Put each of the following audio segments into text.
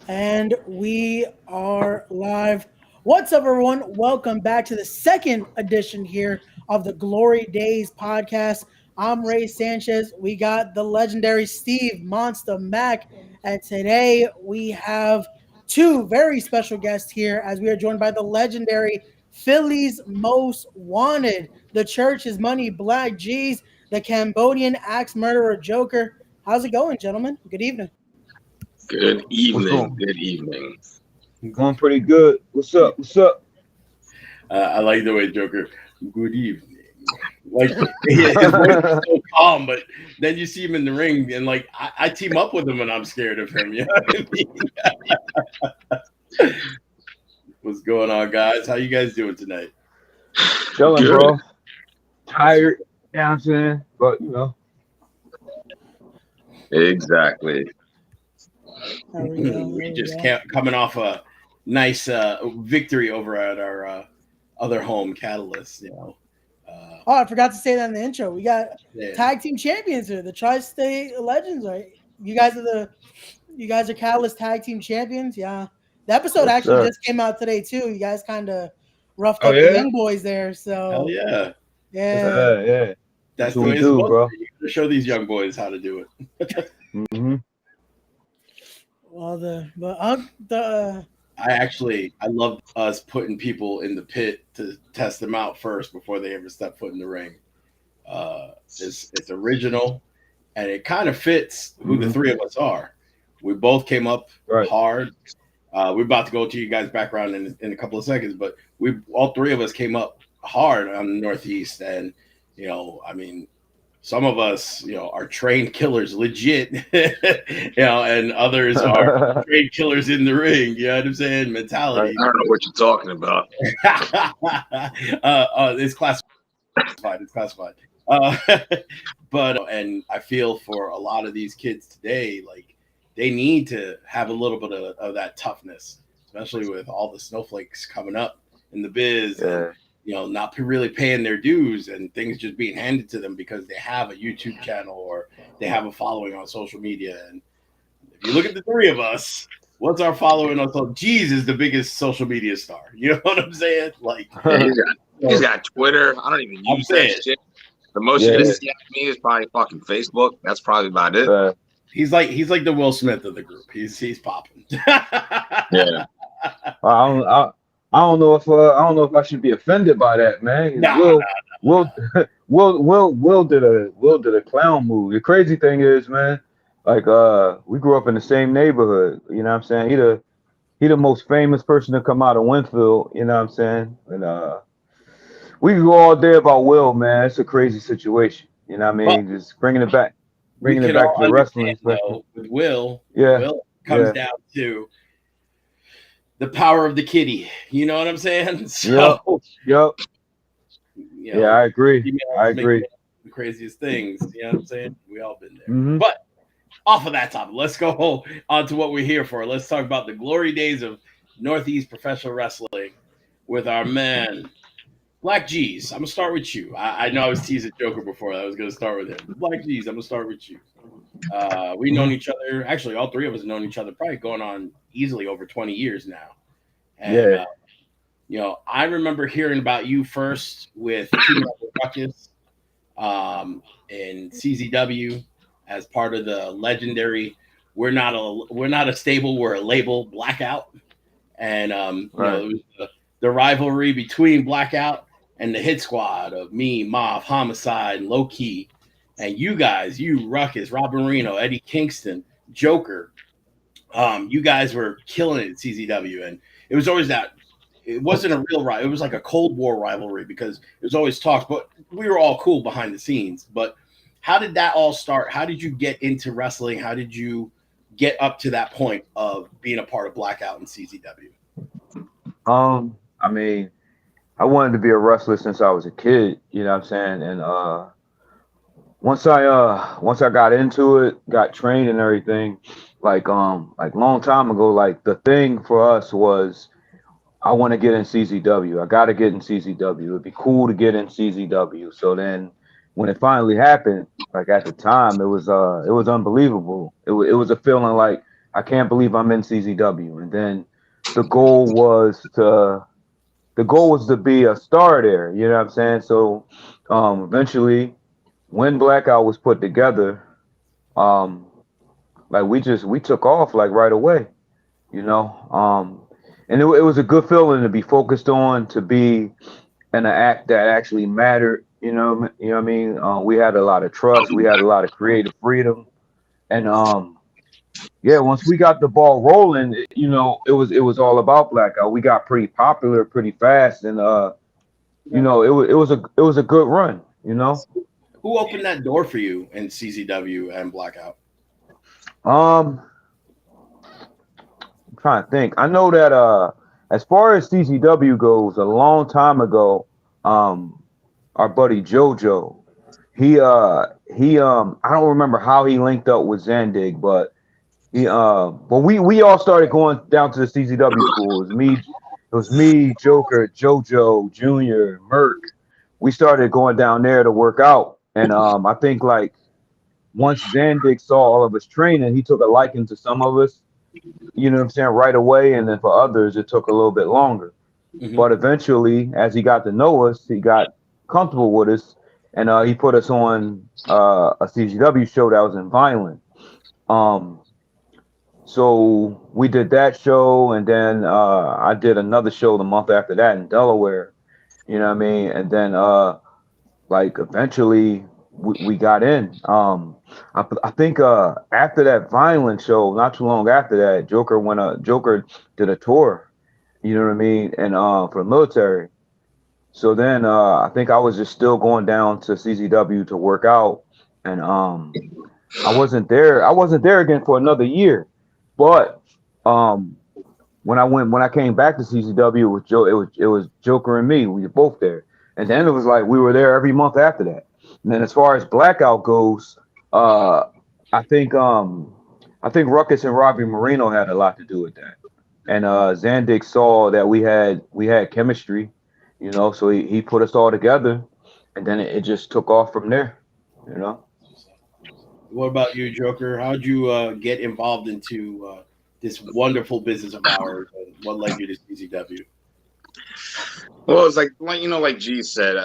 And we are live. What's up, everyone? Welcome back to the second edition here of the Glory Dayz podcast. I'm Ray Sanchez. We got the legendary Steve Monsta Mack. And today we have two very special guests here as we are joined by the legendary Philly's Most Wanted, the Church is Money, Black Jeez, the Cambodian Axe Murderer Joker. How's it going, gentlemen? Good evening. Good What's evening. going? Good evening. Going pretty good. What's up? What's up? I like the way Joker. Good evening. Like his voice is so calm, but then you see him in the ring, and like I team up with him when I'm scared of him. You know what I mean? What's going on, guys? How you guys doing tonight? Chilling, Good. bro. Tired. You know what I'm saying? But Exactly. There we go. We There just we go. can't coming off a nice victory over at our other home, Catalyst. You know. Oh, I forgot to say that in the intro. We got Yeah. tag team champions here, the Tri-State Legends, right? You guys are Catalyst tag team champions. Yeah. The episode Yes, actually sir. just came out today too. You guys kind of roughed Oh, up yeah? the young boys there. Hell So yeah. yeah. yeah. That's what the we way it's do, supposed bro. to be. You gotta show these young boys how to do it. Mm-hmm. Well, the I love us putting people in the pit to test them out first before they ever step foot in the ring. It's original, and it kind of fits who the three of us are. We both came up Right. hard. We're about to go to you guys' background in a couple of seconds, but we all three of us came up hard on the Northeast, and I mean, some of us, are trained killers, legit, and others are trained killers in the ring. You know what I'm saying? Mentality. I don't know what you're talking about. It's classified. It's classified. But and I feel for a lot of these kids today, like they need to have a little bit of that toughness, especially with all the snowflakes coming up in the biz. Yeah. And, not really paying their dues and things just being handed to them because they have a YouTube channel or they have a following on social media. And if you look at the three of us, what's our following on social? Jeez is the biggest social media star. You know what I'm saying? Like, Yeah, he's got Twitter. I don't even I'm use that saying. shit. The most you're Yeah. gonna see out of me is probably fucking Facebook. That's probably about it. he's like the Will Smith of the group. He's popping. Yeah. I don't know if I should be offended by that, man. Nah, Will did a clown move. The crazy thing is, man, like we grew up in the same neighborhood. You know what I'm saying? He the most famous person to come out of Winfield. You know what I'm saying? And we could go all day about Will, man. It's a crazy situation. You know what I mean? Just bringing it back we can to all the wrestling. understand, though, with Will. Yeah. Will comes Yeah. down to the power of the kitty. You know what I'm saying? So, Yep. Yeah, I agree. females I make agree. the craziest things. You know what I'm saying? We all been there. Mhm. But off of that topic, let's go on to what we're here for. Let's talk about the glory days of Northeast professional wrestling with our man, Black Jeez. I'm going to start with you. I know I was teasing Joker before. I was going to start with him. Black Jeez, I'm going to start with you. We've known each other. Actually, all three of us have known each other probably going on easily over 20 years now. And, Yeah. I remember hearing about you first with Two Metal Ruckus in CZW as part of the legendary we're not a stable, we're a label Blackout. And Right. it was the rivalry between Blackout and the hit squad of me, Mob, Homicide, and Low Key. And you guys, you Ruckus, Rob Marino, Eddie Kingston, Joker, you guys were killing it at CZW. And it was always that it wasn't a real rivalry. It was like a Cold War rivalry because it was always talks, but we were all cool behind the scenes. But how did that all start? How did you get into wrestling? How did you get up to that point of being a part of Blackout and CZW? I mean, I wanted to be a wrestler since I was a kid, you know what I'm saying? And once I got into it, got trained and everything, like long time ago, like the thing for us was I want to get in CZW. I got to get in CZW. It'd be cool to get in CZW. So then when it finally happened, like at the time, it was unbelievable. It was a feeling like I can't believe I'm in CZW. And then the goal was to be a star there. You know what I'm saying? So eventually, when Blackout was put together, like we took off like right away. You know, and it was a good feeling to be focused on, to be in an act that actually mattered. You know what I mean. We had a lot of trust. We had a lot of creative freedom, and yeah, once we got the ball rolling, it was all about Blackout. We got pretty popular pretty fast, and it was a good run. Who opened that door for you in CZW and Blackout? I'm trying to think. I know that as far as CZW goes, a long time ago, our buddy JoJo, he I don't remember how he linked up with Zandig, but we all started going down to the CZW school. It was me, Joker, JoJo, Junior, Merck. We started going down there to work out, and I think like once Zandig saw all of us training, he took a liking to some of us. You know what I'm saying, right away, and then for others, it took a little bit longer. Mm-hmm. But eventually, as he got to know us, he got comfortable with us, and he put us on a CZW show that was in Vineland. So we did that show, and then I did another show the month after that in Delaware. You know what I mean? And then like eventually we got in. I think after that Vineland show, not too long after that, Joker did a tour. You know what I mean? And for the military. So then I think I was just still going down to CZW to work out, and I wasn't there. I wasn't there again for another year. But when I came back to CZW, it was Joker and me. We were both there, and then it was like we were there every month after that. And then as far as Blackout goes, I think Ruckus and Robbie Marino had a lot to do with that. And Zandig saw that we had chemistry, so he put us all together, and then it just took off from there. What about you, Joker? How'd you get involved into this wonderful business of ours? And what led you to CZW? Well, it's like G said.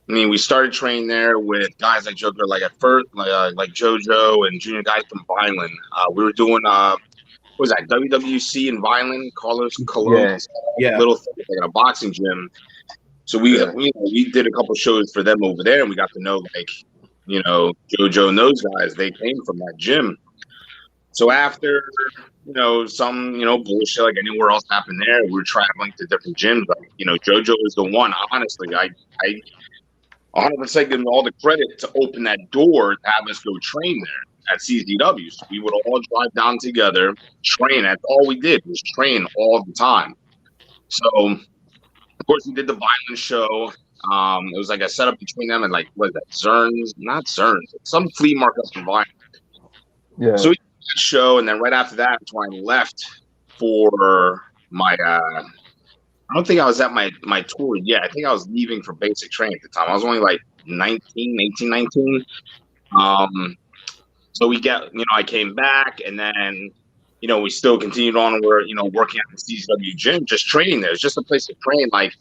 I mean, we started training there with guys like Joker, like at first, like JoJo and junior guys from Vineland. We were doing what was that, WWC in Vineland, Carlos Colon's little thing, like in a boxing gym. So we did a couple shows for them over there, and we got to know JoJo and those guys. They came from that gym. So after some bullshit like anywhere else happened there, we were traveling to different gyms. Like JoJo was the one. Honestly, I 100% give him all the credit to open that door to have us go train there at CZW. So we would all drive down together, train. That's all we did was train all the time. So of course we did the Violent show. It was like a setup between them and like what is that? Some flea market from Violent. Yeah. So we did that show, and then right after that, that's when I left for my I don't think I was at my tour yet. I think I was leaving for basic training at the time. I was only like 19. So I came back, and then, we still continued on. And we're, working at the CZW gym, just training there. It's just a place to train. Like,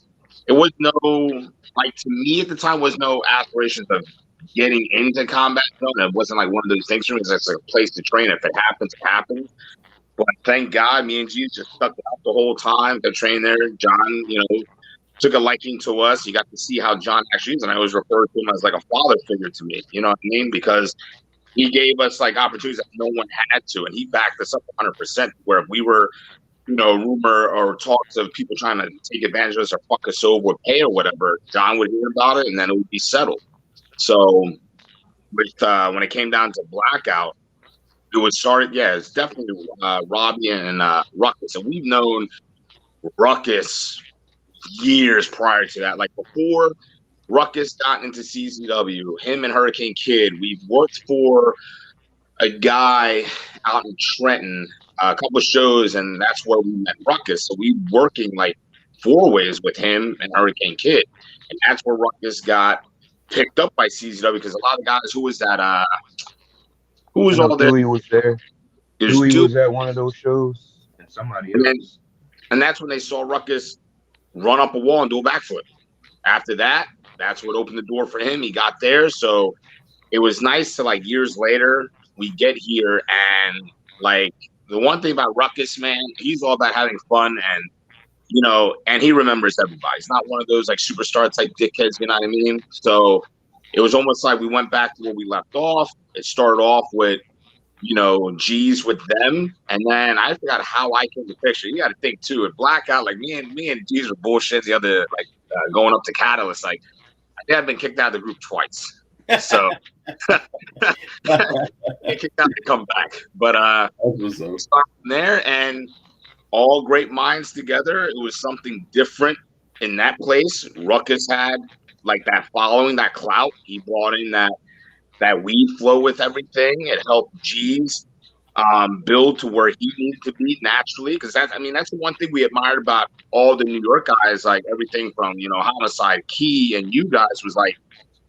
it was to me at the time, was no aspirations of getting into combat zone. It wasn't like one of those things for me. It's just like a place to train. If it happens, it happens. But thank God, me and Jeez just stuck it out the whole time. They're training there. John, took a liking to us. You got to see how John actually is, and I always refer to him as like a father figure to me. You know what I mean? Because he gave us like opportunities that no one had to, and he backed us up 100%. Where if we were, rumor or talks of people trying to take advantage of us or fuck us over or pay or whatever, John would hear about it, and then it would be settled. So, when it came down to Blackout, it was started. Yeah, it's definitely Robbie and Ruckus, and we've known Ruckus years prior to that. Like before Ruckus got into CZW, him and Hurricane Kid, we've worked for a guy out in Trenton, a couple of shows, and that's where we met Ruckus. So we working like 4 ways with him and Hurricane Kid, and that's where Ruckus got picked up by CZW because a lot of guys who was that who was I know all there. Dewey was there. There's Dewey Dewey, was at one of those shows, and somebody and then else. and that's when they saw Ruckus run up a wall and do a backflip. After that, that's what opened the door for him. He got there, so it was nice to like years later we get here and like the one thing about Ruckus, man, he's all about having fun and you know, and he remembers everybody. He's not one of those like superstar type dickheads, you know what I mean? So it was almost like we went back to where we left off. It started off with, you know, Jeez with them, and then I forgot how I came to picture. You got to think too. At Blackout, like me and Jeez were bullshit. The other like going up to Catalyst, like I think I've been kicked out of the group twice. So get kicked out to come back. But we start from there, and all great minds together. It was something different in that place. Ruckus had like that following, that clout. He brought in that weed flow with everything. It helped Jeez build to where he needed to be naturally. Because that's the one thing we admired about all the New York guys. Like everything from Homicide, Key, and you guys was like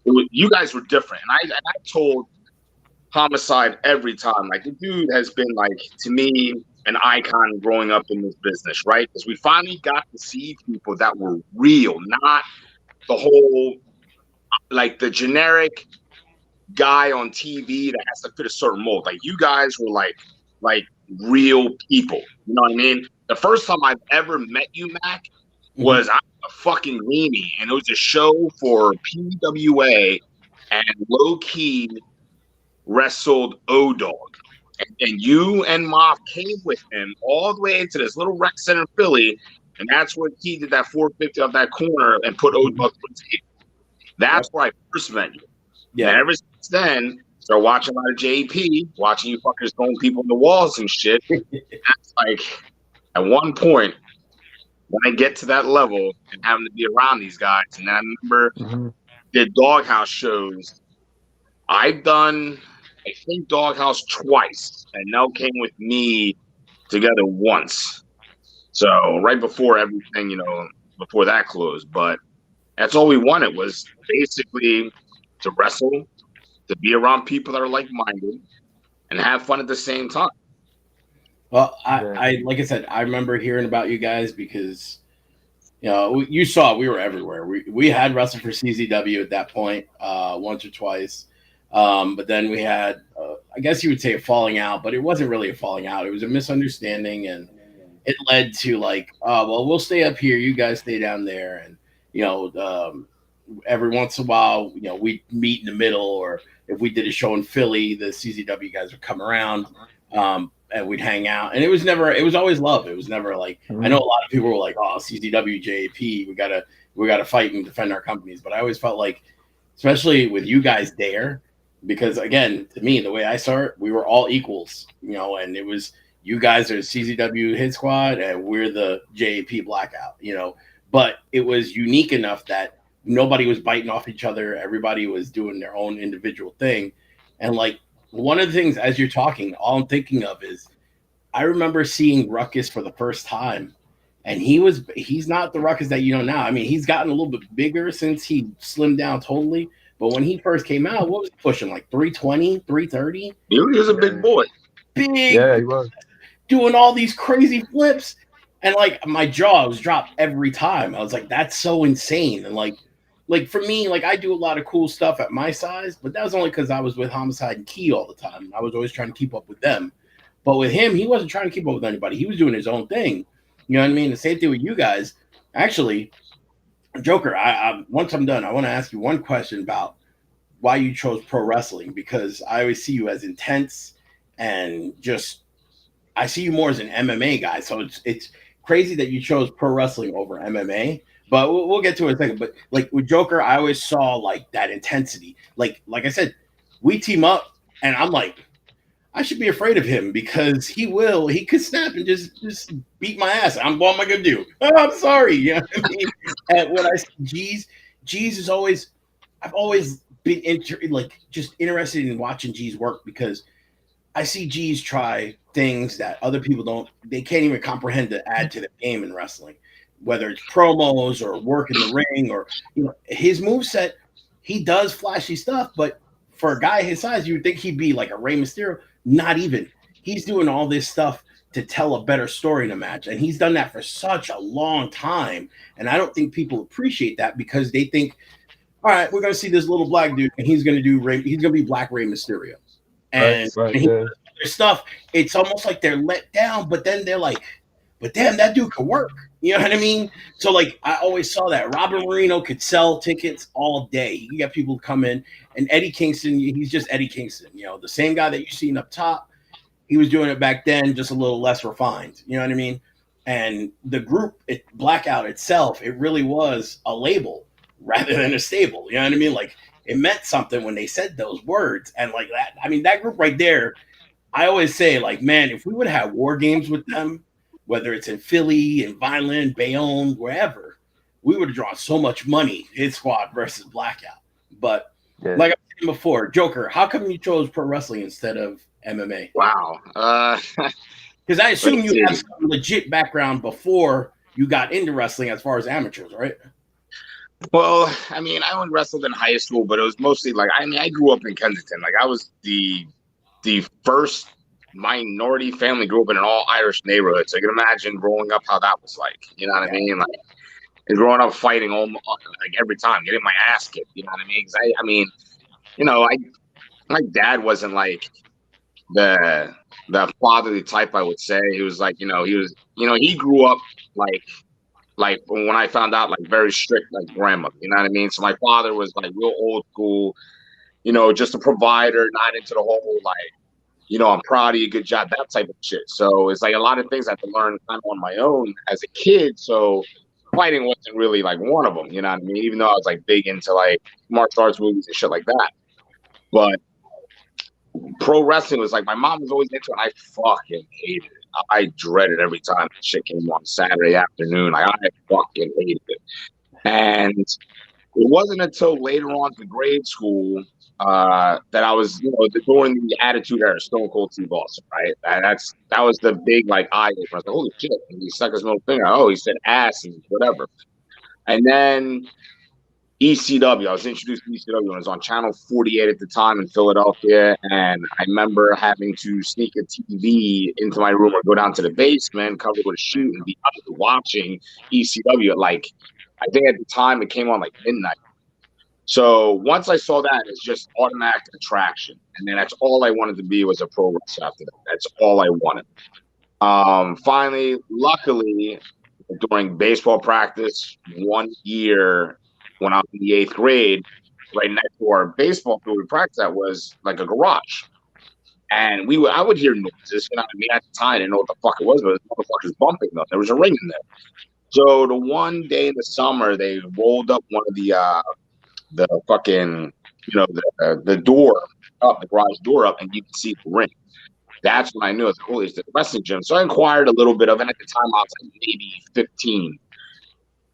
you guys were different. And I told Homicide every time, like the dude has been like to me an icon growing up in this business, right? Because we finally got to see people that were real, not the whole like the generic guy on TV that has to fit a certain mold. Like you guys were like real people. You know what I mean? The first time I've ever met you, Mack, was I'm a fucking weenie, and it was a show for PWA, and low key wrestled O-Dog. And you and Moff came with him all the way into this little rec center in Philly, and that's where he did that 450 off that corner and put O-Dog on tape. That's where I first met you. Yeah. And ever since then, started watching a lot of JP, watching you fuckers throwing people in the walls and shit. That's like, at one point, when I get to that level and having to be around these guys, and I remember the Doghouse shows, I've done, I think, Doghouse twice, and Nell came with me together once. So right before everything, before that closed. But that's all we wanted was basically to wrestle, to be around people that are like-minded, and have fun at the same time. Well, I like I said, I remember hearing about you guys because, you saw we were everywhere. We had wrestled for CZW at that point once or twice. But then we had, I guess you would say a falling out, but it wasn't really a falling out. It was a misunderstanding, and it led to like, well, we'll stay up here. You guys stay down there. And, every once in a while, we'd meet in the middle, or if we did a show in Philly, the CZW guys would come around and we'd hang out. And it was always love. It was never like, I know a lot of people were like, oh, CZW, JP, we gotta fight and defend our companies. But I always felt like, especially with you guys there, because again, to me, the way I saw it, we were all equals, and it was you guys are CZW Hit Squad and we're the JP Blackout, but it was unique enough that nobody was biting off each other. Everybody was doing their own individual thing. And like one of the things as you're talking, all I'm thinking of is I remember seeing Ruckus for the first time, and he's not the Ruckus that you know now. I mean, he's gotten a little bit bigger since he slimmed down totally. But when he first came out, what was he pushing? Like 320, 330? He was a big boy. Big. Yeah, he was. Doing all these crazy flips. And like my jaw was dropped every time. I was like, that's so insane. And like for me, like I do a lot of cool stuff at my size, but that was only because I was with Homicide and Key all the time. I was always trying to keep up with them. But with him, he wasn't trying to keep up with anybody. He was doing his own thing. You know what I mean? The same thing with you guys. Actually, Joker, I once I'm done, I want to ask you one question about why you chose pro wrestling, because I always see you as intense and just I see you more as an MMA guy. So it's crazy that you chose pro wrestling over MMA. But we'll get to it in a second. But like with Joker, I always saw like that intensity. Like I said, we team up, and I'm like, I should be afraid of him because he could snap and just beat my ass. What am I gonna do? Oh, I'm sorry. You know what I mean? And when I see Jeez is always, I've always been just interested in watching Jeez work, because I see Jeez try things that other people they can't even comprehend to add to the game in wrestling, whether it's promos or work in the ring or his moveset. he does flashy stuff, but for a guy his size, you would think he'd be like a Rey Mysterio. Not even. He's doing all this stuff to tell a better story in a match, and he's done that for such a long time. And I don't think people appreciate that because they think, all right, we're gonna see this little black dude, and he's gonna be Black Rey Mysterio, and, their stuff. It's almost like they're let down, but then they're like, but damn, that dude could work. You know what I mean? So like I always saw that Robert Marino could sell tickets all day. You got people come in, and Eddie Kingston, he's just Eddie Kingston. You know, the same guy that you seen up top. He was doing it back then, just a little less refined. You know what I mean? And the group, Blackout itself, it really was a label rather than a stable. You know what I mean? Like it meant something when they said those words. And like that, I mean, that group right there, I always say, like, man, if we would have had war games with them, whether it's in Philly, in Vineland, Bayonne, wherever, we would have drawn so much money, Hit Squad versus Blackout. But like I said before, Joker, how come you chose pro wrestling instead of MMA? Wow. Because I assume you have some legit background before you got into wrestling as far as amateurs, right? Well, I mean, I only wrestled in high school, but it was mostly like, I mean, I grew up in Kensington. Like I was the first minority family, grew up in an all Irish neighborhood. So you can imagine growing up how that was like, you know what I mean? Like, and growing up fighting almost like every time, getting my ass kicked, you know what I mean? Because I mean, you know, my dad wasn't like the fatherly type, I would say. He was like, he grew up like when I found out, like very strict, like grandmother, you know what I mean? So my father was like real old school, you know, just a provider, not into the whole like, you know, I'm proud of you, good job, that type of shit. So it's like a lot of things I had to learn kind of on my own as a kid. So fighting wasn't really like one of them, you know what I mean? Even though I was like big into like martial arts movies and shit like that. But pro wrestling was like, my mom was always into it. I fucking hated it. I dreaded every time that shit came on Saturday afternoon. Like, I fucking hated it. And it wasn't until later on to grade school that I was, you know, during the Attitude Era, Stone Cold Steve Austin, right? That was the big like eye opener. I was like, holy shit! And he stuck his middle finger. Oh, he said ass and whatever. And then ECW. I was introduced to ECW when it was on Channel 48 at the time in Philadelphia, and I remember having to sneak a TV into my room or go down to the basement, covered with a sheet, and be watching ECW at like, I think at the time it came on like midnight. So once I saw that, it's just automatic attraction. And then that's all I wanted to be, was a pro wrestler after that. That's all I wanted. Finally, luckily, during baseball practice one year when I was in the 8th grade, right next to our baseball field we practiced at was like a garage. And I would hear noises, you know what I mean? At the time, I didn't know what the fuck it was, but the motherfucker's bumping though. There was a ring in there. So the one day in the summer, they rolled up one of the fucking, you know, the door up, the garage door up, and you can see the ring. That's when I knew it was cool. It's the wrestling gym. So I inquired a little bit of it. At the time, I was like maybe 15.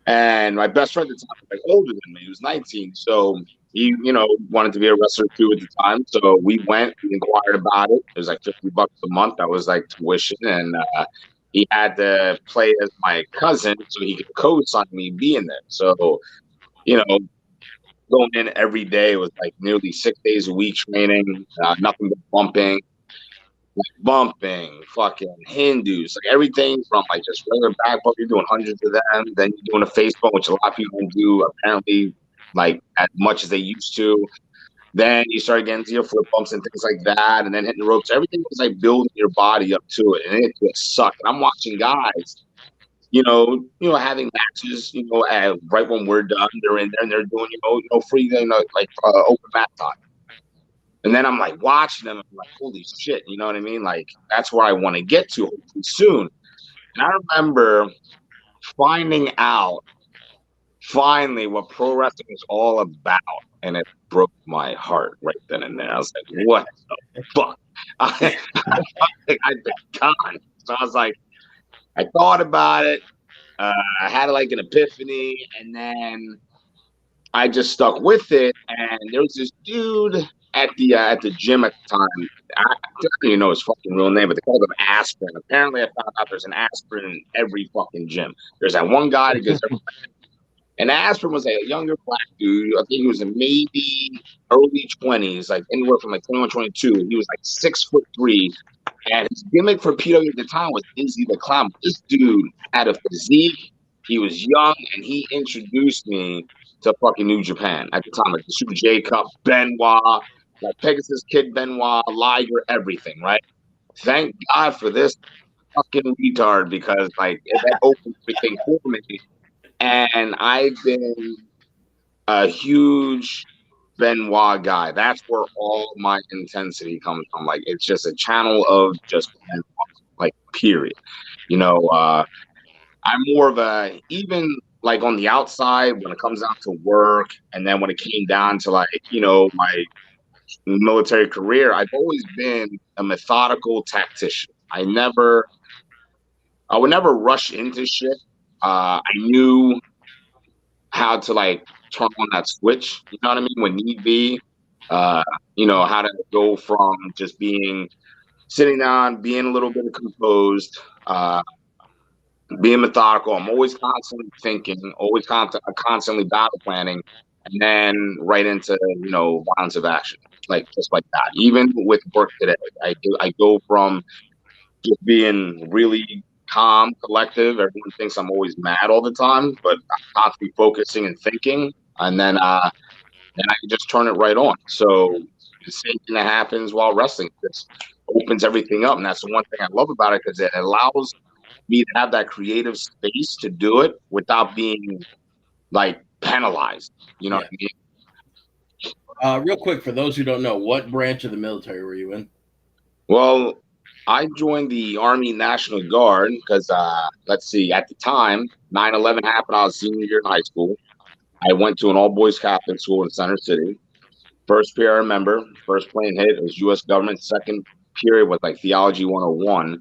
And my best friend at the time was like older than me. He was 19. So he, you know, wanted to be a wrestler too at the time. So we went, we inquired about it. It was like $50 a month. That was like tuition. And he had to play as my cousin so he could co-sign me being there. So, you know, going in every day was like nearly 6 days a week training, nothing but bumping, fucking Hindus, like everything from like just regular back bump. You're doing hundreds of them. Then you're doing a face bump, which a lot of people don't do apparently like as much as they used to. Then you start getting to your flip bumps and things like that, and then hitting the ropes. Everything was like building your body up to it, and it just sucked. And I'm watching guys, you know, having matches, you know, right when we're done, they're in there and they're doing, you know, free, you know, like open mat time. And then I'm like watching them and I'm like, holy shit, you know what I mean? Like, that's where I want to get to hopefully soon. And I remember finding out finally what pro wrestling is all about. And it broke my heart right then and there. I was like, what the fuck? I think I'd been gone. So I was like, I thought about it. I had like an epiphany, and then I just stuck with it. And there was this dude at the gym at the time. I don't even know his fucking real name, but they called him Aspirin. Apparently, I found out there's an aspirin in every fucking gym. There's that one guy that gives everybody, And Aspirin was a younger black dude. I think he was in maybe early 20s, like anywhere from like 21, 22. He was like 6'3". And his gimmick for PW at the time was Izzy the Clown. This dude had a physique. He was young, and he introduced me to fucking New Japan at the time. Like the Super J Cup, Benoit, like Pegasus Kid, Benoit, Liger, everything, right? Thank God for this fucking retard, because like that opened everything for me. And I've been a huge Benoit guy. That's where all my intensity comes from. Like, it's just a channel of just Benoit, like, period. You know, I'm more of a, even like on the outside when it comes down to work, and then when it came down to like, you know, my military career, I've always been a methodical tactician. I would never rush into shit. I knew how to like turn on that switch, you know what I mean, when need be. You know, how to go from just being sitting down, being a little bit composed, being methodical. I'm always constantly thinking, always constantly battle planning, and then right into, you know, violence of action, like just like that. Even with work today, I go from just being really calm, collective. Everyone thinks I'm always mad all the time, but I'm constantly focusing and thinking, and then I can just turn it right on. So the same thing that happens while wrestling just opens everything up, and that's the one thing I love about it, because it allows me to have that creative space to do it without being like penalized. You know what I mean? Real quick, for those who don't know, what branch of the military were you in? Well, I joined the Army National Guard because, let's see, at the time, 9/11 happened. I was senior year in high school. I went to an all-boys Catholic school in Center City. First period I remember, first plane hit, it was U.S. government. Second period was like Theology 101.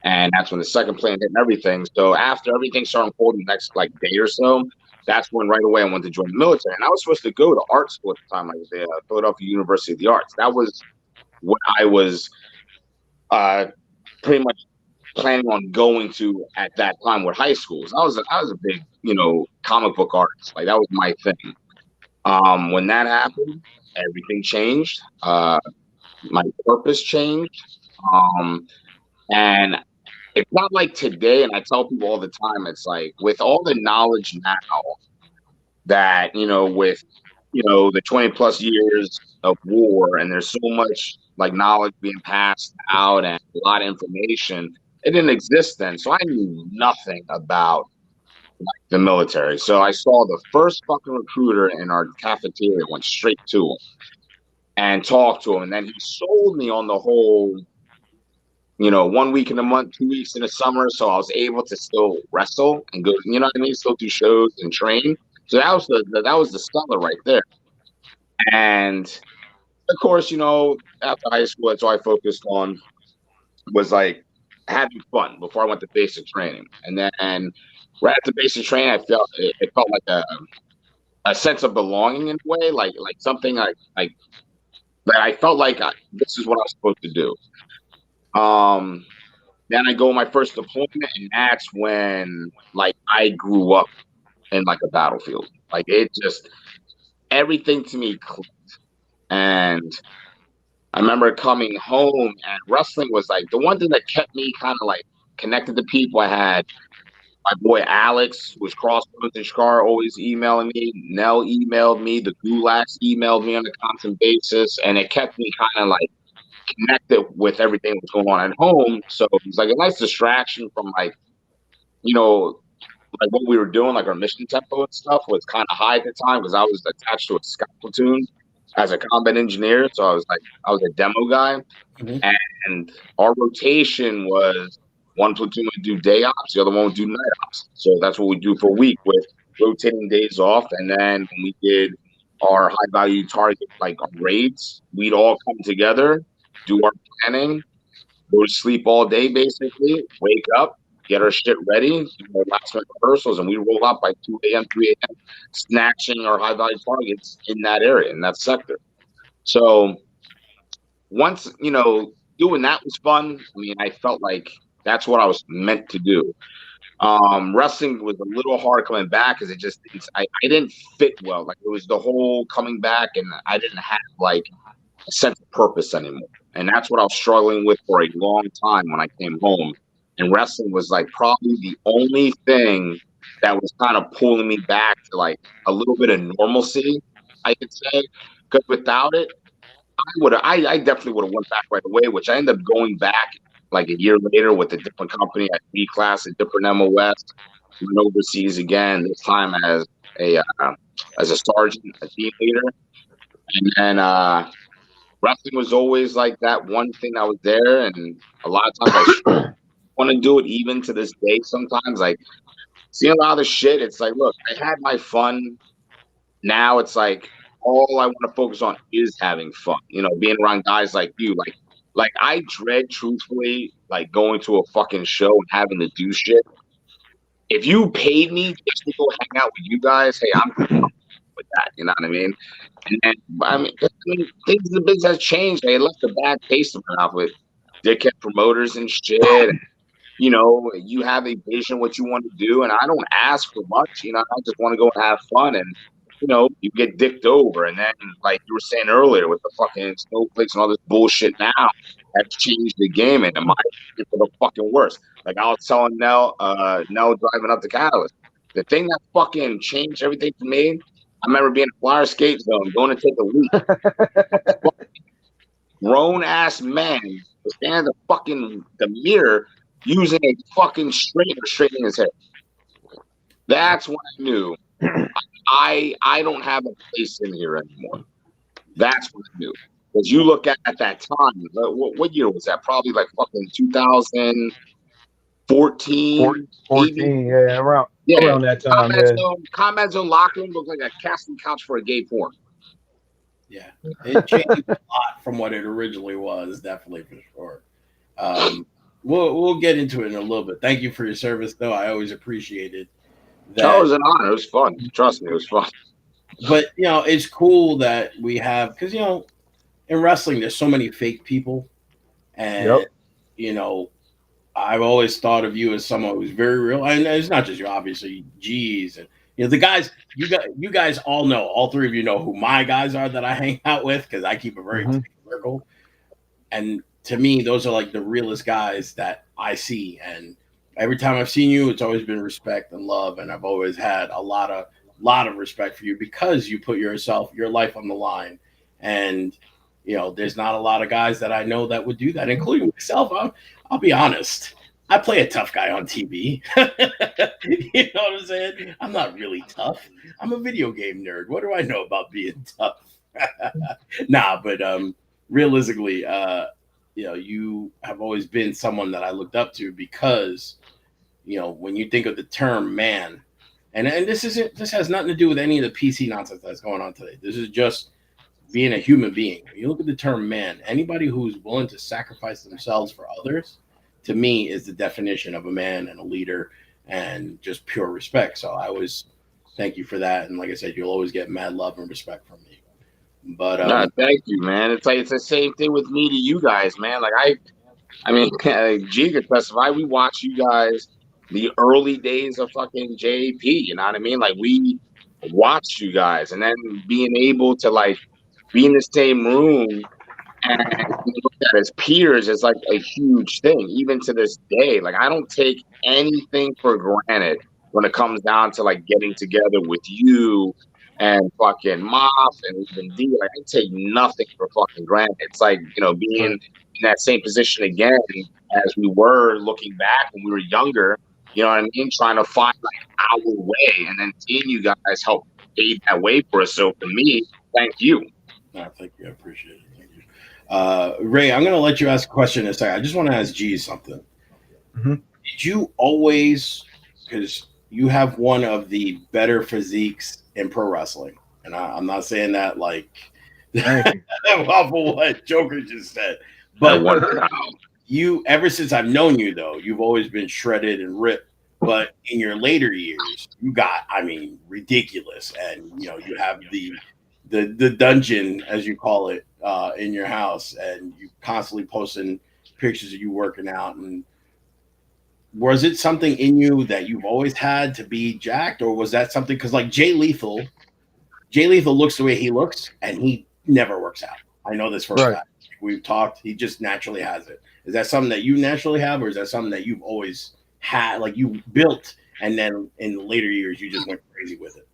And that's when the second plane hit and everything. So after everything started unfolding the next like day or so, that's when right away I went to join the military. And I was supposed to go to art school at the time, like the Philadelphia University of the Arts. That was what I was pretty much planning on going to at that time with high schools. I was a big, you know, comic book artist. Like that was my thing. When that happened, everything changed. My purpose changed. And it's not like today, and I tell people all the time, it's like with all the knowledge now that, you know, with, you know, the 20 plus years of war, and there's so much like knowledge being passed out and a lot of information, it didn't exist then. So I knew nothing about like the military. So I saw the first fucking recruiter in our cafeteria, went straight to him and talked to him. And then he sold me on the whole, you know, 1 week in a month, 2 weeks in the summer. So I was able to still wrestle and go, you know what I mean? Still do shows and train. So that was the seller right there. And of course, you know, after high school, that's all I focused on was like having fun before I went to basic training. And then right after basic training, it felt like a sense of belonging in a way, like something like that I felt like this is what I was supposed to do. Then I go my first deployment, and that's when like I grew up in like a battlefield. Like it just, everything to me clicked. And I remember coming home, and wrestling was like the one thing that kept me kind of like connected to people. I had my boy Alex, who was crossroads in Chicago, always emailing me. Nell emailed me. The Gulags emailed me on a constant basis, and it kept me kind of like connected with everything that was going on at home. So it was like a nice distraction from like, you know, like what we were doing, like our mission tempo and stuff was kind of high at the time because I was attached to a scout platoon as a combat engineer. So I was a demo guy. Mm-hmm. And our rotation was one platoon would do day ops, the other one would do night ops. So that's what we do for a week with rotating days off. And then when we did our high value target, like our raids, we'd all come together, do our planning, go to sleep all day basically, wake up, get our shit ready, do our last minute rehearsals, and we roll out by 2 a.m., 3 a.m., snatching our high value targets in that area, in that sector. So once, you know, doing that was fun. I mean, I felt like that's what I was meant to do. Wrestling was a little hard coming back because I didn't fit well. Like it was the whole coming back, and I didn't have like a sense of purpose anymore. And that's what I was struggling with for a long time when I came home. And wrestling was like probably the only thing that was kind of pulling me back to like a little bit of normalcy, I could say. Because without it, I definitely would have went back right away, which I ended up going back like a year later with a different company at B class, a different MOS, went overseas again, this time as a sergeant, a team leader. And then wrestling was always like that one thing that was there, and a lot of times I want to do it even to this day. Sometimes, like seeing a lot of the shit, it's like, look, I had my fun. Now it's like all I want to focus on is having fun. You know, being around guys like you, like I dread, truthfully, like going to a fucking show and having to do shit. If you paid me just to go hang out with you guys, hey, I'm with that. You know what I mean? And I mean, things in the business has changed. They left a bad taste in my mouth with dickhead promoters and shit. You know, you have a vision what you want to do, and I don't ask for much. You know, I just want to go and have fun, and you know, you get dicked over, and then like you were saying earlier with the fucking snowflakes and all this bullshit now, that's changed the game, and my for the fucking worse. Like I was telling Nell driving up the Catalyst, the thing that fucking changed everything for me. I remember being a flyer skate zone, going to take a leak. Grown ass man was standing the mirror using a fucking straightener straightening his hair. That's when I knew I don't have a place in here anymore. That's what I knew. Because you look at that time, what year was that? Probably like fucking 2014. 14, yeah, around that time. Combat Zone locker room looked like a casting couch for a gay porn. Yeah, it changed a lot from what it originally was, definitely for sure. We'll get into it in a little bit. Thank you for your service, though. I always appreciated that. Oh, it was an honor. It was fun. Trust me, it was fun. But you know, it's cool that we have, because you know, in wrestling, there's so many fake people, and you know, I've always thought of you as someone who's very real, and it's not just you, obviously, Jeez, and you know, the guys, you guys all know, all three of you know who my guys are that I hang out with, because I keep a very tight circle, and to me, those are like the realest guys that I see, and every time I've seen you, it's always been respect and love, and I've always had a lot of respect for you because you put your life on the line, and you know, there's not a lot of guys that I know that would do that, including myself. I'll be honest. I play a tough guy on TV. You know what I'm saying? I'm not really tough. I'm a video game nerd. What do I know about being tough? Nah, but realistically, you know, you have always been someone that I looked up to because, you know, when you think of the term man, and this has nothing to do with any of the PC nonsense that's going on today. This is just being a human being. When you look at the term man, anybody who's willing to sacrifice themselves for others, to me, is the definition of a man and a leader and just pure respect. So I always thank you for that. And like I said, you'll always get mad love and respect from me. But thank you, man. It's like it's the same thing with me to you guys, man. Like I mean, G could testify. We watched you guys the early days of fucking JP. You know what I mean? Like we watched you guys, and then being able to like be in the same room and look at as peers is like a huge thing, even to this day. Like I don't take anything for granted when it comes down to like getting together with you and fucking Moff and even D. Like I take nothing for fucking granted. It's like, you know, being in that same position again as we were looking back when we were younger, you know what I mean? Trying to find like our way, and then seeing you guys help pave that way for us. So for me, thank you. No, thank you. I appreciate it. Thank you. Ray, I'm going to let you ask a question in a second. I just want to ask G something. Did you always, because you have one of the better physiques in pro wrestling, and I'm not saying that like off of what Joker just said, but you, ever since I've known you, though, you've always been shredded and ripped. But in your later years, you got, I mean, ridiculous, and you know, you have the dungeon, as you call it, in your house, and you constantly posting pictures of you working out. And was it something in you that you've always had to be jacked, or was that something because like Jay Lethal looks the way he looks, and he never works out. I know this for a fact. We've talked. He just naturally has it. Is that something that you naturally have, or is that something that you've always had, like you built, and then in the later years you just went crazy with it?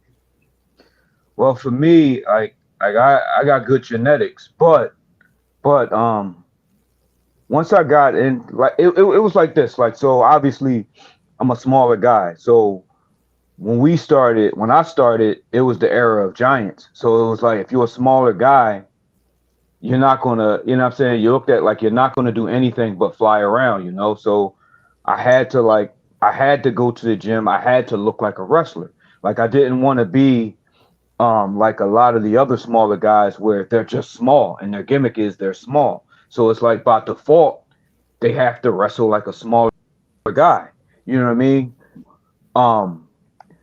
Well, for me, I got good genetics, but once I got in, like it was like this. Like, so obviously, I'm a smaller guy. So when I started, it was the era of giants. So it was like if you're a smaller guy, you're not gonna, you know what I'm saying? You looked at like you're not gonna do anything but fly around, you know. So I had to go to the gym. I had to look like a wrestler. Like I didn't want to be like a lot of the other smaller guys where they're just small and their gimmick is they're small. So it's like by default, they have to wrestle like a smaller guy. You know what I mean?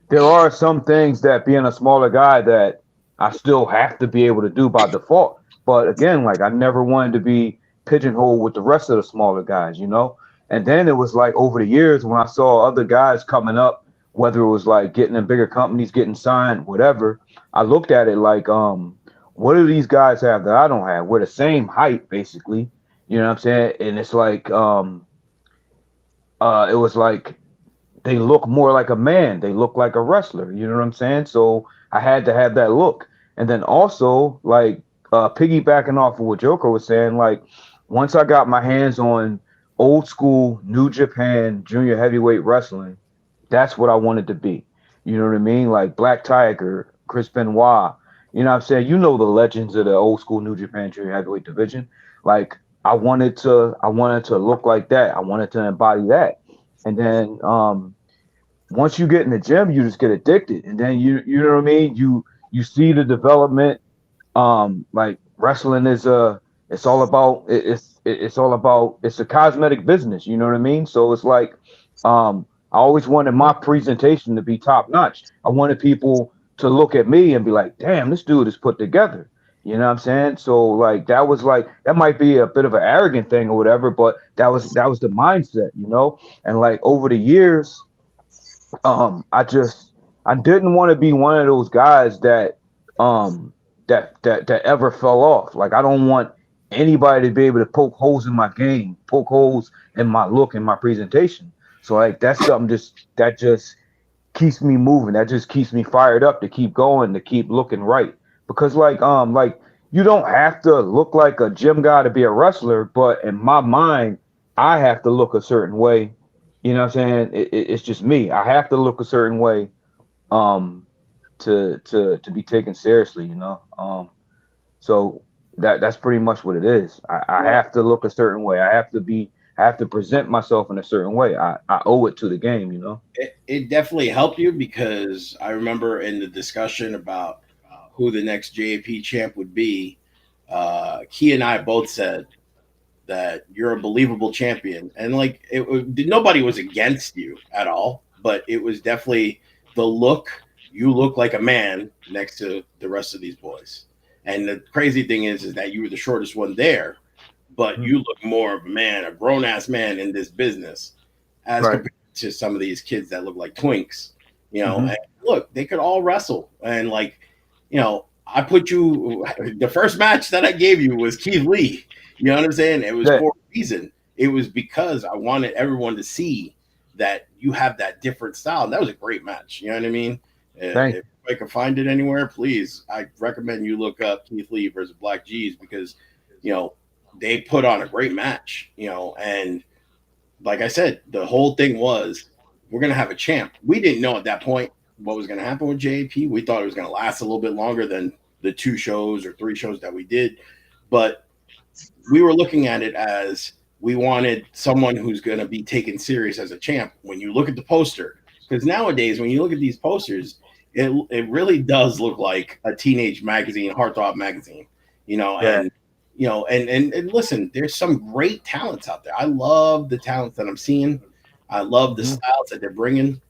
There are some things that being a smaller guy that I still have to be able to do by default. But again, like I never wanted to be pigeonholed with the rest of the smaller guys, you know? And then it was like over the years when I saw other guys coming up, whether it was like getting in bigger companies, getting signed, whatever, I looked at it like, what do these guys have that I don't have? We're the same height, basically. You know what I'm saying? And it's like, it was like they look more like a man. They look like a wrestler. You know what I'm saying? So I had to have that look. And then also, like, piggybacking off of what Joker was saying, like, once I got my hands on old school New Japan junior heavyweight wrestling, that's what I wanted to be. You know what I mean? Like Black Tiger, Chris Benoit. You know what I'm saying? You know the legends of the old school New Japan junior heavyweight division. Like I wanted to look like that. I wanted to embody that. And then once you get in the gym, you just get addicted. And then you know what I mean? You see the development. Like wrestling is it's all about it's a cosmetic business. You know what I mean? So it's like I always wanted my presentation to be top notch. I wanted people to look at me and be like, damn, this dude is put together. You know what I'm saying? So like that might be a bit of an arrogant thing or whatever, but that was the mindset, you know? And like over the years, I didn't want to be one of those guys that that ever fell off. Like I don't want anybody to be able to poke holes in my game, poke holes in my look and my presentation. So like that's something that just keeps me moving. That just keeps me fired up to keep going, to keep looking right. Because like you don't have to look like a gym guy to be a wrestler, but in my mind, I have to look a certain way. You know what I'm saying? It's just me. I have to look a certain way to be taken seriously, you know. So that's pretty much what it is. I have to look a certain way. I have to present myself in a certain way. I owe it to the game, you know. It definitely helped you because I remember in the discussion about who the next JAP champ would be, Key and I both said that you're a believable champion, and like nobody was against you at all, but it was definitely the look. You look like a man next to the rest of these boys. And the crazy thing is that you were the shortest one there, but you look more of a man, a grown ass man in this business, as compared to some of these kids that look like twinks. You know, and look, they could all wrestle, and like, you know, I put you. The first match that I gave you was Keith Lee. You know what I'm saying? It was for a reason. It was because I wanted everyone to see that you have that different style. And that was a great match. You know what I mean? If I can find it anywhere, please, I recommend you look up Keith Lee versus Black Jeez because, you know, they put on a great match, you know, and like I said, the whole thing was we're going to have a champ. We didn't know at that point what was going to happen with JAP. We thought it was going to last a little bit longer than the 2 shows or 3 shows that we did, but we were looking at it as we wanted someone who's going to be taken serious as a champ. When you look at the poster, because nowadays when you look at these posters, it really does look like a teenage magazine, Heartthrob magazine, you know, and you know, and listen, there's some great talents out there. I love the talents that I'm seeing. I love the styles that they're bringing.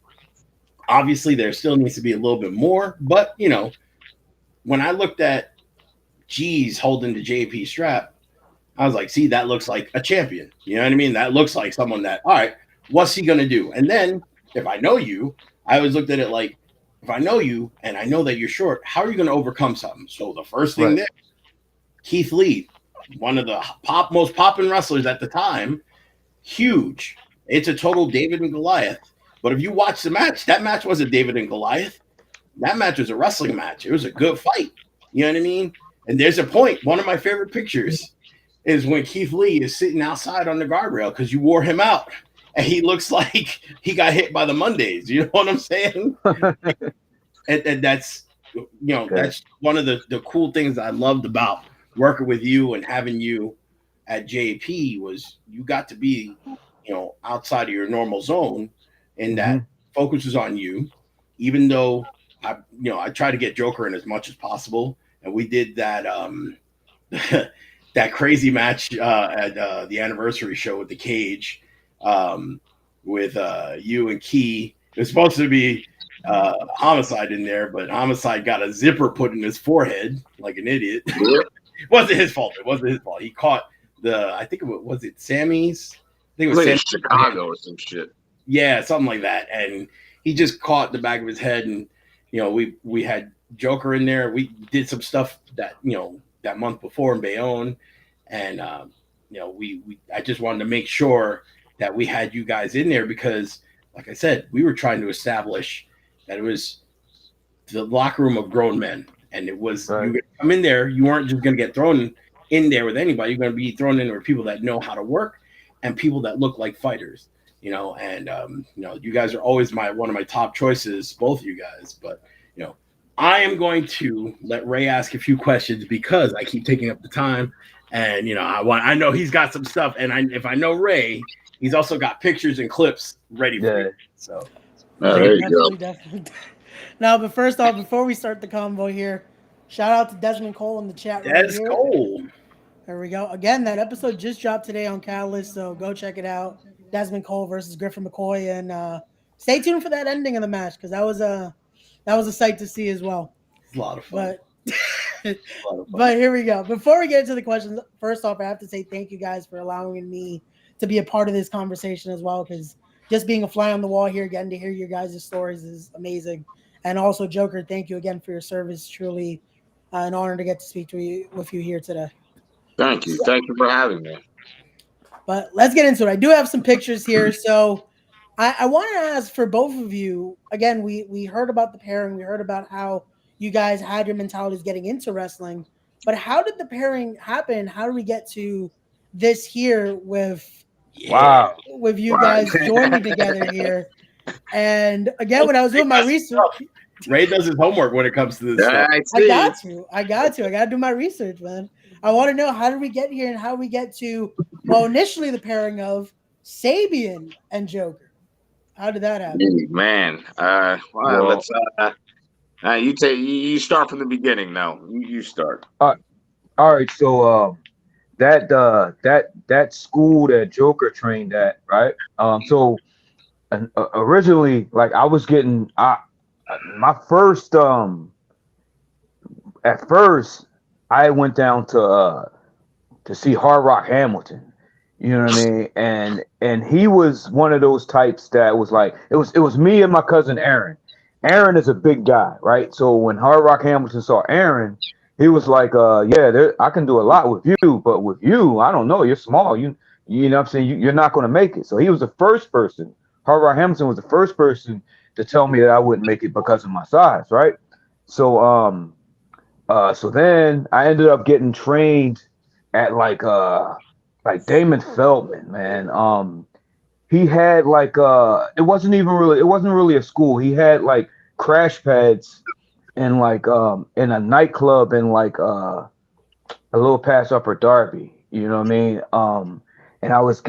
Obviously, there still needs to be a little bit more, but you know, when I looked at Jeez holding the JP strap, I was like, see, that looks like a champion. You know what I mean? That looks like someone that, all right, what's he gonna do? And then if I know you, I always looked at it like, if I know you and I know that you're short, how are you gonna overcome something? So the first thing there, Keith Lee, one of the most popping wrestlers at the time, huge. It's a total David and Goliath. But if you watch the match, that match wasn't David and Goliath. That match was a wrestling match. It was a good fight. You know what I mean? And there's a point. One of my favorite pictures is when Keith Lee is sitting outside on the guardrail because you wore him out. And he looks like he got hit by the Mondays. You know what I'm saying? and that's, that's one of the cool things I loved about working with you and having you at JP was you got to be, outside of your normal zone, and that focuses on you. Even though I try to get Joker in as much as possible, and we did that that crazy match at the anniversary show with the Cage with you and Key. It was supposed to be Homicide in there, but Homicide got a zipper put in his forehead like an idiot. It wasn't his fault. He caught I think was it Sammy's? I think it was like Chicago or some shit. Yeah, something like that. And he just caught the back of his head, and we had Joker in there. We did some stuff that that month before in Bayonne, and I just wanted to make sure that we had you guys in there because, like I said, we were trying to establish that it was the locker room of grown men, and it was you were gonna come in there. You weren't just going to get thrown in there with anybody. You're going to be thrown in there with people that know how to work and people that look like fighters. And you guys are always one of my top choices, both of you guys. But I am going to let Ray ask a few questions because I keep taking up the time, and I know he's got some stuff, and if I know Ray, he's also got pictures and clips ready for you. So there you go. Definitely. Now, but first off, before we start the convo here, shout out to Desmond Cole in the chat. Des Cole. There we go. Again, that episode just dropped today on Catalyst, so go check it out. Desmond Cole versus Griffin McCoy, and stay tuned for that ending of the match because that was a sight to see as well. It's a lot of fun. But here we go. Before we get into the questions, first off, I have to say thank you guys for allowing me to be a part of this conversation as well, because just being a fly on the wall here, getting to hear your guys' stories is amazing. And also, Joker, thank you again for your service. Truly an honor to get to speak with you here today. Thank you. Thank you for having me. But let's get into it. I do have some pictures here. So I want to ask for both of you, again, we heard about the pairing. We heard about how you guys had your mentalities getting into wrestling. But how did the pairing happen? How did we get to this here with you guys joining together here? And again, when I was doing my research, Ray does his homework when it comes to this stuff. I got to do my research, man. I want to know, how did we get here and how we get to, initially the pairing of Sabian and Joker. How did that happen? Man, let's you start from the beginning now. You start. All right, so that school that Joker trained at, right? So originally, like I was getting my first at first I went down to see Hard Rock Hamilton, you know what I mean? And he was one of those types that was like, it was me and my cousin Aaron. Aaron is a big guy, right? So when Hard Rock Hamilton saw Aaron, he was like, I can do a lot with you, but with you, I don't know, you're small. You know what I'm saying? You're not going to make it. So he was the first person. Hard Rock Hamilton was the first person to tell me that I wouldn't make it because of my size, right? So so then I ended up getting trained at like Damon Feldman, man. He had like it wasn't really a school. He had like crash pads in like in a nightclub in like a little past Upper Darby, you know what I mean? And I was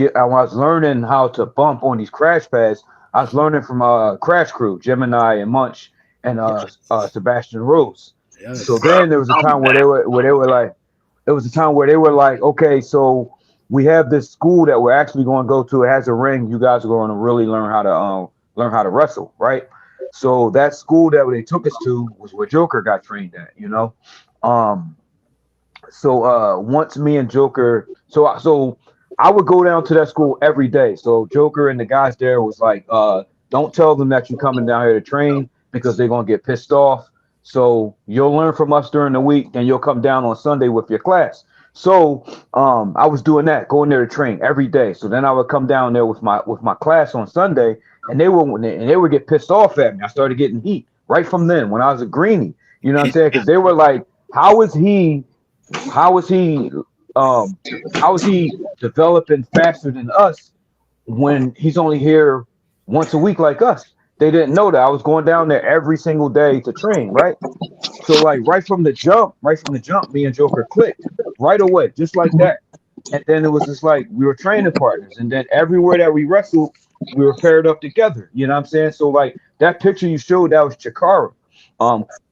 learning how to bump on these crash pads. I was learning from Crash Crew, Gemini and Munch and Sebastian Rose. Yes. So then there was a time where they were like, okay, so we have this school that we're actually going to go to. It has a ring. You guys are going to really learn how to wrestle, right? So that school that they took us to was where Joker got trained at, you know. So once me and Joker, so I would go down to that school every day. So Joker and the guys there was like, don't tell them that you're coming down here to train because they're gonna get pissed off. So you'll learn from us during the week, and you'll come down on Sunday with your class. So I was doing that, going there to train every day. So then I would come down there with my class on Sunday, and they would get pissed off at me. I started getting heat right from then when I was a greenie. You know what I'm saying? Because they were like, how is he developing faster than us when he's only here once a week like us? They didn't know that I was going down there every single day to train, right? So like right from the jump, me and Joker clicked right away, just like that. And then it was just like we were training partners, and then everywhere that we wrestled, we were paired up together. You know what I'm saying? So like that picture you showed, that was Chikara.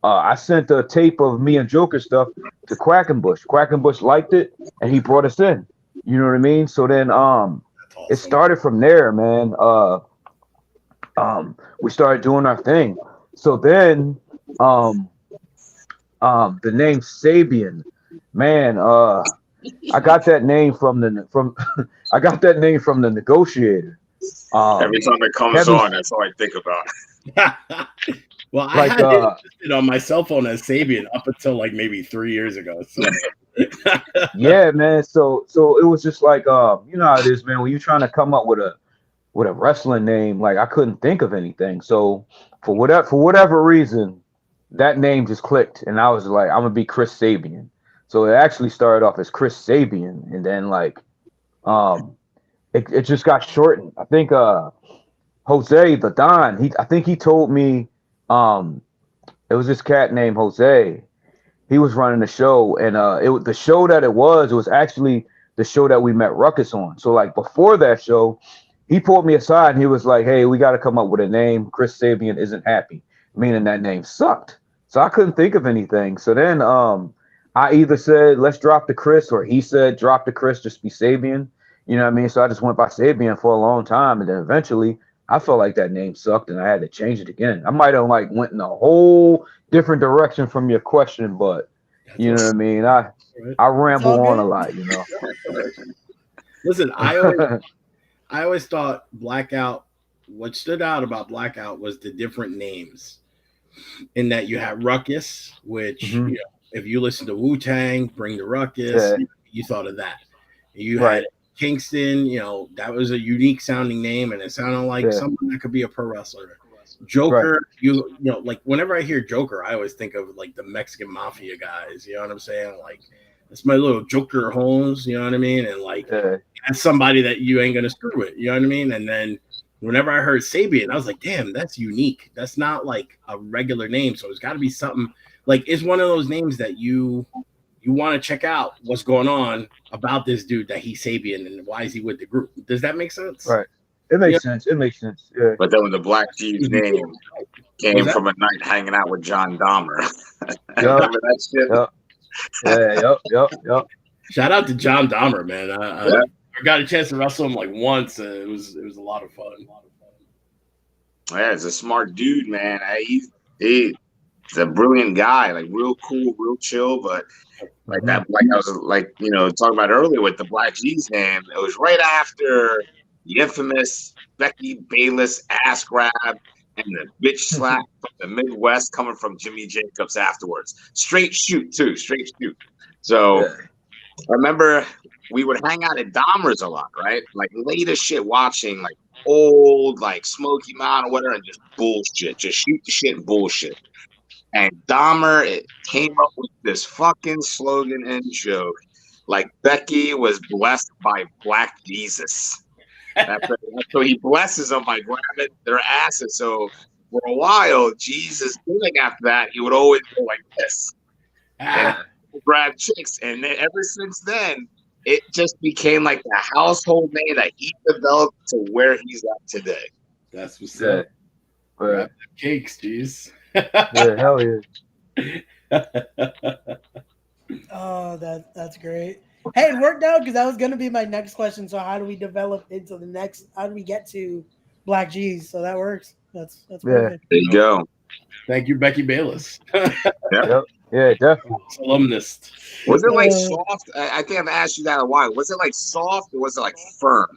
I sent a tape of me and Joker stuff to Quackenbush. Quackenbush liked it, and he brought us in. You know what I mean? So then it started from there, man. We started doing our thing. So then the name Sabian, man, I got that name from I got that name from the Negotiator. Every time it comes on, that's all I think about. Well, I had it listed on my cell phone as Sabian up until like maybe 3 years ago. So. Yeah, man. So it was just like you know how it is, man. When you're trying to come up with a wrestling name, like I couldn't think of anything. So for whatever reason, that name just clicked, and I was like, I'm gonna be Chris Sabian. So it actually started off as Chris Sabian, and then like it just got shortened. I think Jose the Don, I think he told me it was this cat named Jose. He was running the show, and the show that it was actually the show that we met Ruckus on. So like before that show, he pulled me aside and he was like, hey, we got to come up with a name. Chris Sabian isn't happy, meaning that name sucked. So I couldn't think of anything. So then I either said, let's drop the Chris, or he said, drop the Chris, just be Sabian. You know what I mean? So I just went by Sabian for a long time. And then eventually I felt like that name sucked and I had to change it again. I might have like went in a whole different direction from your question, but you know what I mean? I ramble on a lot, you know. Listen, I always thought Blackout, what stood out about Blackout was the different names. In that you had Ruckus, which you know, if you listen to Wu-Tang, Bring the Ruckus, you thought of that. You had Kingston, you know, that was a unique sounding name, and it sounded like someone that could be a pro wrestler. Joker, you know, like whenever I hear Joker, I always think of like the Mexican mafia guys. You know what I'm saying? Like that's my little Joker Holmes. You know what I mean? And like that's somebody that you ain't gonna screw with. You know what I mean? And then whenever I heard Sabian, I was like, damn, that's unique. That's not like a regular name. So it's got to be something like it's one of those names that you want to check out what's going on about this dude that he's Sabian and why is he with the group. Does that make sense? Right. It makes sense. It makes sense. Yeah. But then when the Black Jeez name came from a night hanging out with John Dahmer. Remember that shit? Yep. Shout out to John Dahmer, man. I got a chance to wrestle him like once, and it was a lot of fun. Yeah, he's a smart dude, man. He's a brilliant guy, like real cool, real chill, but like that, like I was like, you know, talking about earlier with the Black Jeez name, it was right after the infamous Becky Bayless ass grab and the bitch slap from the Midwest coming from Jimmy Jacobs afterwards. Straight shoot, too. Straight shoot. So I remember we would hang out at Dahmer's a lot, right? Like late as shit watching like old like Smoky Mountain or whatever and just bullshit. Just shoot the shit and bullshit. And Dahmer came up with this fucking slogan and joke. Like Becky was blessed by Black Jesus. So he blesses them by grabbing their asses. So for a while, Jesus doing after that, he would always go like this. And grab chicks. And then ever since then, it just became like the household name that he developed to where he's at today. That's what's up. Grab the cakes, jeez. Yeah, hell yeah. Oh, that's great. Hey, it worked out because that was going to be my next question. So how do we develop into the next? How do we get to Black Jeez? So that works. That's perfect. There you go. Thank you, Becky Bayless. Yep. Yeah, definitely. Alumnus. Was it like Uh, soft? I think I've asked you that a while. Was it like soft or was it like firm?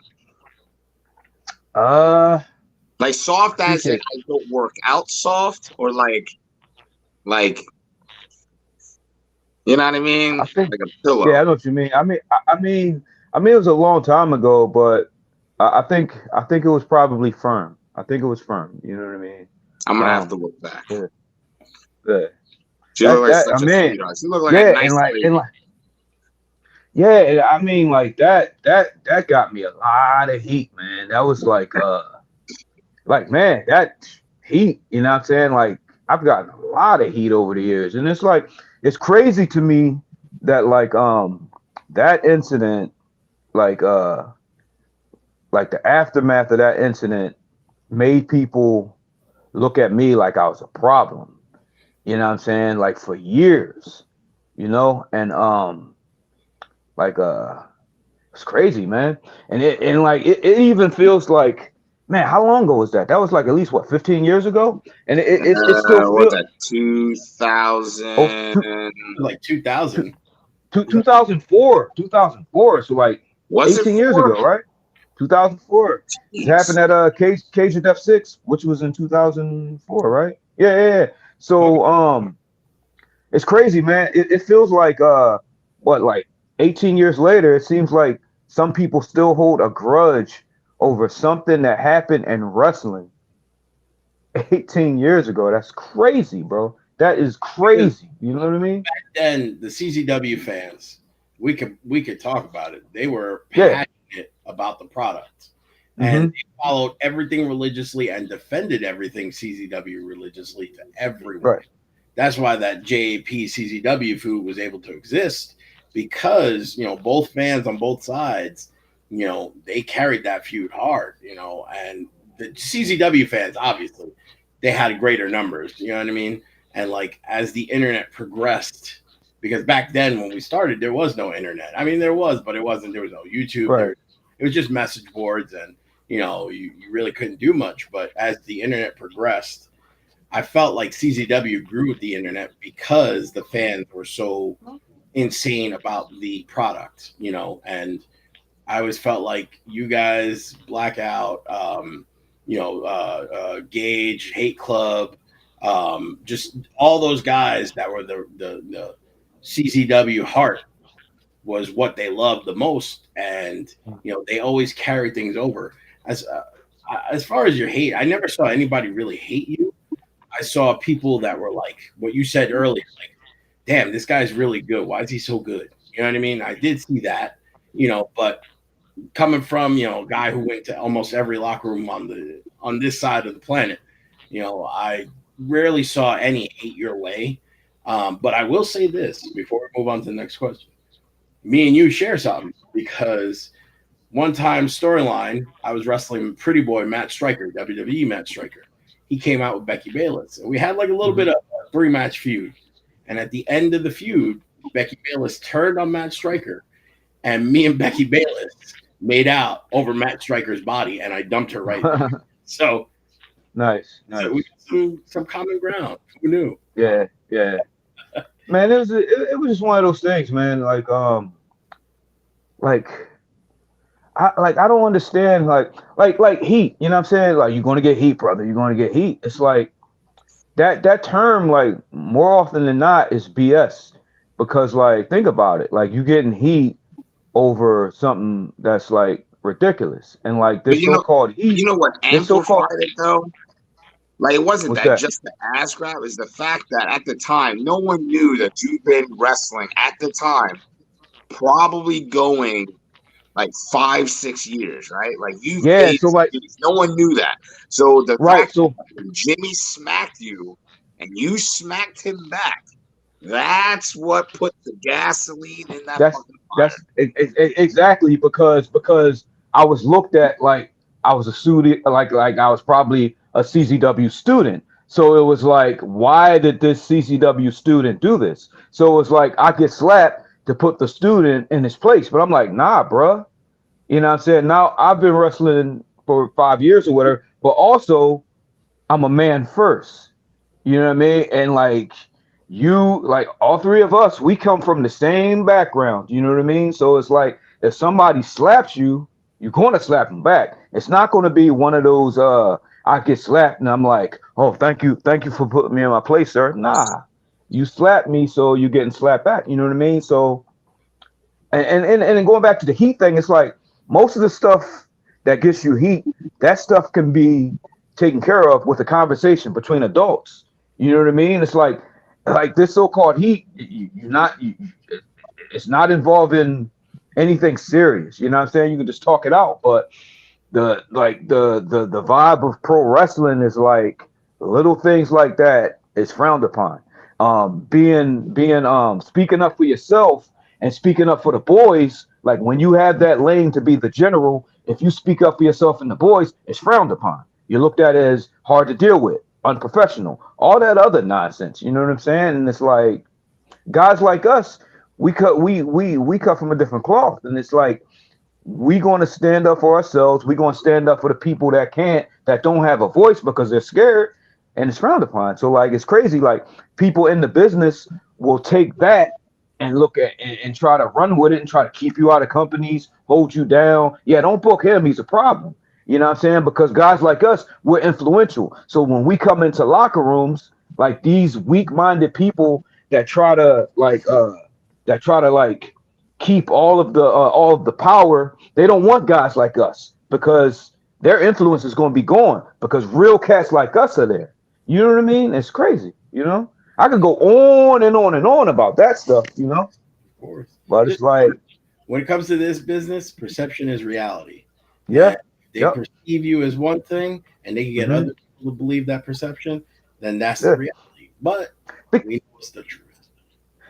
Like soft as in Appreciate it. I don't work out soft, or like you know what I I mean? think, Like a yeah, I pillow. know what you mean. I mean, it was a long time ago, but I think it was probably firm. I think it was firm. You know what I mean? I'm gonna have to Um, look back. yeah, yeah. She looked That like that I such a mean, sweetheart. She looked like a yeah, nice and lady. like yeah, and I mean like that got me a lot of heat, man. That was like man, that heat, you know what I'm saying? Like I've gotten a lot of heat over the years. And it's like it's crazy to me that that incident, like uh like the aftermath of that incident made people look at me like I was a problem. You know what I'm saying? Like for years, and like it's crazy, man. And it even feels like, man, how long ago was that? That was like at least what, 15 years ago? And it still What was feels that? oh 2000? Like 2000. 2004. So like Was it 18 years 4? ago, right? 2004. It happened Jeez. at Cage of Death 6, which was in 2004, right? Yeah. So it's crazy, man. It feels like like 18 years later, it seems like some people still hold a grudge over something that happened in wrestling 18 years ago. That's crazy, bro. That is Because crazy. You know what I mean? then the CZW fans, we could talk about it. They were Yeah. passionate about the product, and Mm-hmm. they followed everything religiously and defended everything CZW religiously to everyone. Right. That's why that JAP CZW food was able to exist, because both fans on both sides, they carried that feud hard, and the CZW fans, obviously, they had greater numbers. You know what I mean? And like as the internet progressed, because back then when we started, there was no internet. I mean, there was, but it wasn't. There was no YouTube. Right. It was just message boards, and you really couldn't do much. But as the internet progressed, I felt like CZW grew with the internet because the fans were so insane about the product, and I always felt like you guys, Blackout, Gage, Hate Club, just all those guys that were the CZW heart was what they loved the most, and they always carried things over. As far as your hate, I never saw anybody really hate you. I saw people that were like what you said earlier, like, damn, this guy's really good. Why is he so good? You know what I mean? I did see that, but coming from, a guy who went to almost every locker room on this side of the planet, I rarely saw any hate your way. But I will say this before we move on to the next question. Me and you share something, because one time storyline, I was wrestling Pretty Boy Matt Striker, WWE Matt Striker. He came out with Becky Bayless, and we had like a little bit of a 3-match feud. And at the end of the feud, Becky Bayless turned on Matt Striker, and me and Becky Bayless made out over Matt Striker's body, and I dumped her right there. So Nice. we got some common ground. Who knew? Yeah. Man, it was just one of those things, man. Like I don't understand like heat. You know what I'm saying? Like you're gonna get heat, brother. You're gonna get heat. It's like that term, like more often than not, is BS. Because like think about it, like you getting heat over something that's like ridiculous, and like But this so-called heat, you know what this so-called amplified it though? Like it wasn't what's that that? just the ass grab, is the fact that at the time no one knew that you've been wrestling at the time, probably going like 5-6 years, right? Like you've Yeah, paid so like dues. No one knew that. So the right, fact that so when Jimmy smacked you and you smacked him back, that's what put the gasoline in that that's fucking fire. exactly because I was looked at like I was a student, like I was probably a CCW student. So it was like, why did this CCW student do this? So it was like I get slapped to put the student in his place, but I'm like, nah, bruh. You know what I'm saying? Now I've been wrestling for 5 years or whatever, but also I'm a man first. You know what I mean? And like you like all three of us, we come from the same background. You know what I mean? So it's like if somebody slaps you, you're gonna slap them back. It's not gonna be one of those I get slapped and I'm like, oh, thank you for putting me in my place, sir. Nah. You slapped me, so you're getting slapped back. You know what I mean? So and then going back to the heat thing, it's like most of the stuff that gets you heat, that stuff can be taken care of with a conversation between adults. You know what I mean? It's like this so-called heat, it's not involving anything serious. You know what I'm saying? You can just talk it out, but the vibe of pro wrestling is like little things like that is frowned upon. Being speaking up for yourself and speaking up for the boys, like when you have that lane to be the general, if you speak up for yourself and the boys, it's frowned upon. You're looked at as hard to deal with, unprofessional, all that other nonsense. You know what I'm saying? And it's like guys like us, we cut from a different cloth, and it's like we going to stand up for ourselves. We're going to stand up for the people that don't have a voice because they're scared, and it's frowned upon. So like it's crazy. Like people in the business will take that and look at and try to run with it and try to keep you out of companies, hold you down. Yeah, don't book him. He's a problem. You know what I'm saying? Because guys like us, we're influential. So when we come into locker rooms, like these weak-minded people that try to keep all of the power, they don't want guys like us because their influence is going to be gone because real cats like us are there. You know what I mean? It's crazy. You know, I could go on and on and on about that stuff. You know, Of course. but it's like, When it comes to this business, perception is reality. yeah, They yep. perceive you as one thing, and they can get Mhm. other people to believe that perception. Then that's Yeah. the reality. But we know it's the truth.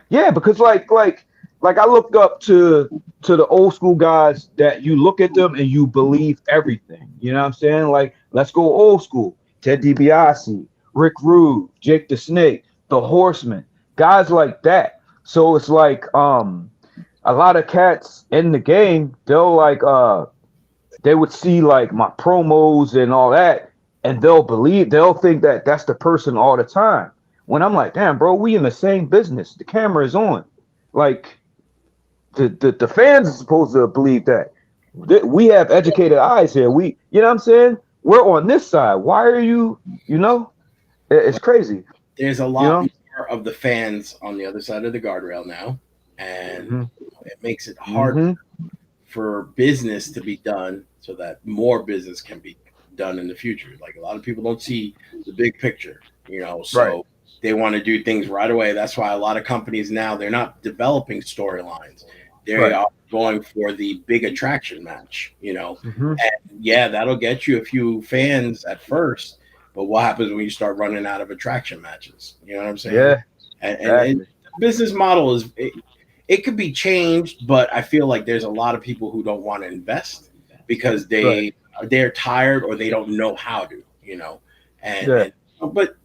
Yeah, because like I looked up to the old school guys that you look at them and you believe everything. You know what I'm saying? Like let's go old school. Ted DiBiase, Rick Rude, Jake the Snake, the Horseman, guys like that. So it's like a lot of cats in the game, they would see like my promos and all that, and they'll think that that's the person all the time. When I'm like, damn, bro, we in the same business. The camera is on. Like the fans are supposed to believe that. We have educated eyes here. You know what I'm saying? We're on this side. Why are you? You know, it's crazy. There's a You lot know? more of the fans on the other side of the guardrail now, and Mhm. it makes it hard Mhm. for business to be done so that more business can be done in the future. Like a lot of people don't see the big picture, so Right. they want to do things right away. That's why a lot of companies now, they're not developing storylines. They Right. are going for the big attraction match. Mhm. And yeah, that'll get you a few fans at first, but what happens when you start running out of attraction matches? You know what I'm saying? Yeah. And Exactly. the business model it could be changed, but I feel like there's a lot of people who don't want to invest because Right. they're tired or they don't know how to. And, Yeah. and but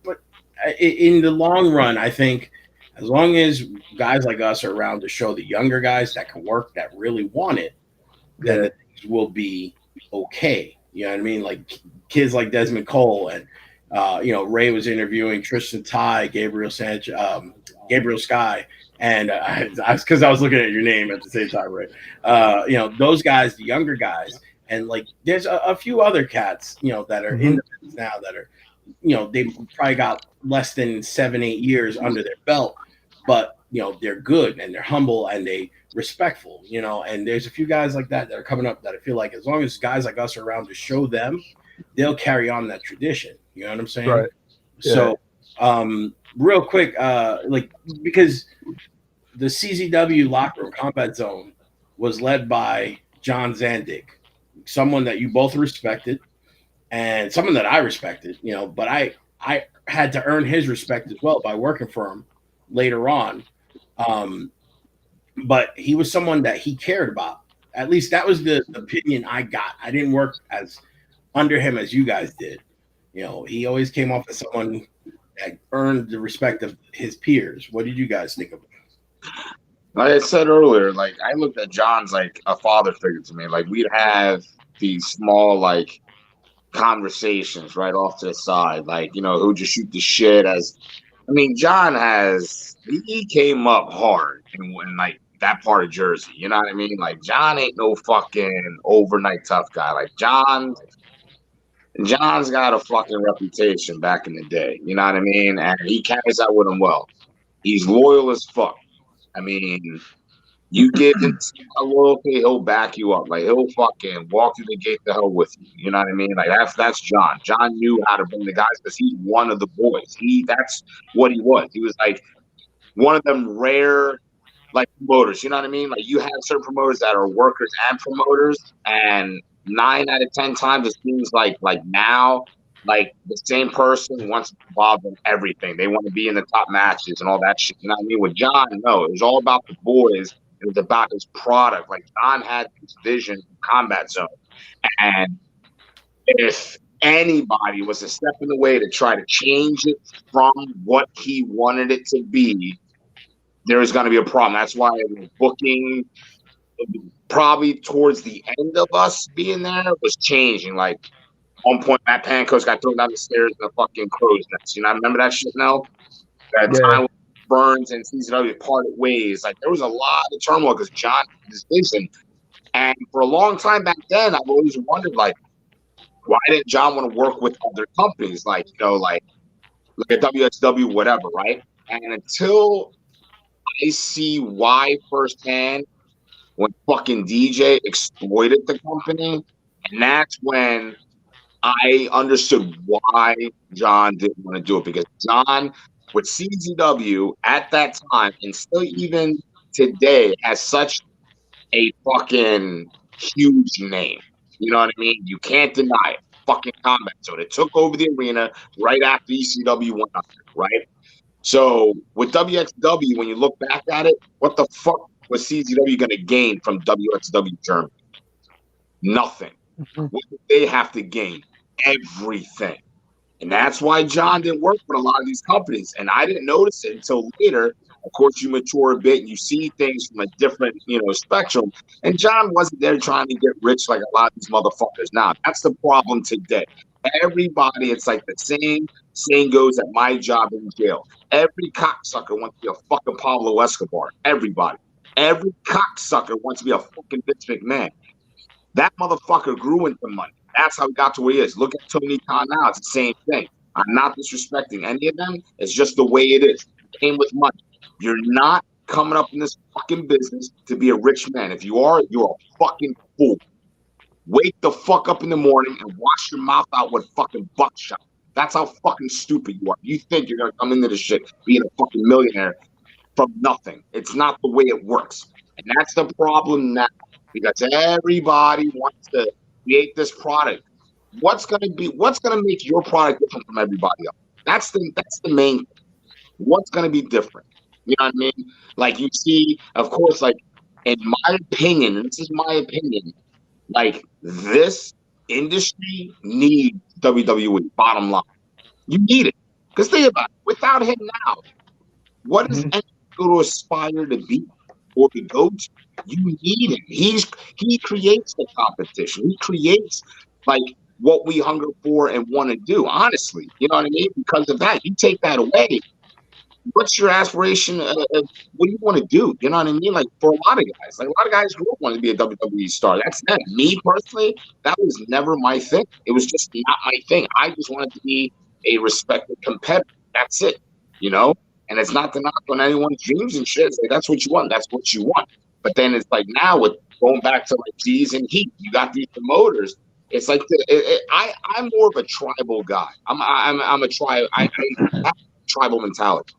in the long run, I think as long as guys like us are around to show the younger guys that can work, that really want it, then Yeah. the things will be okay. You know what I mean? Like kids like Desmond Cole and Ray was interviewing Tristan Ty, Gabriel Sanchez, Gabriel Sky, and because I was looking at your name at the same time, Ray. Those guys, the younger guys, and like there's a few other cats, that are in Mhm. the business now that are, they probably got less than 7-8 years under their belt, but they're good and they're humble and they respectful, and there's a few guys like that are coming up that I feel like as long as guys like us are around to show them, they'll carry on that tradition. You know what I'm saying? Right. Yeah. So, real quick, like because the CZW locker room combat zone was led by John Zandig, someone that you both respected and someone that I respected, but I had to earn his respect as well by working for him later on. But he was someone that he cared about. At least that was the opinion I got. I didn't work as under him as you guys did. He always came off as someone that earned the respect of his peers. What did you guys think of him? Like I said earlier, like I looked at John's like a father figure to me. Like we'd have these small like conversations right off to the side, like he'll just shoot the shit as I mean, he came up hard in like that part of Jersey. You know what I mean? Like John ain't no fucking overnight tough guy. Like John's got a fucking reputation back in the day. You know what I mean? And he carries that with him well. He's loyal as fuck. I mean, you give him loyalty, he'll back you up. Like he'll fucking walk through the gate to hell with you. You know what I mean? Like that's John. John knew how to bring the guys because he's one of the boys. That's what he was. He was like one of them rare like promoters. You know what I mean? Like you have certain promoters that are workers and promoters, and 9 out of 10 times it seems like now. Like the same person wants to be involved in everything. They want to be in the top matches and all that shit. You know what I mean? With John, no, it was all about the boys. It was about his product. Like John had this vision, Combat Zone, and if anybody was a step in the way to try to change it from what he wanted it to be, there was going to be a problem. That's why the booking, probably towards the end of us being there, was changing. Like one point, Matt Pancoast got thrown down the stairs in the fucking crow's nest. You know, I remember that shit now. That time Burns and CZW parted ways. Like there was a lot of turmoil because John had this vision, and for a long time back then, I've always wondered, like, why didn't John want to work with other companies, like like look at WXW, whatever, right? And until I see why firsthand, when fucking DJ exploited the company, and that's when I understood why John didn't want to do it, because John, with CZW at that time, and still even today, has such a fucking huge name. You know what I mean? You can't deny it. Fucking Combat Zone. It took over the arena right after ECW went under, right? So with WXW, when you look back at it, what the fuck was CZW going to gain from WXW Germany? Nothing. What did they have to gain? Everything. And that's why John didn't work with a lot of these companies. And I didn't notice it until later. Of course, you mature a bit and you see things from a different, spectrum. And John wasn't there trying to get rich like a lot of these motherfuckers. Now, that's the problem today. Everybody, it's like the same saying goes at my job in jail. Every cocksucker wants to be a fucking Pablo Escobar. Everybody. Every cocksucker wants to be a fucking Vince McMahon. That motherfucker grew into money. That's how he got to where he is. Look at Tony Khan now. It's the same thing. I'm not disrespecting any of them. It's just the way it is. It came with money. You're not coming up in this fucking business to be a rich man. If you are, you're a fucking fool. Wake the fuck up in the morning and wash your mouth out with fucking buckshot. That's how fucking stupid you are. You think you're going to come into this shit being a fucking millionaire from nothing. It's not the way it works. And that's the problem now, because everybody wants to create this product. What's gonna make your product different from everybody else? That's the main thing. What's gonna be different? You know what I mean? Like you see, of course, like in my opinion, and this is my opinion, like this industry needs WWE. Bottom line, you need it. Because think about it, without him now, what is anyone going to aspire to be or to go to? You need him. He creates the competition. He creates like what we hunger for and want to do. Honestly, you know what I mean? Because of that, you take that away. What's your aspiration? What do you want to do? You know what I mean? Like for a lot of guys who want to be a WWE star. That's them. Me personally, that was never my thing. It was just not my thing. I just wanted to be a respected competitor. That's it. And it's not to knock on anyone's dreams and shit. It's like, that's what you want. That's what you want. But then it's like now with going back to like Jeez and Heat, you got these promoters. It's like I'm more of a tribal guy. I'm a tribe. I have a tribal mentality.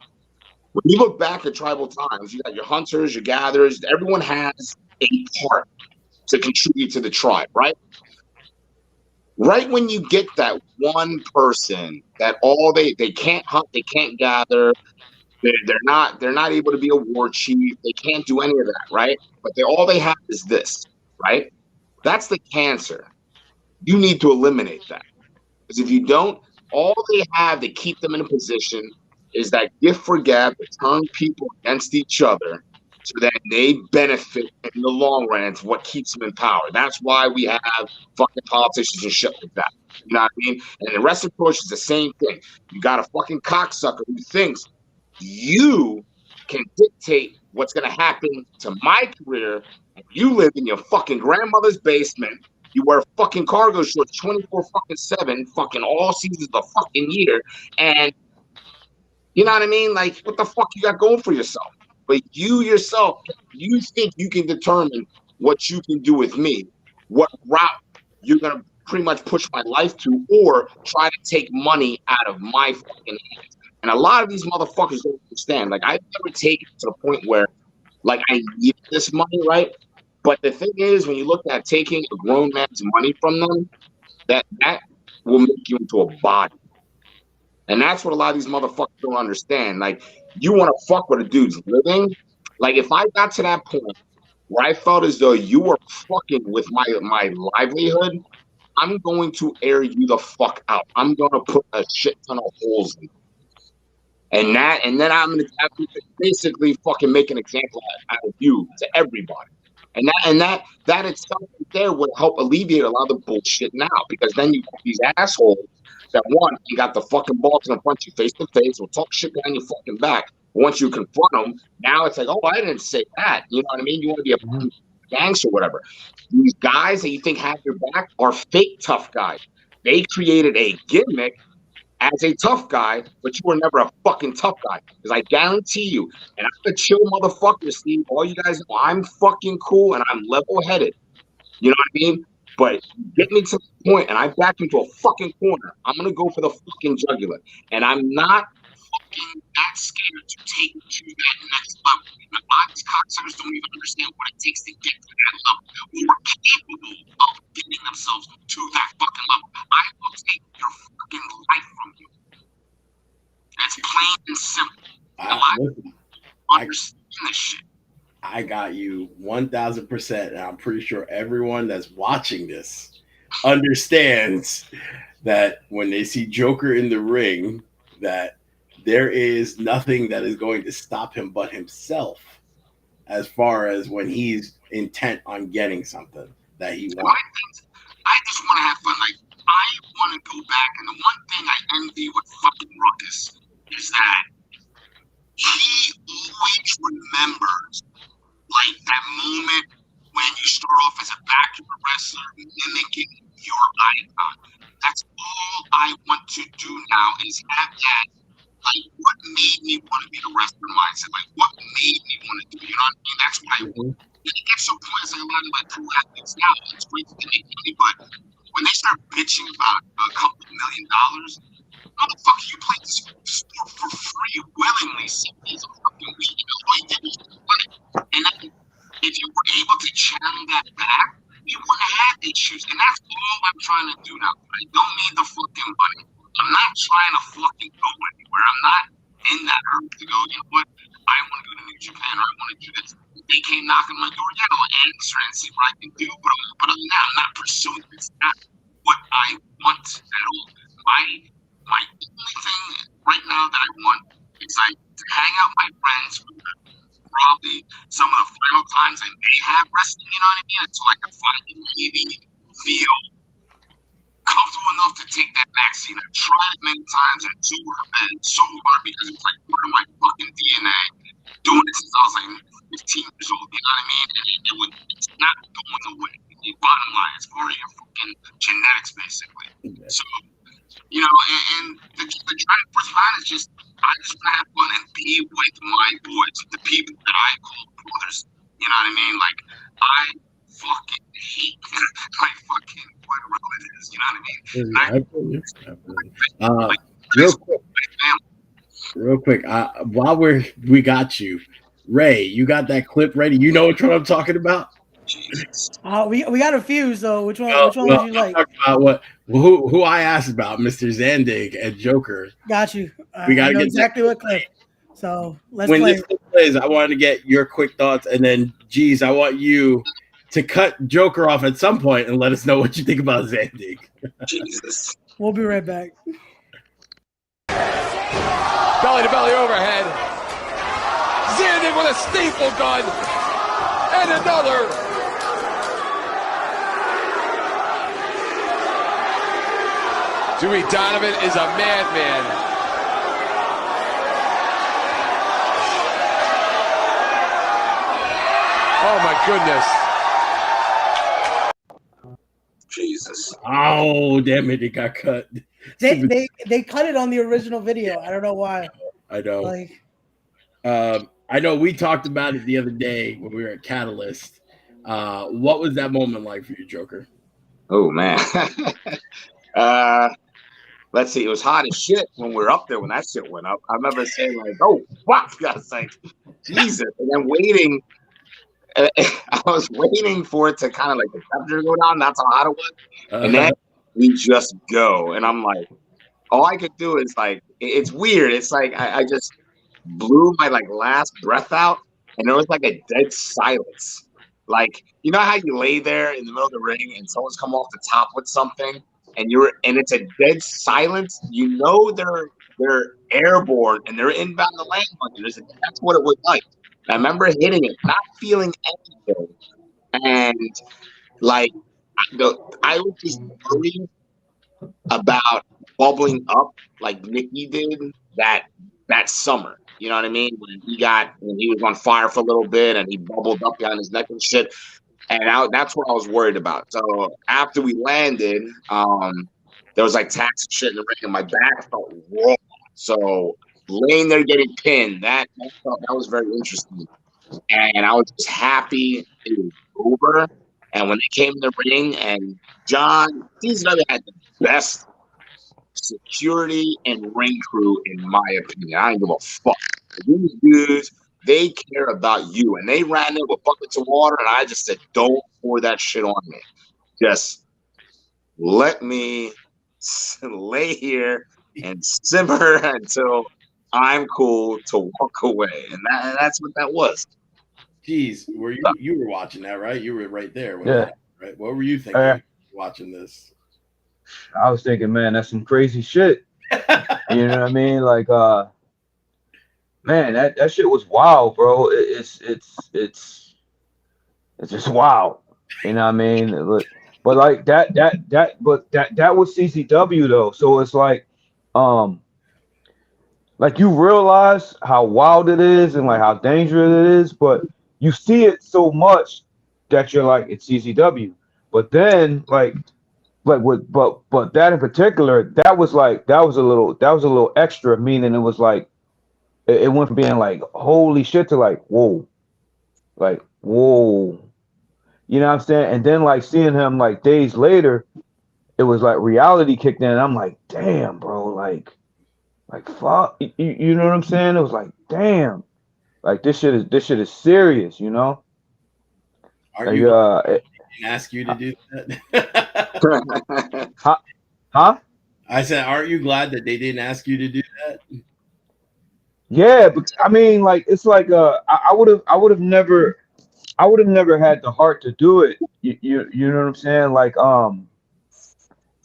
When you look back at tribal times, you got your hunters, your gatherers. Everyone has a part to contribute to the tribe, right? Right when you get that one person that they can't hunt, they can't gather. They're not able to be a war chief. They can't do any of that, right? But all they have is this, right? That's the cancer. You need to eliminate that. Because if you don't, all they have to keep them in a position is that gift for gab to turn people against each other so that they benefit in the long run. It's what keeps them in power. That's why we have fucking politicians and shit like that. You know what I mean? And the rest of the push is the same thing. You got a fucking cocksucker who thinks you can dictate what's going to happen to my career. You live in your fucking grandmother's basement. You wear fucking cargo shorts 24/7, fucking all seasons of the fucking year. And you know what I mean? Like, what the fuck you got going for yourself? But you yourself, you think you can determine what you can do with me, what route you're going to pretty much push my life to, or try to take money out of my fucking hands. And a lot of these motherfuckers don't understand. Like, I've never taken it to the point where, like, I need this money, right? But the thing is, when you look at taking a grown man's money from them, that will make you into a body. And that's what a lot of these motherfuckers don't understand. Like, you want to fuck with a dude's living. Like, if I got to that point where I felt as though you were fucking with my livelihood, I'm going to air you the fuck out. I'm going to put a shit ton of holes in you. And then I'm going to basically fucking make an example out of you to everybody. And that itself there would help alleviate a lot of the bullshit now, because then you got these assholes that, one, you got the fucking balls in front of you face to face, will talk shit behind your fucking back. But once you confront them, now it's like, oh, I didn't say that. You know what I mean? You want to be a gangster or whatever. These guys that you think have your back are fake tough guys. They created a gimmick as a tough guy, but you were never a fucking tough guy. Because I guarantee you, and I'm a chill motherfucker, Steve. All you guys know, I'm fucking cool and I'm level-headed. You know what I mean? But get me to the point, and I back into a fucking corner. I'm gonna go for the fucking jugular, and I'm not fucking that scared to take it to that next level. A lot of these cocksuckers don't even understand what it takes to get to that level, who are capable of getting themselves to that fucking level. I will take your fucking life from you. That's plain and simple. I understand this shit. I got you 1,000%, and I'm pretty sure everyone that's watching this understands that when they see Joker in the ring, that there is nothing that is going to stop him but himself, as far as when he's intent on getting something that he wants. I just want to have fun. Like, I want to go back, and the one thing I envy with fucking Ruckus is that he always remembers, like, that moment when you start off as a backyard wrestler mimicking your icon. That's all I want to do now is have that, like, what made me want to be the wrestler mindset? Like, what made me want to do, you know what I mean? That's what I want. And it gets so points, like a lot of like pro athletes now, it's great to make money, but when they start bitching about a couple $1 million, motherfucker, you played this sport for free willingly 7 days a fucking week. You know, all you did was play. And then if you were able to channel that back, you wouldn't have issues. And that's all I'm trying to do now. I don't need the fucking money. I'm not trying to fucking go anywhere. I'm not in that hurry to go, you know what? I want to go to New Japan, or I want to do this. They came knocking on my door. Yeah, I'll answer and see what I can do. But other than that, I'm not pursuing this. It's not what I want at all. My only thing right now that I want is like to hang out with my friends for probably some of the final times I may have wrestling, you know what I mean? Until I can finally maybe feel comfortable enough to take that vaccine. I've tried it many times, and it's so hard because it's like part of my fucking DNA. Doing it since I was like 15 years old, you know what I mean? And it's not going away. The bottom line, it's part of your fucking genetics, basically. So, you know, and the driving force behind it is just, I just want to have fun and be with my boys, the people that I call brothers. You know what I mean? Like, I fucking hate like fucking whatever it is. You know what I mean? Real quick, while we got you, Ray, you got that clip ready? You know which one I'm talking about? We got a few. So which one would you like? About who I asked about, Mr. Zandig and Joker. Got you. We got to get exactly what clip. So let's when play. This clip plays, I wanted to get your quick thoughts, and then, Jeez, I want you to cut Joker off at some point and let us know what you think about Zandig. Jesus. We'll be right back. Belly to belly overhead. Zandig with a staple gun. And another. Dewey Donovan is a madman. Oh my goodness. Jesus. Oh, damn it! It got cut. They cut it on the original video. I don't know why. I know. Like, I know we talked about it the other day when we were at Catalyst. What was that moment like for you, Joker? Oh man. Let's see. It was hot as shit when we were up there when that shit went up. I remember saying like, "Oh, wow!" I was like, "Jesus!" And then waiting. I was waiting for it to kind of like the temperature go down. That's how hot it was. And then we just go, and I'm like, all I could do is like, it's weird. It's like I just blew my like last breath out, and there was like a dead silence. Like, you know how you lay there in the middle of the ring and someone's come off the top with something, and it's a dead silence. You know they're airborne and they're inbound to land on you. That's what it was like. I remember hitting it, not feeling anything, and like I was just worried about bubbling up like Nikki did that summer. You know what I mean? When he was on fire for a little bit and he bubbled up behind his neck and shit. And that's what I was worried about. So after we landed, there was like tax and shit in the ring, and my back felt raw. So laying there getting pinned, that was very interesting. And I was just happy it was over. And when they came in the ring, and John, these other had the best security and ring crew, in my opinion. I don't give a fuck. These dudes, they care about you. And they ran there with buckets of water, and I just said, don't pour that shit on me. Just let me lay here and simmer until I'm cool to walk away. And that's what that was. Jeez, you were watching that, right? You were right there. Yeah. Right. What were you thinking watching this? I was thinking, man, that's some crazy shit. You know what I mean? Like, man, that shit was wild, bro. It's just wild. You know what I mean? But like that was CCW though. So it's like you realize how wild it is and like how dangerous it is, but you see it so much that you're like, it's CCW. But then but that in particular, that was a little extra, meaning it was like it went from being like holy shit to like whoa. You know what I'm saying? And then like seeing him like days later, it was like reality kicked in, and I'm like, damn, bro, like fuck, you know what I'm saying? It was like, damn, like this shit is serious, you know? Are you didn't ask you to do that? Huh? I said, aren't you glad that they didn't ask you to do that? Yeah, but I mean, like it's like I would have never had the heart to do it. You know what I'm saying? Like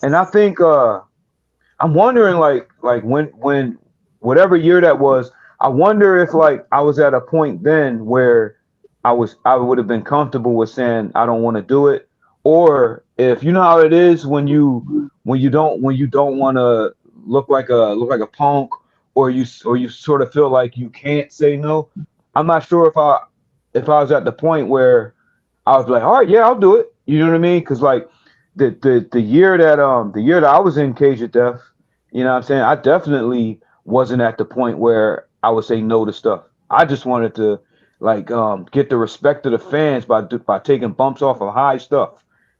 and I think I'm wondering like when whatever year that was, I wonder if like I was at a point then where I would have been comfortable with saying I don't want to do it, or if you know how it is when you don't want to look like a punk, or you sort of feel like you can't say no. I'm not sure if I was at the point where I was like, all right, yeah, I'll do it. You know what I mean? Because like the year that I was in Cage of Death, you know what I'm saying? I definitely wasn't at the point where I would say no to stuff. I just wanted to like get the respect of the fans by taking bumps off of high stuff,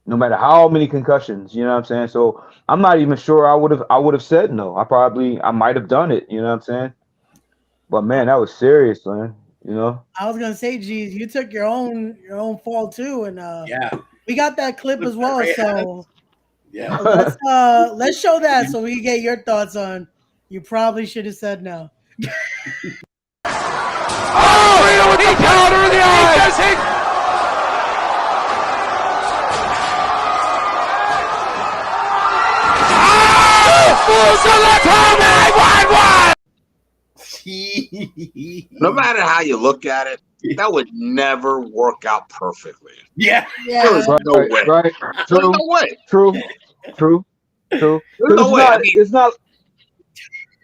no matter how many concussions. You know what I'm saying? So I'm not even sure I would have said no. I might have done it. You know what I'm saying? But man, that was serious, man. You know. I was gonna say, geez, you took your own fall too, and yeah, we got that clip as well. So yeah, let's show that so we can get your thoughts on. You probably should have said no. Oh, with the powder in the eye. No matter how you look at it, that would never work out perfectly. Yeah. There's no way. Right. There's no way. True. There's no way. It's not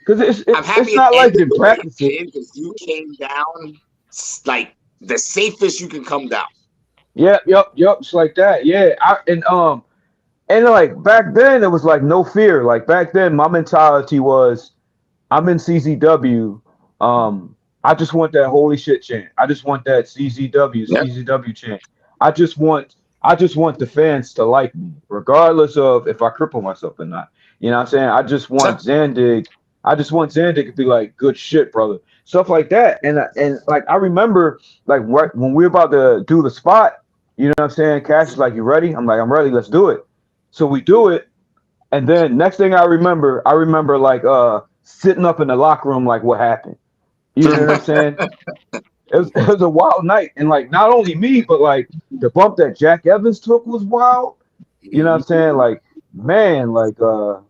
because it's not like in practice. Because you came down like the safest you can come down. Yep. It's like that. Yeah. And like back then, it was like no fear. Like back then, my mentality was, I'm in CZW. I just want that holy shit chant. I just want that Yep. CZW chant. I just want the fans to like me, regardless of if I cripple myself or not. You know what I'm saying? I just want Zandig to be like, good shit, brother. Stuff like that. And like I remember like when we were about to do the spot, you know what I'm saying? Cash is like, you ready? I'm like, I'm ready, let's do it. So we do it, and then next thing I remember like sitting up in the locker room like what happened. You know what I'm saying? It was a wild night. And like not only me, but like the bump that Jack Evans took was wild. You know what I'm saying? Like, man, like a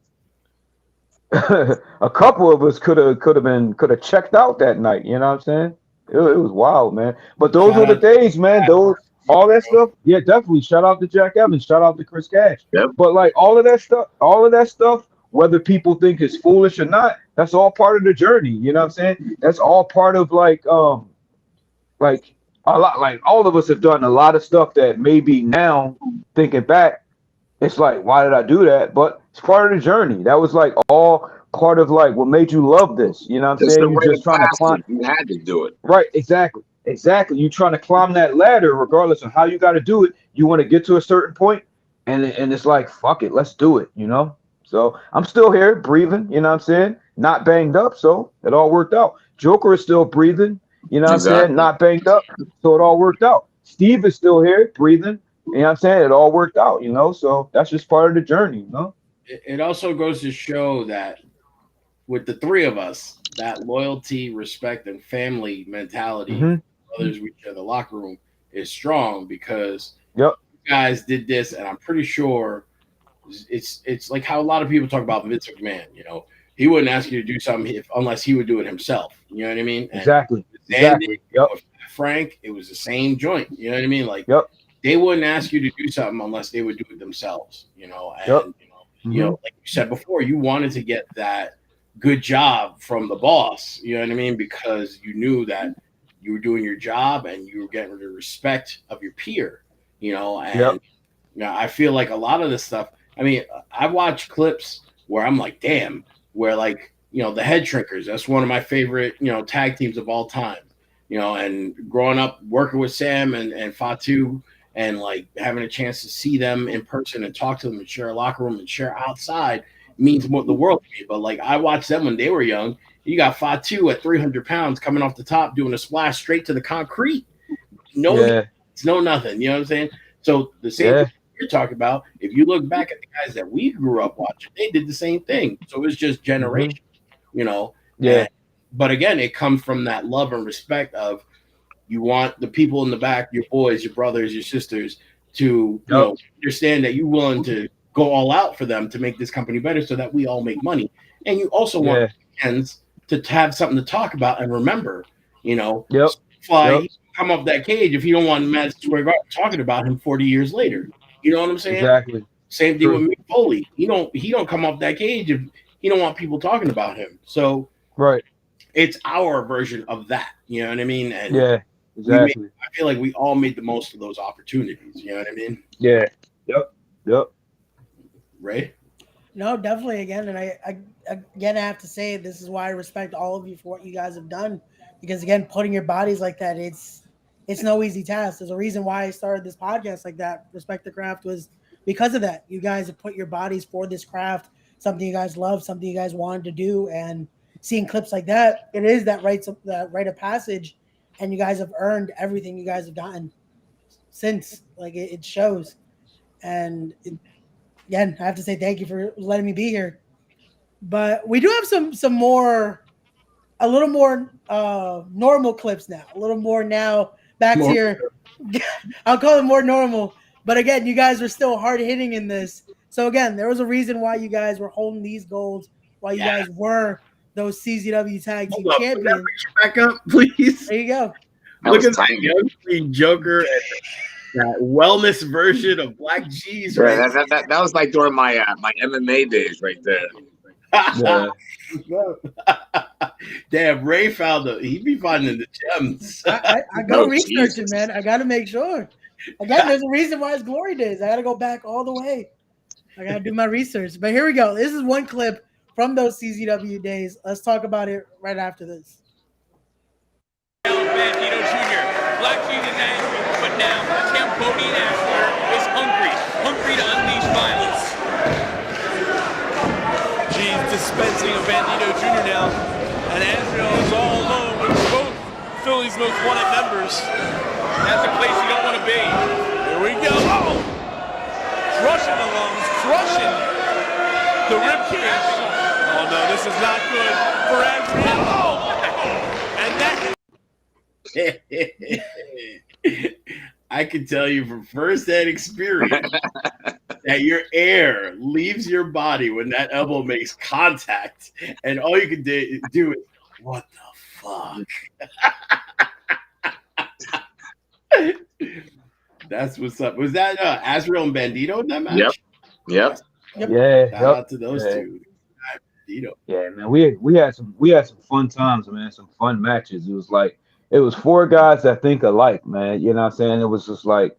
couple of us could have checked out that night. You know what I'm saying? It was wild, man. But those were the days, man. Those all that stuff. Yeah, definitely. Shout out to Jack Evans. Shout out to Chris Cash. Yep. But like all of that stuff, whether people think it's foolish or not, that's all part of the journey. You know what I'm saying? That's all part of like a lot. Like all of us have done a lot of stuff that maybe now thinking back, it's like, why did I do that? But it's part of the journey. That was like all part of like what made you love this. You know what I'm It's saying? the You're rite just of trying to climb. passage. You had to do it. Right, exactly. Exactly. You're trying to climb that ladder regardless of how you got to do it. You want to get to a certain point, and it's like, fuck it, let's do it, you know? So I'm still here breathing, you know what I'm saying? Not banged up, so it all worked out. Joker is still breathing, you know what I'm saying? Exactly. Not banged up, so it all worked out. Steve is still here breathing, you know what I'm saying? It all worked out, you know? So that's just part of the journey, you know? It also goes to show that with the three of us, that loyalty, respect, and family mentality, Hmm. others we share the locker room, is strong because Yep. you guys did this, and I'm pretty sure it's like how a lot of people talk about Vince McMahon. You know, he wouldn't ask you to do something unless he would do it himself. You know what I mean? And Exactly. Andy, Exactly. Yep. Frank, it was the same joint. You know what I mean? Like Yep. they wouldn't ask you to do something unless they would do it themselves. You know, Yep. and you know, like you said before, you wanted to get that good job from the boss. You know what I mean? Because you knew that you were doing your job and you were getting the respect of your peer. You know, and Yep. you know, I feel like a lot of this stuff. I mean, I watch clips where I'm like, damn, where like you know the Head Shrinkers. That's one of my favorite tag teams of all time. You know, and growing up working with Sam and Fatu and like having a chance to see them in person and talk to them and share a locker room and share outside means more the world to me. But like I watched them when they were young. You got Fatu at 300 pounds coming off the top doing a splash straight to the concrete. No, Yeah. it's no nothing. You know what I'm saying? So the same Yeah. thing you're talking about, if you look back at the guys that we grew up watching, they did the same thing. So it's just generation, you know. Yeah. And, but again, it comes from that love and respect of you want the people in the back, your boys, your brothers, your sisters, to understand that you're willing to go all out for them to make this company better, so that we all make money. And you also want fans to have something to talk about and remember. You know, Yep. Fly Yep. come off that cage if you don't want Madison Square Garden talking about him 40 years later. You know what I'm saying? Exactly. Same thing True. with Mick Foley. He don't come off that cage if he don't want people talking about him. So Right. it's our version of that. You know what I mean? And Yeah. Exactly. I feel like we all made the most of those opportunities. You know what I mean? Yeah. Yep. Yep. Ray? No, definitely. Again, and I have to say this is why I respect all of you for what you guys have done, because again, putting your bodies like that, it's no easy task. There's a reason why I started this podcast like that. Respect the Craft was because of that. You guys have put your bodies for this craft, something you guys love, something you guys wanted to do, and seeing clips like that, it is that rite of passage, and you guys have earned everything you guys have gotten since. Like it shows, and again, I have to say thank you for letting me be here. But we do have some more, a little more normal clips now. A little more now. Back to your, I'll call it more normal. But again, you guys were still hard hitting in this. So again, there was a reason why you guys were holding these golds, why you guys were those CZW Tag Team champions. Back up, please. There you go. Look at the young Joker and that wellness version of Black Jeez. Right? That was like during my my MMA days, right there. Yeah. Damn, Ray found he be finding the gems. I go researching, man. I got to make sure. Again, there's a reason why it's Glory Days. I got to go back all the way. I got to do my research. But here we go. This is one clip from those CZW days. Let's talk about it right after this. Bandito Jr. Black Jeez is angry, but now the Cambodian Axe Murderer is hungry to unleash violence. Jeez dispensing of Bandito Jr. now, and Azrael is all alone with both Philly's most wanted members. That's a place you don't want to be. Here we go. Oh! Crushing the lungs, crushing the ribcage. Oh no, this is not good for Azrael. Oh! And that. I can tell you from first-hand experience that your air leaves your body when that elbow makes contact, and all you can do is, what the fuck? That's what's up. Was that Azrael and Bandito in that match? Yep. Yeah. Shout out to those two. Bandito. Yeah, man. We had some fun times, man. Some fun matches. It was four guys that think alike, man. You know what I'm saying? It was just like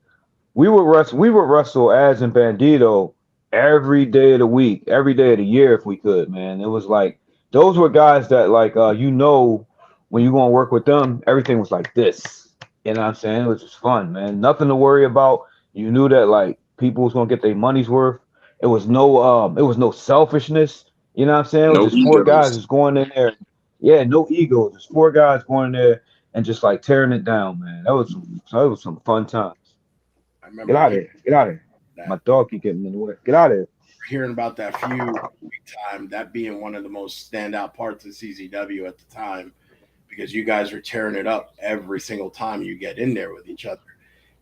we would wrestle Az and Bandito every day of the week, every day of the year if we could, man. It was like those were guys that when you're gonna work with them, everything was like this. You know what I'm saying? It was just fun, man. Nothing to worry about. You knew that like people was gonna get their money's worth. It was no selfishness. You know what I'm saying? It was just four guys just going in there. Yeah, no ego. Just four guys going in there and just like tearing it down, man. That was some fun times. I remember Get out of here. Get out of here. My dog keep getting in the way. Get out of here. Hearing about that feud big time, that being one of the most standout parts of CZW at the time, because you guys were tearing it up every single time you get in there with each other.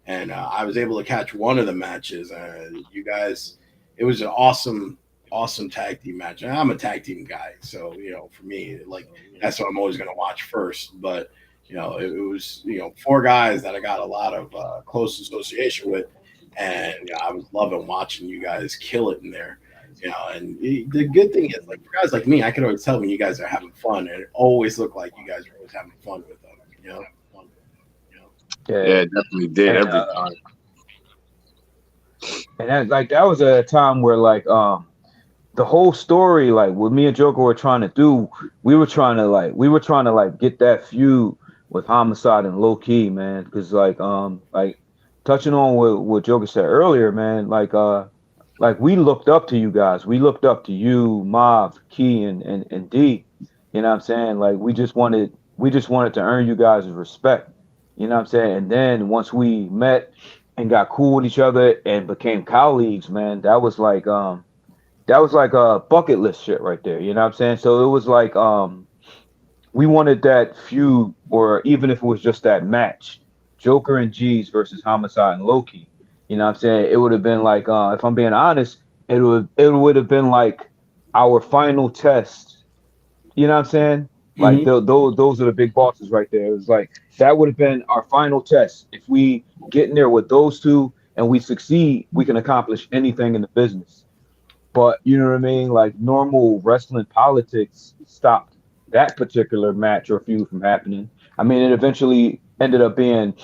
And I was able to catch one of the matches. You guys, it was an awesome tag team match. And I'm a tag team guy, so for me, like that's what I'm always going to watch first. But it was four guys that I got a lot of close association with, and I was loving watching you guys kill it in there. And the good thing is, like for guys like me, I can always tell when you guys are having fun, and it always looked like you guys are always having fun with them. Yeah, it definitely did every time. And that was a time where the whole story, like what me and Joker were trying to do, we were trying to get that feud with Homicide and Low Key, man. Because touching on what Joker said earlier, man, we looked up to you guys. We looked up to you, Mob, Key, and D. You know what I'm saying? Like we just wanted to earn you guys' respect. You know what I'm saying? And then once we met and got cool with each other and became colleagues, man, that was like a bucket list shit right there. You know what I'm saying? So it was like we wanted that feud, or even if it was just that match, Joker and Jeez versus Homicide and Low Key. You know what I'm saying? It would have been like, if I'm being honest, it would have been like our final test. You know what I'm saying? Like those are the big bosses right there. It was like that would have been our final test. If we get in there with those two and we succeed, we can accomplish anything in the business. But you know what I mean? Like normal wrestling politics stopped that particular match or feud from happening. I mean, it eventually ended up being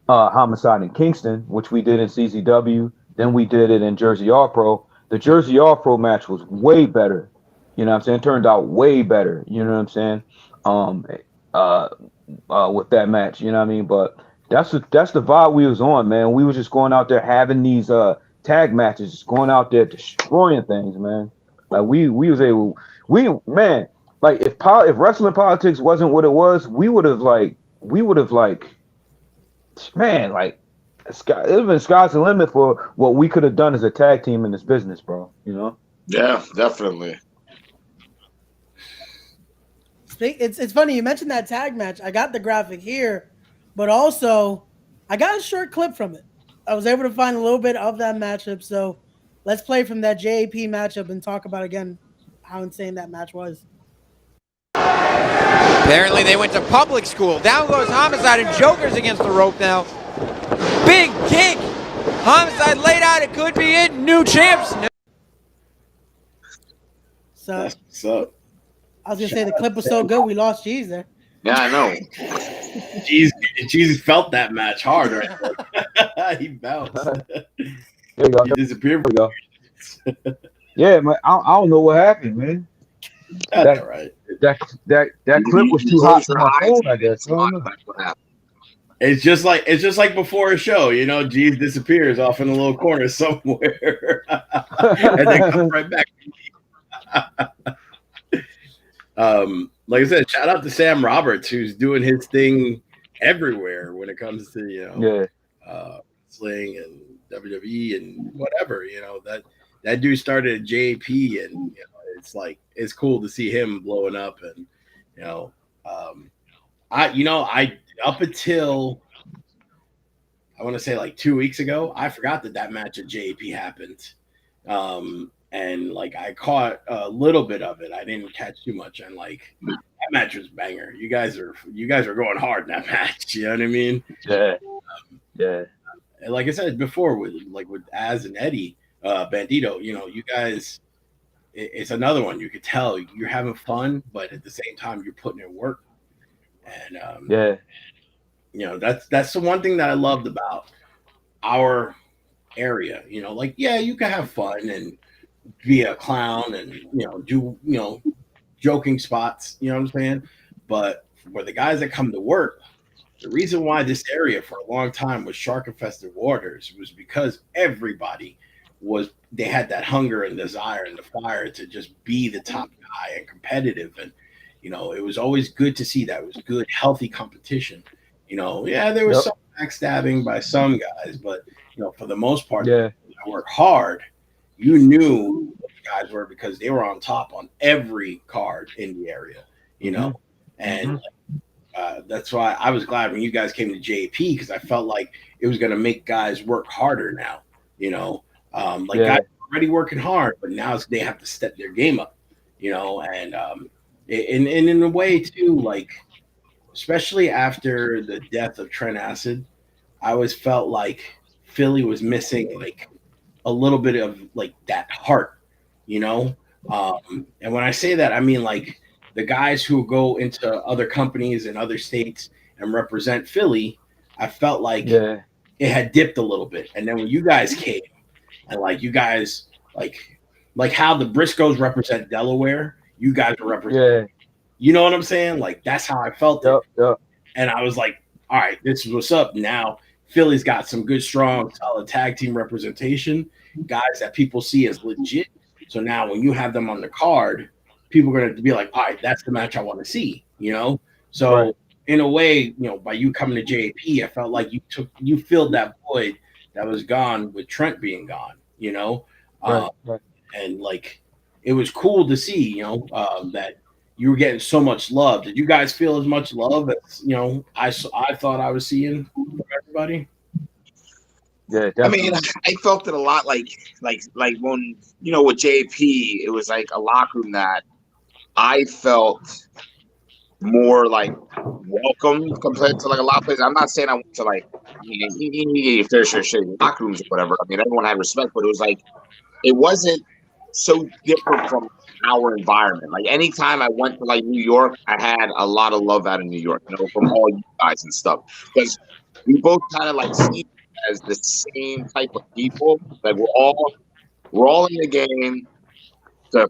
Homicide in Kingston, which we did in CZW. Then we did it in Jersey All Pro. The Jersey All Pro match was way better. You know what I'm saying? It turned out way better. You know what I'm saying? With that match, you know what I mean? But that's the vibe we was on, man. We was just going out there having these tag matches, just going out there destroying things, man. Like we was able, man, like if wrestling politics wasn't what it was, we would have man, like it would have been sky's the limit for what we could have done as a tag team in this business, bro. You know? Yeah, definitely. It's funny you mentioned that tag match. I got the graphic here, but also I got a short clip from it. I was able to find a little bit of that matchup, so let's play from that JAP matchup and talk about again how insane that match was. Apparently they went to public school. Down goes Homicide, and Joker's against the rope now. Big kick. Homicide laid out. It could be it. New champs. So what's up. I was gonna say the clip was so good we lost Jeez there. Yeah, I know. Jeez felt that match hard, right? He bounced. There you go. He disappeared. There we go. Yeah, man. I don't know what happened, man. That's all right. That clip was too hot for my phone, I guess. I don't know. It's just like before a show, you know, Jeez disappears off in a little corner somewhere, and then comes right back. Like I said, shout out to Sam Roberts, who's doing his thing everywhere when it comes to wrestling and WWE and whatever. You know, that dude started at JP, and you know, it's cool to see him blowing up. And I up until I want to say like 2 weeks ago, I forgot that match at JP happened. And like I caught a little bit of it. I didn't catch too much. And like that match was banger. You guys are going hard in that match. You know what I mean? Yeah. And like I said before, with Az and Eddie Bandito, you know, you guys, it's another one. You could tell you're having fun, but at the same time, you're putting in work. And you know, that's the one thing that I loved about our area. You know, like you can have fun and be a clown and do joking spots, you know what I'm saying? But for the guys that come to work, the reason why this area for a long time was shark infested waters was because everybody they had that hunger and desire and the fire to just be the top guy and competitive. And you know, it was always good to see that. It was good, healthy competition. You know, there was some backstabbing by some guys, but you know, for the most part, I work hard. You knew what the guys were because they were on top on every card in the area, you know, and that's why I was glad when you guys came to JP, because I felt like it was going to make guys work harder now, you know, guys are already working hard, but now they have to step their game up, you know, and in a way too, like, especially after the death of Trent Acid, I always felt like Philly was missing like a little bit of like that heart, you know? And when I say that, I mean like the guys who go into other companies in other states and represent Philly, I felt like it had dipped a little bit. And then when you guys came and like you guys like how the Briscoes represent Delaware, you guys were representing. You know what I'm saying? Like that's how I felt it. And I was like, all right, this is what's up. Now Philly's got some good, strong, solid tag team representation, guys that people see as legit. So now when you have them on the card, people are going to be like, all right, that's the match I want to see, you know? So in a way, you know, by you coming to JP, I felt like you filled that void that was gone with Trent being gone, you know? And like, it was cool to see, you know, that you were getting so much love. Did you guys feel as much love as, you know, I thought I was seeing from everybody? Yeah, definitely. I mean, I felt it a lot like when, you know, with JP, it was like a locker room that I felt more like welcome compared to like a lot of places. I'm not saying I went to like, I mean, you get fair share of locker rooms or whatever. I mean, everyone had respect, but it was like, it wasn't so different from our environment. Like anytime I went to like New York, I had a lot of love out of New York, you know, from all you guys and stuff, because we both kind of like see as the same type of people. Like we're all in the game to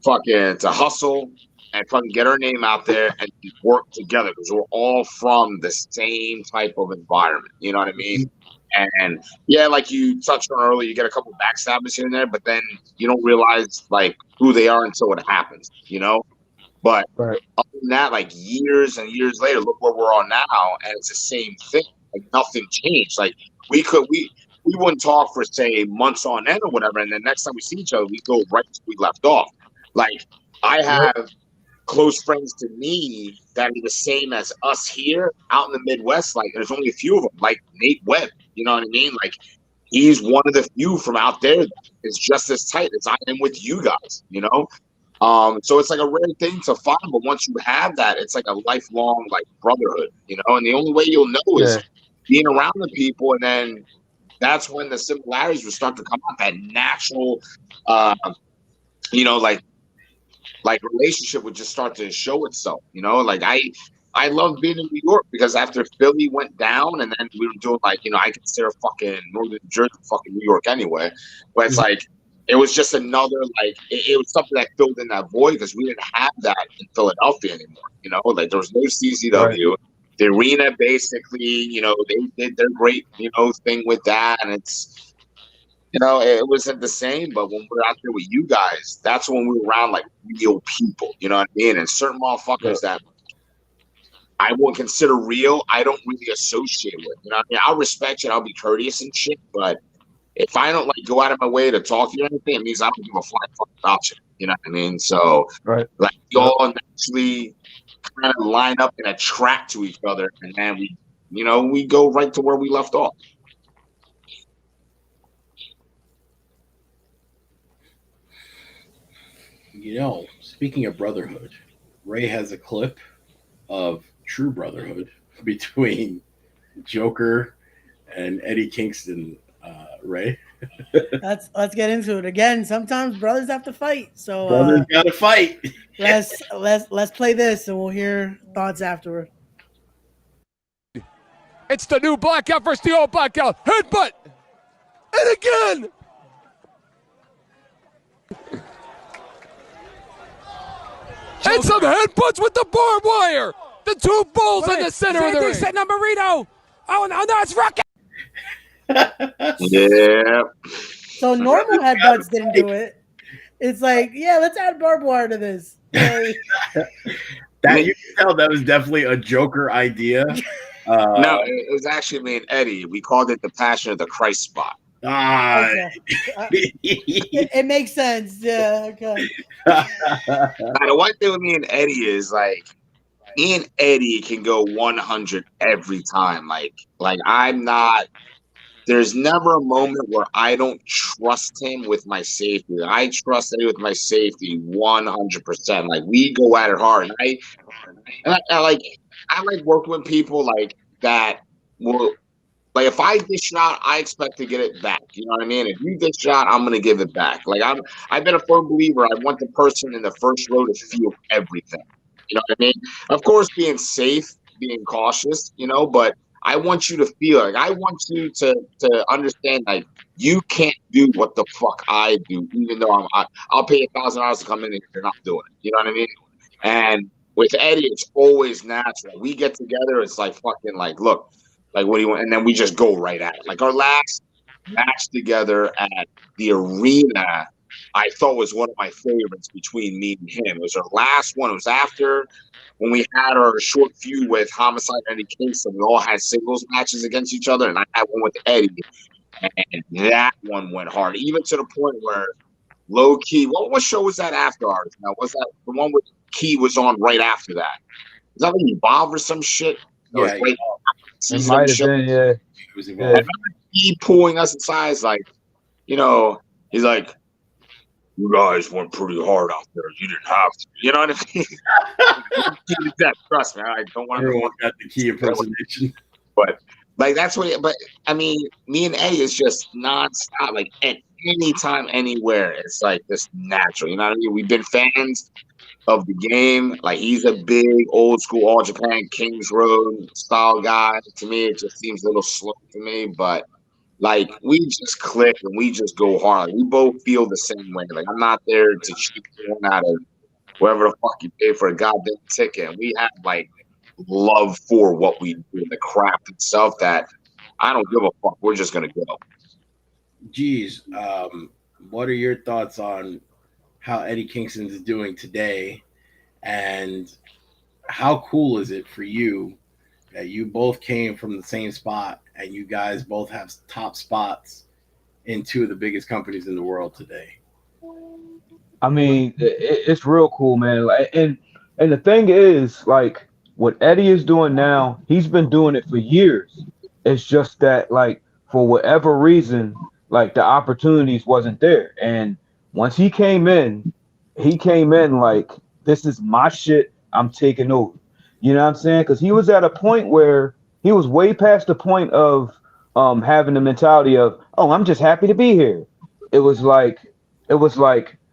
hustle and fucking get our name out there and work together, because we're all from the same type of environment. You know what I mean? And yeah, like you touched on earlier, you get a couple of backstabbers here and there, but then you don't realize like who they are until it happens, you know? But other than that, like years and years later, look where we're on now, and it's the same thing. Like nothing changed. Like we wouldn't talk for say months on end or whatever, and then next time we see each other, we go right to where we left off. Like I have close friends to me that are the same as us here out in the Midwest. Like there's only a few of them, like Nate Webb. You know what I mean? Like he's one of the few from out there that is just as tight as I am with you guys, you know? So it's like a rare thing to find, but once you have that, it's like a lifelong like brotherhood, you know? And the only way you'll know is being around the people, and then that's when the similarities will start to come out, that natural you know, like relationship would just start to show itself, you know? Like I love being in New York because after Philly went down, and then we were doing like, I consider fucking Northern New Jersey fucking New York anyway. But it's like, it was just another, like, it was something that filled in that void because we didn't have that in Philadelphia anymore. Like, there was no CCW. Right. The arena basically, they did their great, thing with that. And it's, it wasn't the same. But when we're out there with you guys, that's when we were around like real people, you know what I mean? And certain motherfuckers that I won't consider real, I don't really associate with. You know what I mean? I'll respect you, I'll be courteous and shit, but if I don't like go out of my way to talk to you or anything, it means I don't give a flying fuck about you. You know what I mean? So like we all naturally kind of line up and attract to each other, and then we go right to where we left off. Speaking of brotherhood, Ray has a clip of true brotherhood between Joker and Eddie Kingston. Ray, let's get into it again. Sometimes brothers have to fight, so brothers gotta fight. let's play this, and we'll hear thoughts afterward. It's the new blackout versus the old blackout. Headbutt, and again. And some headbutts with the barbed wire. The two bulls in the center of the ring. Setting up Marino. Oh no, it's Rocky. Yeah. So normal headbutts didn't do it. It's like, let's add barbed wire to this. Hey. That you can tell that was definitely a Joker idea. No, it was actually me and Eddie. We called it the Passion of the Christ spot. Okay. It makes sense. Yeah. Okay. Now, the one thing with me and Eddie is like, me and Eddie can go 100 every time. Like I'm not. There's never a moment where I don't trust him with my safety. I trust Eddie with my safety 100%. Like we go at it hard. And I like working with people like that will. Like if I get shot, I expect to get it back. You know what I mean? If you get shot, I'm gonna give it back. Like I've been a firm believer. I want the person in the first row to feel everything. You know what I mean? Of course, being safe, being cautious. But I want you to feel like I want you to understand like you can't do what the fuck I do, even though I'll pay $1,000 to come in and you're not doing it. You know what I mean? And with Eddie, it's always natural. We get together, it's like fucking like, look. Like, what do you want? And then we just go right at it. Like, our last match together at the arena, I thought was one of my favorites between me and him. It was our last one. It was after when we had our short feud with Homicide and Eddie Kingston. We all had singles matches against each other, and I had one with Eddie. And that one went hard, even to the point where low key. What show was that after ours? Now, was that the one with Key was on right after that? Is that like Evolve or some shit? Yeah, it might have been, yeah. I remember he pulling us aside, like, he's like, you guys went pretty hard out there. You didn't have to. You know what I mean? Trust me, I don't want everyone got the Key impersonation. But like that's what. But I mean, me and Eddie is just nonstop. Like at any time, anywhere, it's like this natural. You know what I mean? We've been fans of the game. Like he's a big old school All Japan Kings Road style guy. To me, it just seems a little slow to me, but like we just click and we just go hard. Like, we both feel the same way. Like I'm not there to cheat one out of wherever the fuck you pay for a goddamn ticket. And we have like love for what we do, the craft itself, that I don't give a fuck. We're just gonna go. Jeez, what are your thoughts on how Eddie Kingston is doing today, and how cool is it for you that you both came from the same spot and you guys both have top spots in two of the biggest companies in the world today? I mean, it's real cool, man. And the thing is, like, what Eddie is doing now, he's been doing it for years. It's just that, like, for whatever reason, like, the opportunities wasn't there. And once he came in like, this is my shit, I'm taking over. You know what I'm saying? Because he was at a point where he was way past the point of having the mentality of, oh, I'm just happy to be here. It was like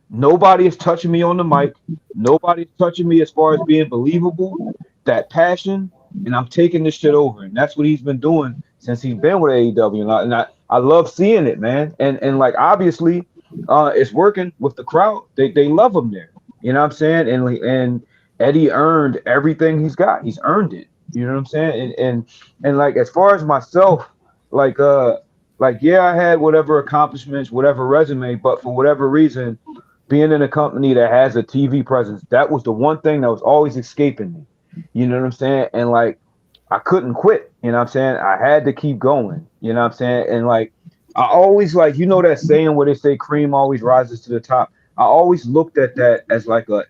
nobody is touching me on the mic. Nobody's touching me as far as being believable. that passion, and I'm taking this shit over. And that's what he's been doing since he's been with AEW. And I love seeing it, man. And like obviously, it's working with the crowd. They love him there. You know what I'm saying? And Eddie earned everything he's got. He's earned it. You know what I'm saying? And like as far as myself, like yeah, I had whatever accomplishments, whatever resume, but for whatever reason, being in a company that has a TV presence, that was the one thing that was always escaping me. You know what I'm saying? And like I couldn't quit. You know what I'm saying? I had to keep going. You know what I'm saying? And like I always like, you know that saying where they say cream always rises to the top. I always looked at that as like a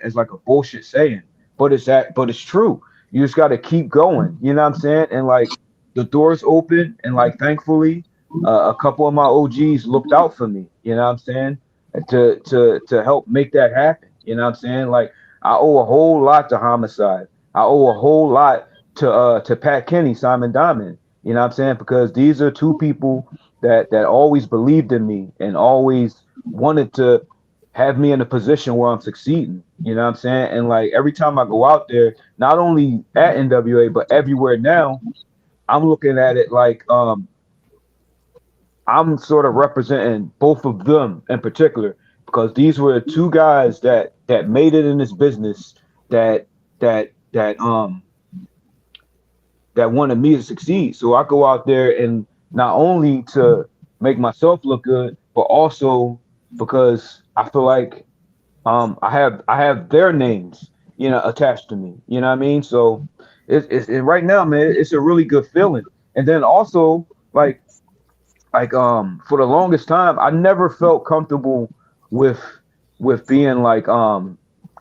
bullshit saying, but it's true. You just got to keep going. You know what I'm saying? And like the doors open, and like thankfully, a couple of my OGs looked out for me. You know what I'm saying? To help make that happen. You know what I'm saying? Like I owe a whole lot to Homicide. I owe a whole lot to Pat Kenny, Simon Diamond. You know what I'm saying? Because these are two people that always believed in me and always wanted to have me in a position where I'm succeeding. You know what I'm saying? And like every time I go out there, not only at NWA but everywhere now, I'm looking at it like I'm sort of representing both of them in particular, because these were two guys that made it in this business that wanted me to succeed. So I go out there and not only to make myself look good, but also because I feel like I have their names, you know, attached to me. You know what I mean? So it's right now, man, it's a really good feeling. And then also like for the longest time, I never felt comfortable with being like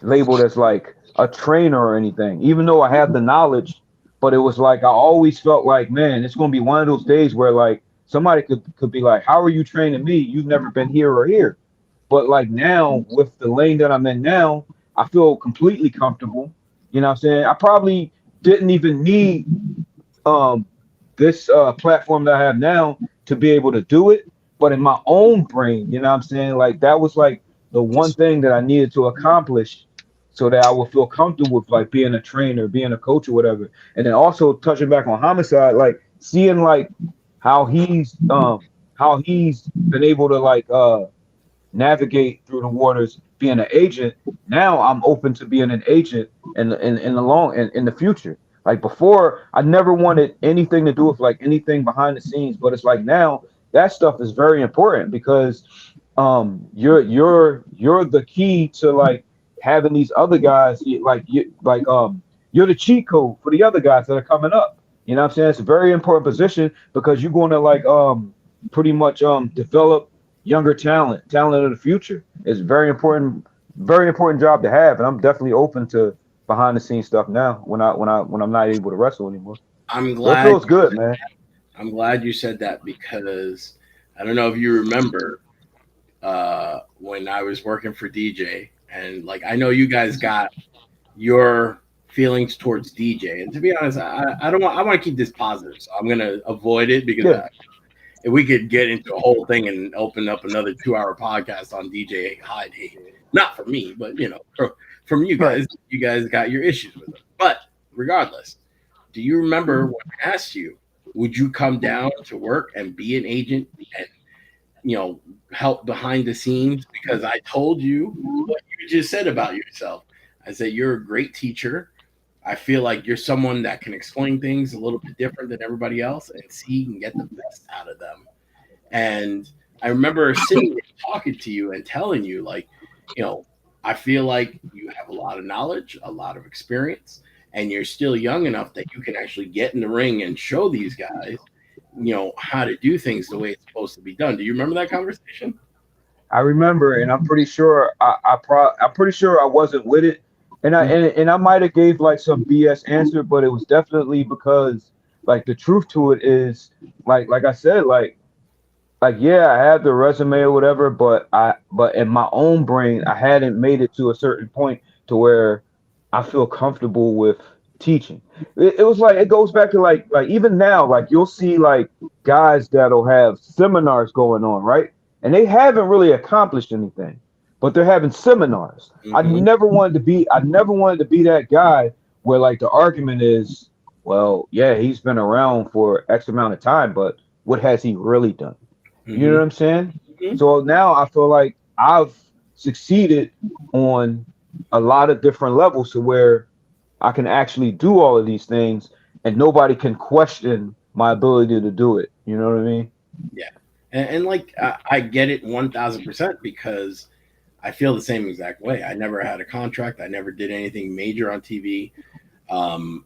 labeled as like a trainer or anything, even though I have the knowledge. But it was like I always felt like, man, it's gonna be one of those days where like somebody could be like, how are you training me? You've never been here or here. But like now, with the lane that I'm in now, I feel completely comfortable. You know what I'm saying? I probably didn't even need this platform that I have now to be able to do it. But in my own brain, you know what I'm saying? Like that was like the one thing that I needed to accomplish so that I would feel comfortable with like being a trainer, being a coach or whatever. And then also touching back on Homicide, like seeing like how he's been able to like navigate through the waters being an agent. Now I'm open to being an agent in the future. Like before, I never wanted anything to do with like anything behind the scenes, but it's like now that stuff is very important because you're the key to like having these other guys you're the cheat code for the other guys that are coming up. You know what I'm saying? It's a very important position because you're going to like pretty much develop younger talent of the future. It's very important job to have, and I'm definitely open to behind the scenes stuff now when I'm not able to wrestle anymore. I'm glad it feels good, man. I'm glad you said that because I don't know if you remember when I was working for DJ, and like I know you guys got your feelings towards DJ, and to be honest, I want to keep this positive, so I'm gonna avoid it because if we could get into a whole thing and open up another 2-hour podcast on DJ Hyde hate, not for me, but you know, from you guys, you guys got your issues with it. But regardless, do you remember when I asked you, would you come down to work and be an agent and, you know, help behind the scenes? Because I told you what you just said about yourself. I said, you're a great teacher. I feel like you're someone that can explain things a little bit different than everybody else and see and get the best out of them. And I remember sitting there talking to you and telling you, like, you know, I feel like you have a lot of knowledge, a lot of experience, and you're still young enough that you can actually get in the ring and show these guys, you know, how to do things the way it's supposed to be done. Do you remember that conversation? I remember, and I'm pretty sure I'm pretty sure I wasn't with it, and I might have gave like some BS answer, but it was definitely because like the truth to it is like I said, like yeah, I have the resume or whatever, but in my own brain I hadn't made it to a certain point to where I feel comfortable with teaching. It was like, it goes back to like even now, like you'll see like guys that'll have seminars going on, right? And they haven't really accomplished anything, but they're having seminars. I never wanted to be that guy where like the argument is, well, yeah, he's been around for X amount of time, but what has he really done? You know what I'm saying? So now I feel like I've succeeded on a lot of different levels to where I can actually do all of these things and nobody can question my ability to do it. You know what I mean? Yeah. And like, I get it 1000% because I feel the same exact way. I never had a contract. I never did anything major on TV. And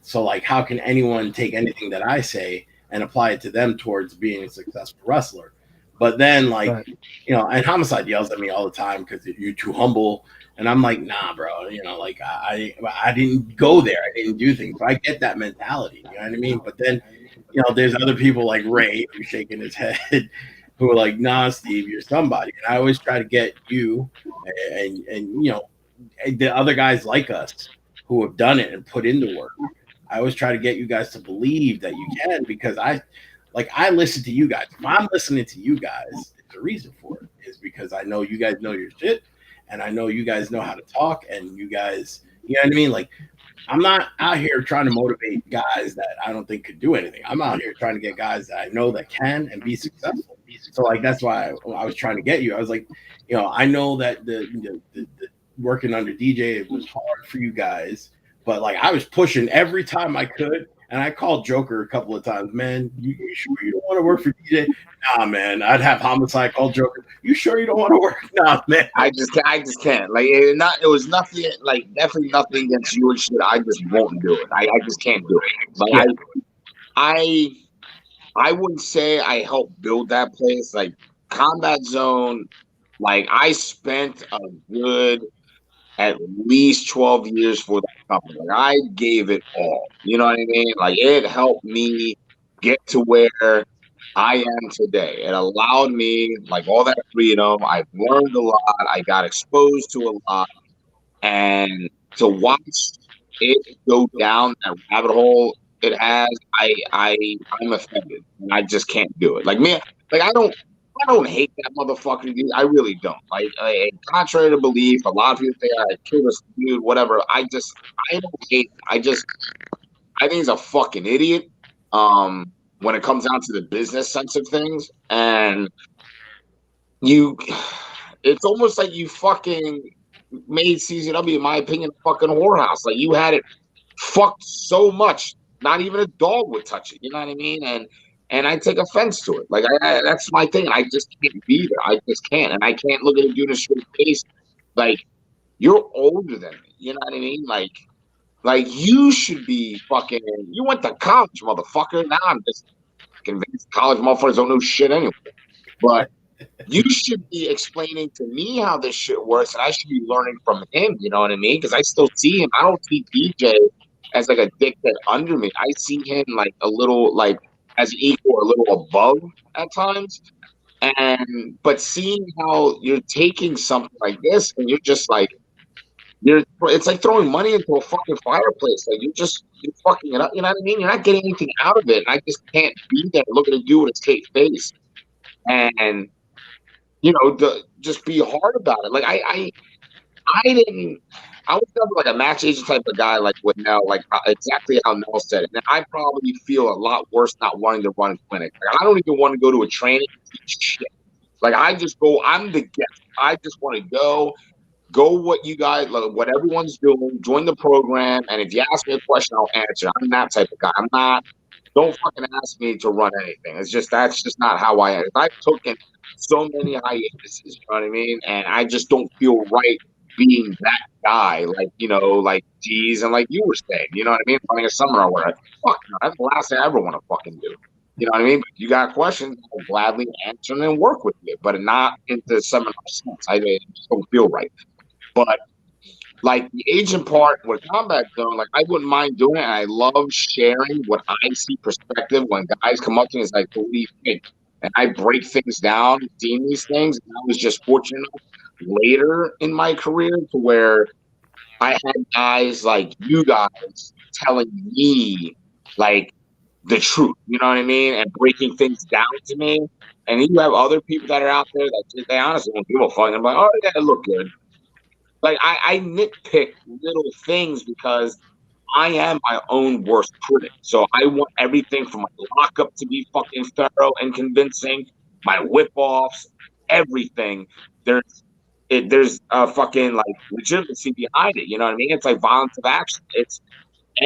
so like, how can anyone take anything that I say and apply it to them towards being a successful wrestler? But then like, Right. you know, and Homicide yells at me all the time because you're too humble. And I'm like, nah, bro, you know, like I didn't go there. I didn't do things. So I get that mentality. You know what I mean? But then, you know, there's other people like Ray who's shaking his head who are like, nah, Steve, you're somebody. And I always try to get you and you know, the other guys like us who have done it and put in the work. I always try to get you guys to believe that you can because I listen to you guys. If I'm listening to you guys, there's a reason for it. Is because I know you guys know your shit and I know you guys know how to talk and you guys, you know what I mean? Like, I'm not out here trying to motivate guys that I don't think could do anything. I'm out here trying to get guys that I know that can and be successful. So like that's why I was trying to get you. I was like, you know, I know that the working under DJ it was hard for you guys, but like I was pushing every time I could. And I called Joker a couple of times, man. You sure you don't want to work for DJ? Nah, man. I'd have Homicide call Joker. You sure you don't want to work? Nah, man. I just can't. Like it was nothing. Like definitely nothing against you and shit. I just won't do it. I just can't do it. Like I wouldn't say I helped build that place. Like Combat Zone. Like I spent a good at least 12 years for that company. Like I gave it all. You know what I mean? Like it helped me get to where I am today. It allowed me like all that freedom. I've learned a lot. I got exposed to a lot. And to watch it go down that rabbit hole it has, I'm offended. And I just can't do it. Like man, like I don't hate that motherfucker, dude. I really don't. Like, contrary to belief, a lot of people think I killed this dude, whatever. I don't hate. I think he's a fucking idiot. When it comes down to the business sense of things, and it's almost like you fucking made CZW, in my opinion, a fucking whorehouse. Like you had it fucked so much, not even a dog would touch it. You know what I mean? And I take offense to it. Like that's my thing. I just can't be there. I just can't. And I can't look at a dude in a straight face. Like you're older than me. You know what I mean? Like you should be fucking. You went to college, motherfucker. Now I'm just convinced college motherfuckers don't know shit anyway. But you should be explaining to me how this shit works, and I should be learning from him. You know what I mean? Because I still see him. I don't see DJ as like a dickhead under me. I see him like a little like. As equal or a little above at times, but seeing how you're taking something like this and you're just like it's like throwing money into a fucking fireplace. Like you're fucking it up. You know what I mean? You're not getting anything out of it. And I just can't be there looking at you with a straight face and you know just be hard about it. Like I was never like a match agent type of guy like with Nell, like exactly how Nell said it. And I probably feel a lot worse not wanting to run a clinic. Like, I don't even want to go to a training and teach shit. Like I just go, I'm the guest. I just want to go what you guys, like, what everyone's doing, join the program. And if you ask me a question, I'll answer. I'm that type of guy. I'm not, don't fucking ask me to run anything. That's just not how I am. I've taken so many hiatuses, you know what I mean? And I just don't feel right being that guy, like, you know, like Jeez and like you were saying, you know what I mean? Running a seminar where fuck no, that's the last thing I ever want to fucking do. You know what I mean? But you got questions, I'll gladly answer them and work with you, but not into seminar sense. I just don't feel right. But like the agent part with Combat Zone, like I wouldn't mind doing it. And I love sharing what I see perspective when guys come up to me and it's like, what do you think? And I break things down, seeing these things. And I was just fortunate enough later in my career to where I had guys like you guys telling me like the truth, you know what I mean? And breaking things down to me. And you have other people that are out there that they honestly don't give a fuck. I'm like, oh, yeah, look good. Like I nitpick little things because I am my own worst critic. So I want everything from my lockup to be fucking thorough and convincing, my whip offs, everything. There's a fucking like legitimacy behind it. You know what I mean? It's like violence of action. It's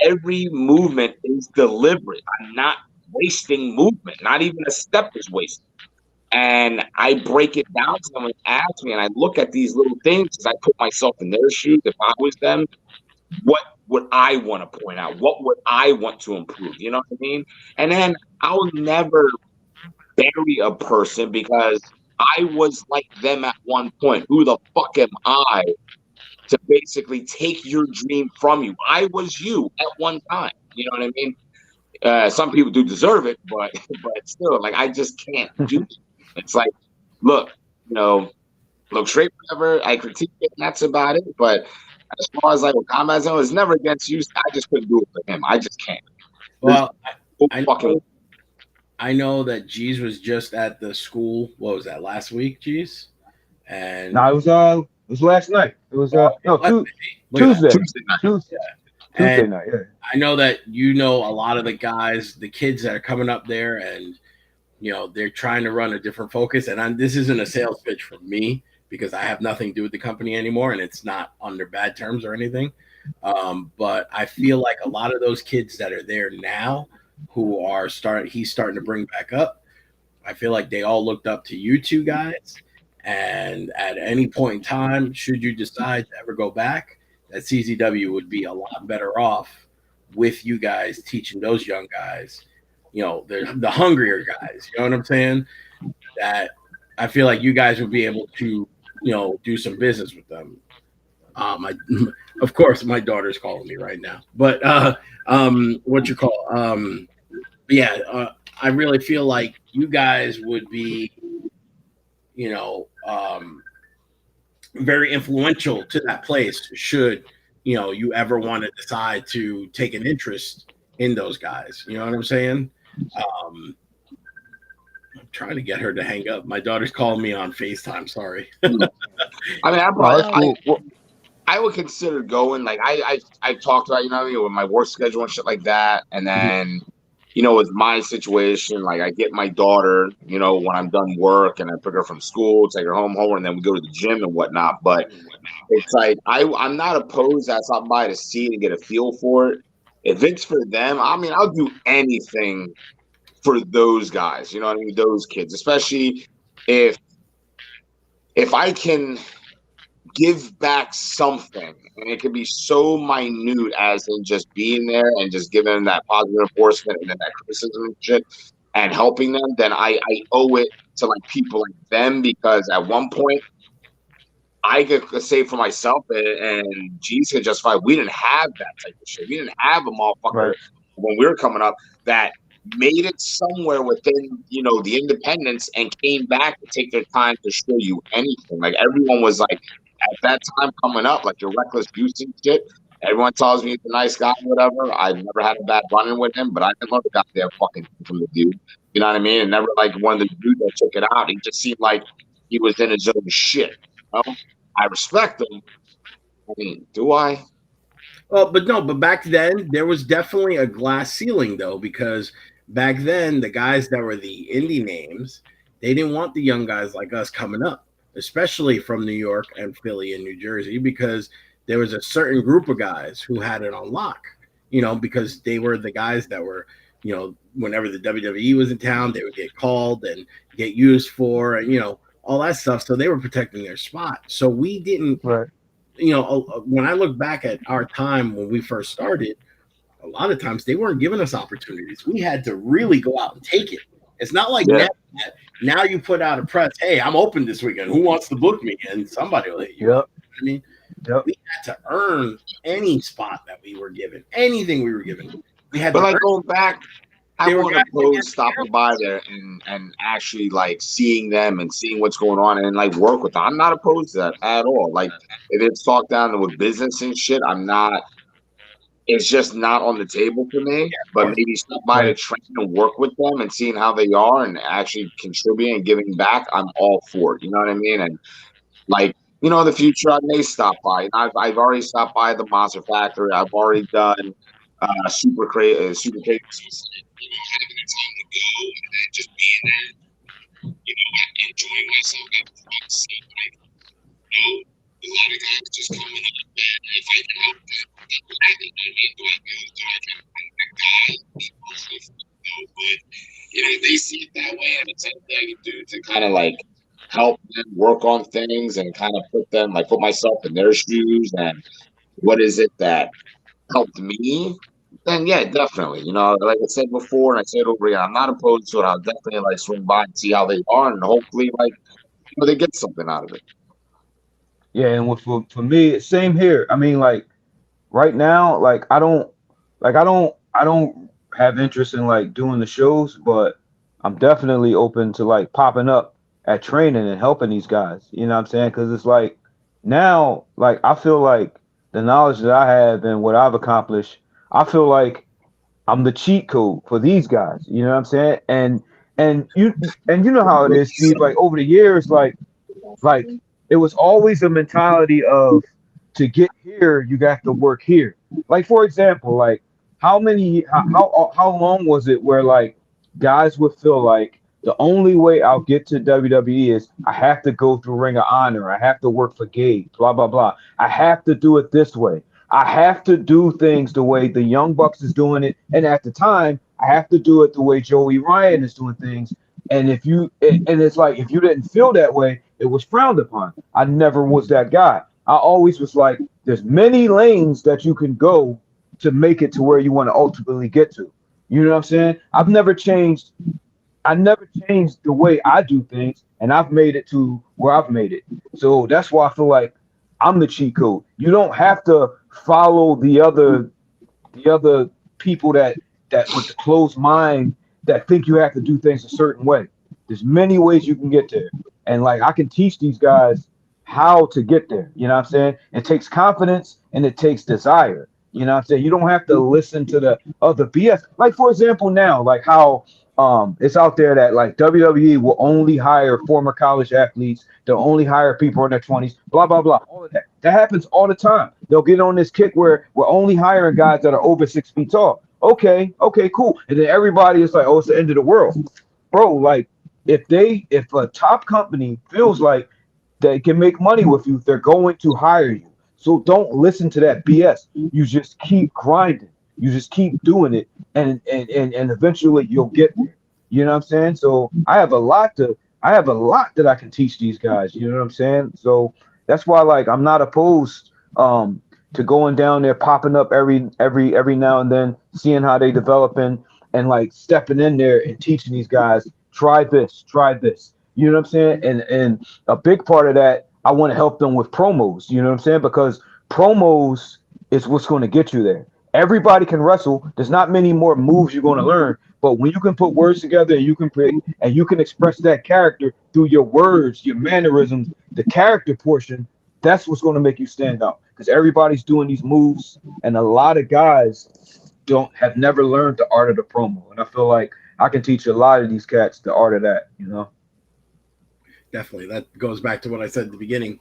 every movement is deliberate. I'm not wasting movement. Not even a step is wasted. And I break it down to them and ask me, and I look at these little things because I put myself in their shoes. If I was them, what would I want to point out? What would I want to improve? You know what I mean? And then I'll never bury a person because I was like them at one point. Who the fuck am I to basically take your dream from you? I was you at one time. You know what I mean? Some people do deserve it, but still, like, I just can't do it. It's like, look, look straight whatever. I critique it, and that's about it. But as far as like what combat zone, it's never against you. I just couldn't do it for him. I just can't. Well, I know that Jeez was just at the school. What was that, last week, Jeez? And no, it was last night. It was Tuesday. Tuesday night. Yeah. I know that a lot of the guys, the kids that are coming up there, and they're trying to run a different focus. And this isn't a sales pitch for me because I have nothing to do with the company anymore, and it's not under bad terms or anything. But I feel like a lot of those kids that are there now, who are he's starting to bring back up, I feel like they all looked up to you two guys. And at any point in time, should you decide to ever go back, that CZW would be a lot better off with you guys teaching those young guys. The hungrier guys, you know what I'm saying? That I feel like you guys would be able to, do some business with them. Of course, my daughter's calling me right now, but I really feel like you guys would be, very influential to that place should, you ever want to decide to take an interest in those guys. You know what I'm saying? I'm trying to get her to hang up. My daughter's calling me on FaceTime. Sorry. I mean, I would consider going. Like I talked about, with my work schedule and shit like that. And then, with my situation, like I get my daughter, when I'm done work and I pick her from school, take her home, and then we go to the gym and whatnot. But it's like I'm not opposed to somebody to see it and get a feel for it. If it's for them, I mean, I'll do anything for those guys. You know what I mean? Those kids, especially if I can give back something, and it can be so minute as in just being there and just giving them that positive reinforcement and then that criticism and shit and helping them, then I owe it to like people like them, because at one point I could say for myself and Jeez could justify, we didn't have that type of shit. We didn't have a motherfucker when we were coming up that made it somewhere within, the independents and came back to take their time to show you anything. Like everyone was like, at that time coming up, like your reckless using shit. Everyone tells me he's a nice guy, whatever. I've never had a bad run-in with him, but I didn't love the goddamn fucking from the dude. You know what I mean? And never like one of the dudes that took it out. He just seemed like he was in his own shit. I respect him. I mean, do I? Well, but back then there was definitely a glass ceiling though, because back then the guys that were the indie names, they didn't want the young guys like us coming up, especially from New York and Philly and New Jersey, because there was a certain group of guys who had it on lock, because they were the guys that were, whenever the WWE was in town, they would get called and get used for, and, all that stuff. So they were protecting their spot. So we didn't, when I look back at our time when we first started, a lot of times they weren't giving us opportunities. We had to really go out and take it. It's not like now you put out a press, hey, I'm open this weekend. Who wants to book me? And somebody will hit you. Yep. I mean, we had to earn any spot that we were given, anything we were given. We had but to like going back, I want to go stopping by there and actually like seeing them and seeing what's going on and like work with them. I'm not opposed to that at all. Like if it's talked down with business and shit, I'm not. It's just not on the table for me. But maybe stop by to train and work with them and seeing how they are and actually contributing and giving back. I'm all for it. You know what I mean? And like, in the future, I may stop by. I've already stopped by the Monster Factory. I've already done super crazy, super crazy. Having the time to go and then just being there, enjoying myself. Like, a lot of guys just coming up and if I can help them, but they see it that way, and it's a thing, dude, to kind of like help them work on things and kind of put myself in their shoes and what is it that helped me, then yeah, definitely. Like I said before, and I said over again, I'm not opposed to it. I'll definitely like swing by and see how they are, and hopefully, like, they get something out of it. Yeah, and for me, same here. I mean, like right now, like I don't have interest in like doing the shows, but I'm definitely open to like popping up at training and helping these guys. You know what I'm saying? Because it's like now, like I feel like the knowledge that I have and what I've accomplished, I feel like I'm the cheat code for these guys. You know what I'm saying? And you know how it is, Steve. Like over the years, like it was always a mentality of to get here, you got to work here. Like for example, like how long was it where like guys would feel like the only way I'll get to WWE is I have to go through Ring of Honor, I have to work for Gabe, blah blah blah. I have to do it this way. I have to do things the way the Young Bucks is doing it, and at the time, I have to do it the way Joey Ryan is doing things. And it's like if you didn't feel that way, it was frowned upon. I never was that guy. I always was like, there's many lanes that you can go to make it to where you want to ultimately get to. You know what I'm saying? I never changed the way I do things, and I've made it to where I've made it. So that's why I feel like I'm the cheat code. You don't have to follow the other people that with the closed mind that think you have to do things a certain way. There's many ways you can get there. And like I can teach these guys how to get there. You know what I'm saying? It takes confidence and it takes desire. You know what I'm saying? You don't have to listen to the other BS. Like for example, now, like how it's out there that like WWE will only hire former college athletes, they'll only hire people in their 20s, blah blah blah. All of that. That happens all the time. They'll get on this kick where we're only hiring guys that are over 6 feet tall. Okay, cool. And then everybody is like, oh, it's the end of the world. Bro, like if a top company feels like they can make money with you, they're going to hire you. So don't listen to that BS. You just keep grinding. You just keep doing it, and eventually you'll get there. You know what I'm saying? So I have a lot that I can teach these guys. You know what I'm saying? So that's why like I'm not opposed to going down there, popping up every now and then, seeing how they developing and like stepping in there and teaching these guys, try this. You know what I'm saying? And a big part of that, I want to help them with promos. You know what I'm saying? Because promos is what's going to get you there. Everybody can wrestle. There's not many more moves you're going to learn, but when you can put words together and you can express that character through your words, your mannerisms, the character portion, that's what's going to make you stand out. Because everybody's doing these moves, and a lot of guys have never learned the art of the promo. And I feel like I can teach a lot of these cats the art of that. You know. Definitely. That goes back to what I said at the beginning.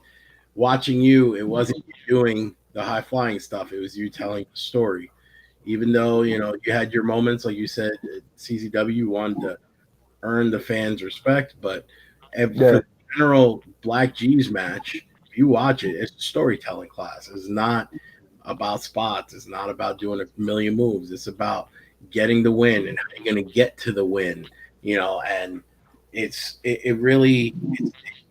Watching you, it wasn't you doing the high flying stuff. It was you telling the story. Even though, you had your moments, like you said, at CZW, you wanted to earn the fans' respect. But for the general BLK Jeez match, if you watch it, it's a storytelling class. It's not about spots. It's not about doing a million moves. It's about getting the win and how you're going to get to the win, and it really,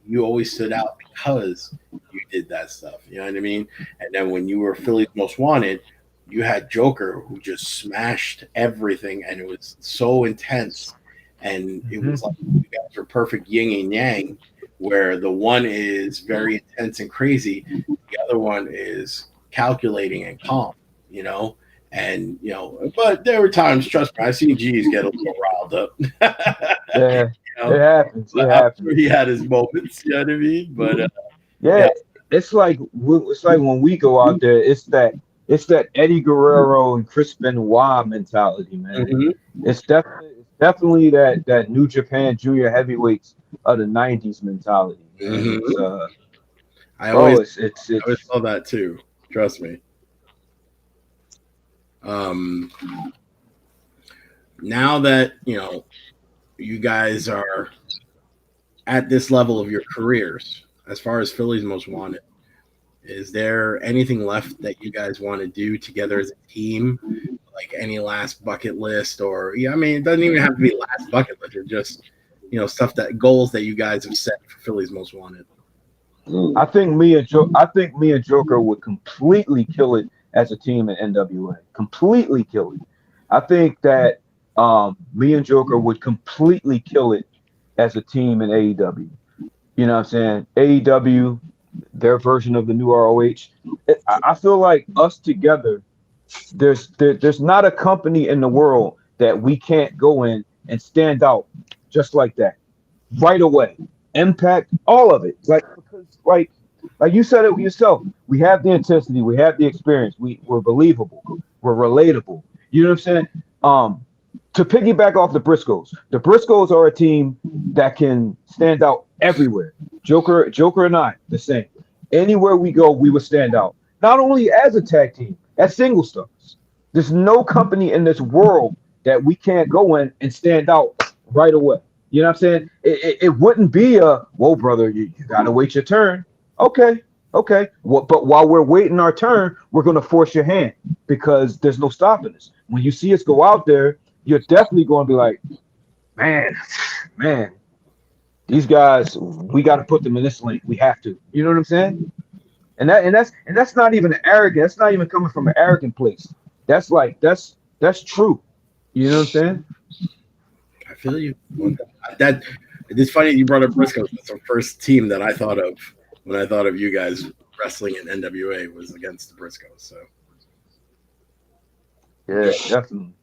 you always stood out because you did that stuff. You know what I mean? And then when you were Philly's Most Wanted, you had Joker who just smashed everything, and it was so intense. And it was like you guys were perfect yin and yang, where the one is very intense and crazy, the other one is calculating and calm, And but there were times, trust me, I've seen G's get a little riled up. Yeah. It happens. He had his moments, you know what I mean? But it's like when we go out there, it's that Eddie Guerrero and Chris Benoit mentality, man. Mm-hmm. It's definitely that New Japan junior heavyweights of the '90s mentality. Mm-hmm. I always saw that too. Trust me. Now that you guys are at this level of your careers, as far as Philly's Most Wanted, is there anything left that you guys want to do together as a team? Like any last bucket list, or it doesn't even have to be last bucket list, or just stuff goals that you guys have set for Philly's Most Wanted. I think me and Joker would completely kill it as a team in NWA. Completely kill it. I think that me and Joker would completely kill it as a team in AEW. You know what I'm saying? AEW, their version of the new ROH. I feel like us together, there's not a company in the world that we can't go in and stand out just like that right away. Impact, all of it. Because you said it yourself. We have the intensity, we have the experience, we're believable, we're relatable. You know what I'm saying? To piggyback off the Briscoes are a team that can stand out everywhere. Joker and I, the same. Anywhere we go, we would stand out. Not only as a tag team, as single stars. There's no company in this world that we can't go in and stand out right away. You know what I'm saying? It wouldn't be whoa, brother, you gotta wait your turn. Okay. But while we're waiting our turn, we're gonna force your hand because there's no stopping us. When you see us go out there, you're definitely going to be like, man, these guys, we got to put them in this lane. We have to. You know what I'm saying? And that's not even arrogant. That's not even coming from an arrogant place. That's true. You know what I'm saying? I feel you. It's funny you brought up Briscoes. That's the first team that I thought of when I thought of you guys wrestling in NWA was against the Briscoes. So yeah, definitely.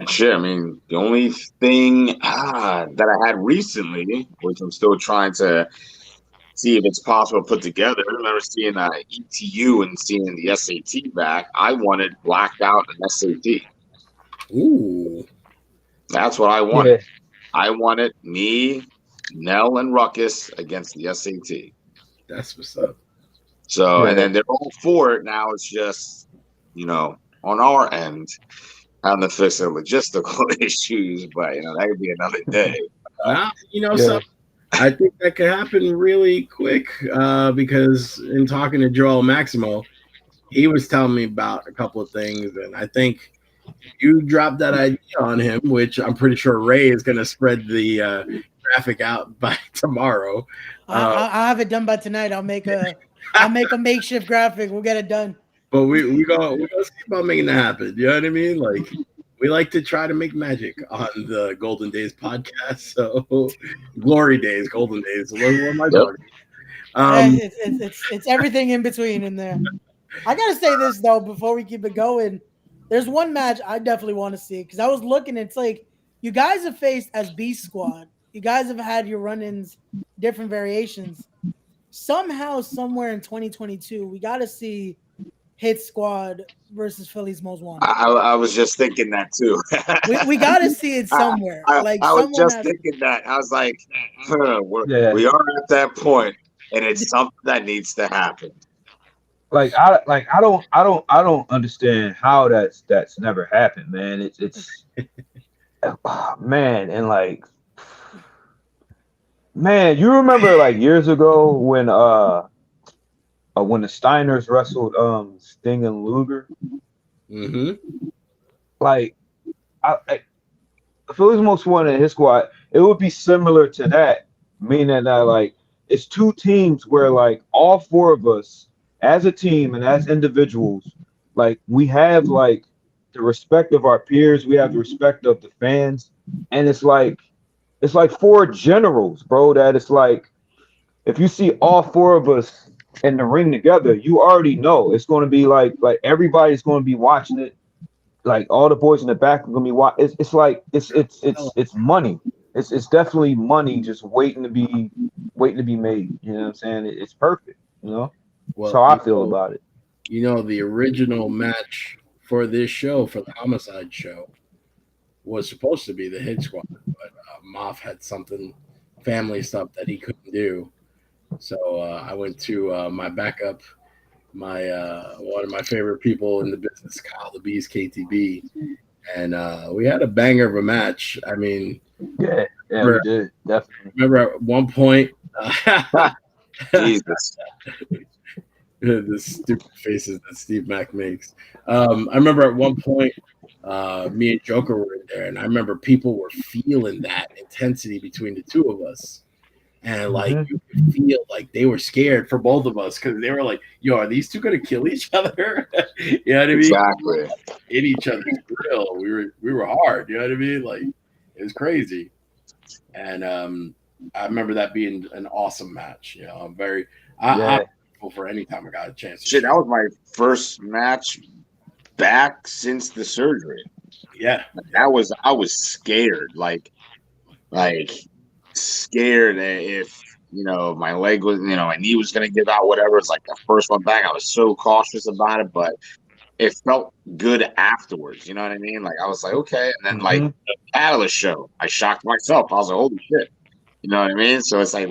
Shit, the only thing that I had recently, which I'm still trying to see if it's possible to put together. I remember seeing ETU and seeing the SAT back. I wanted Blacked Out and SAT. Ooh. That's what I wanted. Yeah. I wanted me, Nell, and Ruckus against the SAT. That's what's up. So, and then they're all for it. Now it's just, on our end, having to fix the logistical issues, but that could be another day. So I think that could happen really quick because in talking to Joel Maximo, he was telling me about a couple of things, and I think you dropped that idea on him, which I'm pretty sure Ray is going to spread the graphic out by tomorrow. I'll have it done by tonight. I'll make a makeshift graphic. We'll get it done. But we go see about making that happen. You know what I mean? Like we like to try to make magic on the Golden Dayz podcast. So Glory Dayz, Golden Dayz. What am I talking? It's everything in between in there. I gotta say this though before we keep it going. There's one match I definitely want to see because I was looking. It's like you guys have faced as Beast Squad. You guys have had your run-ins, different variations. Somehow, somewhere in 2022, we got to see Hit Squad versus Philly's Most Wanted. I was just thinking that too. we got to see it somewhere. I was just thinking that. I was like, we are at that point, and it's something that needs to happen. I don't understand how that's never happened, man. It's man, and man, you remember years ago when the Steiners wrestled Sting and Luger? Mm-hmm. Philly's Most Wanted and His Squad, it would be similar to that, meaning that it's two teams where all four of us as a team and as individuals, we have the respect of our peers, we have the respect of the fans, and it's like four generals, bro. That it's if you see all four of us in the ring together, you already know it's going to be like everybody's going to be watching it. All the boys in the back are going to be watching. It's money. It's definitely money just waiting to be made. You know what I'm saying? It's perfect. Well, that's how I feel about it. The original match for this show, for the Homicide show, was supposed to be the Hit Squad, but Moff had family stuff that he couldn't do. So I went to my backup my one of my favorite people in the business, Kyle the Beast, KTB, and we had a banger of a match. I mean, Yeah, we did definitely. Remember at one point, Jesus. the stupid faces that Steve Mack makes. I remember at one point, me and Joker were in there, and I remember people were feeling that intensity between the two of us. And like you could feel like they were scared for both of us because they were like, "Yo, are these two gonna kill each other?" You know what I mean? Exactly. In each other's grill. We were hard. You know what I mean? Like it was crazy. And I remember that being an awesome match. You know, I'm grateful for any time I got a chance. Shit, that was my first match back since the surgery. Yeah, I was scared, like scared if my leg was, my knee was gonna give out, whatever. It's like the first one back, I was so cautious about it, but it felt good afterwards. You know what I mean? Like I was like, okay, and then like the Catalyst show, I shocked myself. I was like, holy shit, you know what I mean? So it's like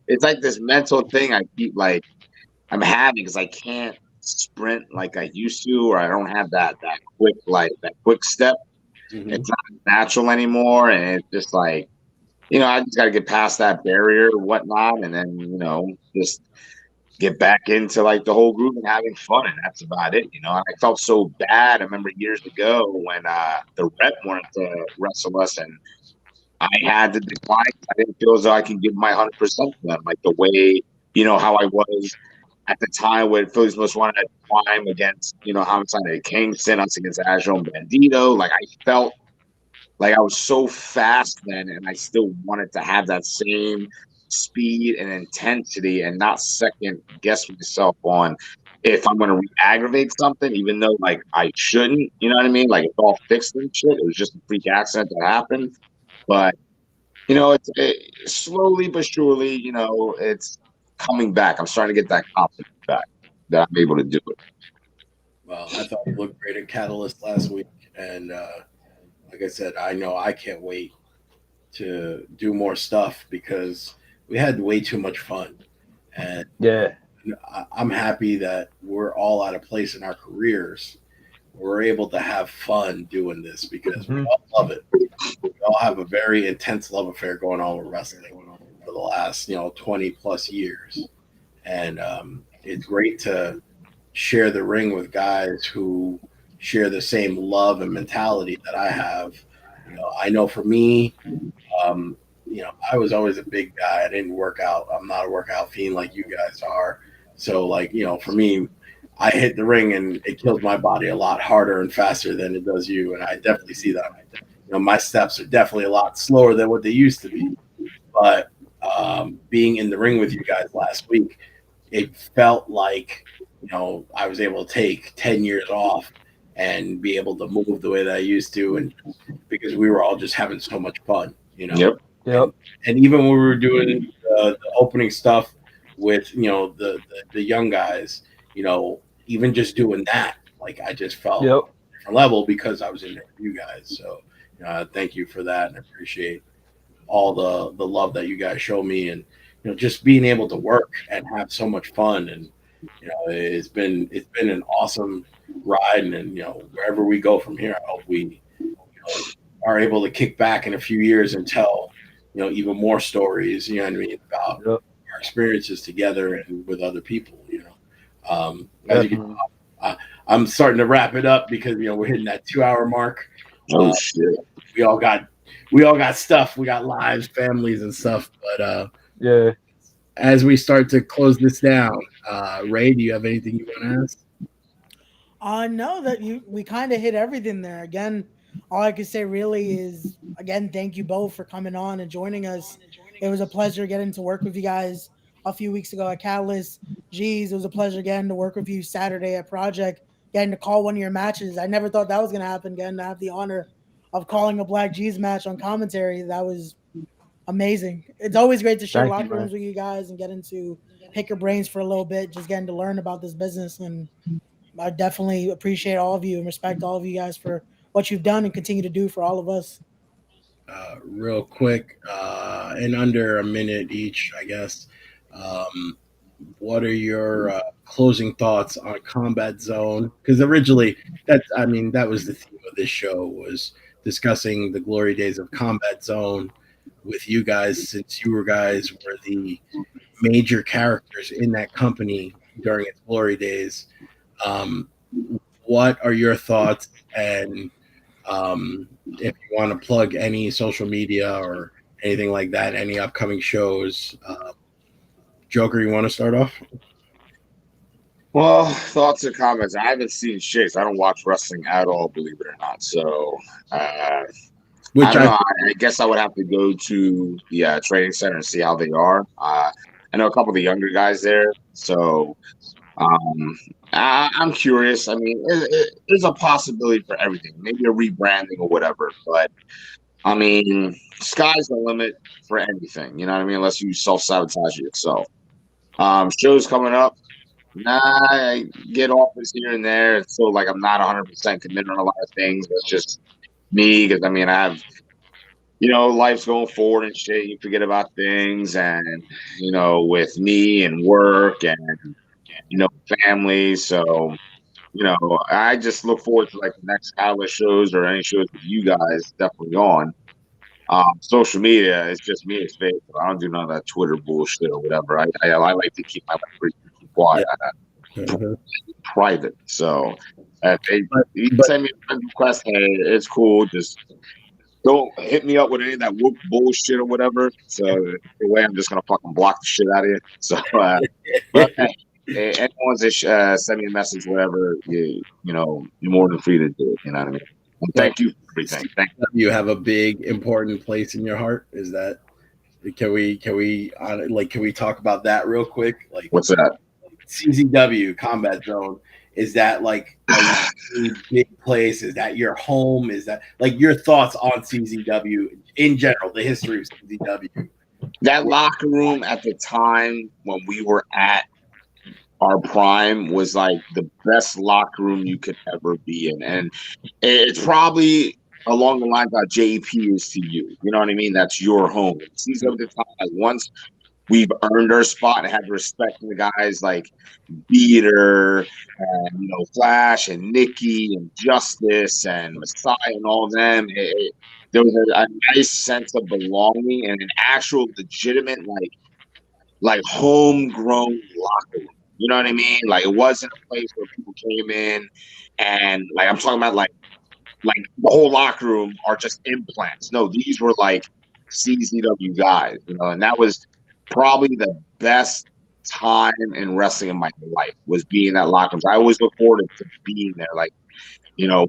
it's like this mental thing I keep like I'm having because I can't sprint like I used to, or I don't have that quick step. It's not natural anymore, and it's just like, I just got to get past that barrier and whatnot, and then just get back into like the whole group and having fun, and that's about it. I felt so bad. I remember years ago when the rep wanted to wrestle us, and I had to decline. I didn't feel as though I could give my 100% to them, like the way how I was at the time when Philly's Most Wanted to climb against, Homicide and Kingston, us against Azure and Bandito. Like I felt like I was so fast then, and I still wanted to have that same speed and intensity and not second guess myself on if I'm going to re-aggravate something, even though like I shouldn't, you know what I mean? Like it's all fixed and shit. It was just a freak accident that happened. But, it's slowly but surely, it's coming back. I'm starting to get that confidence back that I'm able to do it. Well, I thought you looked great at Catalyst last week, and like I said, I know I can't wait to do more stuff because we had way too much fun, and I'm happy that we're all at a place in our careers we're able to have fun doing this because we all love it. We all have a very intense love affair going on with wrestling for the last 20 plus years, and it's great to share the ring with guys who share the same love and mentality that I have. I know for me, I was always a big guy. I didn't work out. I'm not a workout fiend like you guys are. So for me, I hit the ring and it kills my body a lot harder and faster than it does you. And I definitely see that. My steps are definitely a lot slower than what they used to be. But being in the ring with you guys last week, it felt like, I was able to take 10 years off and be able to move the way that I used to. And because we were all just having so much fun, Yep. And even when we were doing the opening stuff with, the young guys, even just doing that, like I just felt a different level because I was in there with you guys. So thank you for that, and I appreciate all the love that you guys show me, and just being able to work and have so much fun. And it's been an awesome ride, and wherever we go from here, I hope we are able to kick back in a few years and tell even more stories, about our experiences together and with other people. As you can, I'm starting to wrap it up because we're hitting that 2-hour mark. Oh shit! We all got stuff. We got lives, families, and stuff. But as we start to close this down, Ray, do you have anything you want to ask? No, we kind of hit everything there. Again, all I can say really is, again, thank you both for coming on and joining us. It was a pleasure getting to work with you guys a few weeks ago at Catalyst. Jeez, it was a pleasure getting to work with you Saturday at Project, getting to call one of your matches. I never thought that was going to happen, getting to have the honor of calling a Black Jeez match on commentary. That was amazing. It's always great to share locker rooms with you guys and getting to pick your brains for a little bit, just getting to learn about this business. And I definitely appreciate all of you and respect all of you guys for what you've done and continue to do for all of us. Real quick, in under a minute each, I guess. What are your closing thoughts on Combat Zone, because originally that was the theme of this show, was discussing the glory days of Combat Zone with you guys, since you guys were the major characters in that company during its glory days. What are your thoughts? And if you want to plug any social media or anything like that, any upcoming shows, Joker, you want to start off? Well, thoughts and comments. I haven't seen shit. So I don't watch wrestling at all, believe it or not. So, I don't know. I guess I would have to go to the training center and see how they are. I know a couple of the younger guys there, so I'm curious. I mean, there's a possibility for everything. Maybe a rebranding or whatever. But I mean, sky's the limit for anything. You know what I mean? Unless you self-sabotage yourself. Shows coming up. I get offers here and there. It's so like I'm not 100% committed on a lot of things. That's just me, because I mean, I have, life's going forward and shit. You forget about things, and with me and work and family. So I just look forward to like the next Atlas shows or any shows with you guys. Definitely on. Social media, it's just me. It's fake. I don't do none of that Twitter bullshit or whatever. I like to keep my life pretty quiet, private. So you send me a friend request, hey, it's cool. Just don't hit me up with any of that whoop bullshit or whatever. So the way I'm just gonna fucking block the shit out of you. So, but hey, anyone wants to send me a message, whatever, you're more than free to do it. You know what I mean? And thank you for everything. Thank you. You have a big, important place in your heart. Is that? Can we talk about that real quick? Like, what's that? CZW Combat Zone. Is that like a big place? Is that your home? Is that like your thoughts on CZW in general, the history of CZW? That locker room at the time when we were at our prime was like the best locker room you could ever be in. And it's probably along the lines of JP is to you. You know what I mean? That's your home. CZW at the time, like once we've earned our spot and had respect for the guys like Beater and Flash and Nikki and Justice and Messiah and all of them. There was a nice sense of belonging and an actual legitimate like homegrown locker room. You know what I mean? Like it wasn't a place where people came in and like I'm talking about like the whole locker room are just implants. No, these were like CZW guys, and that was probably the best time in wrestling in my life, was being in that locker room. I always look forward to being there, like,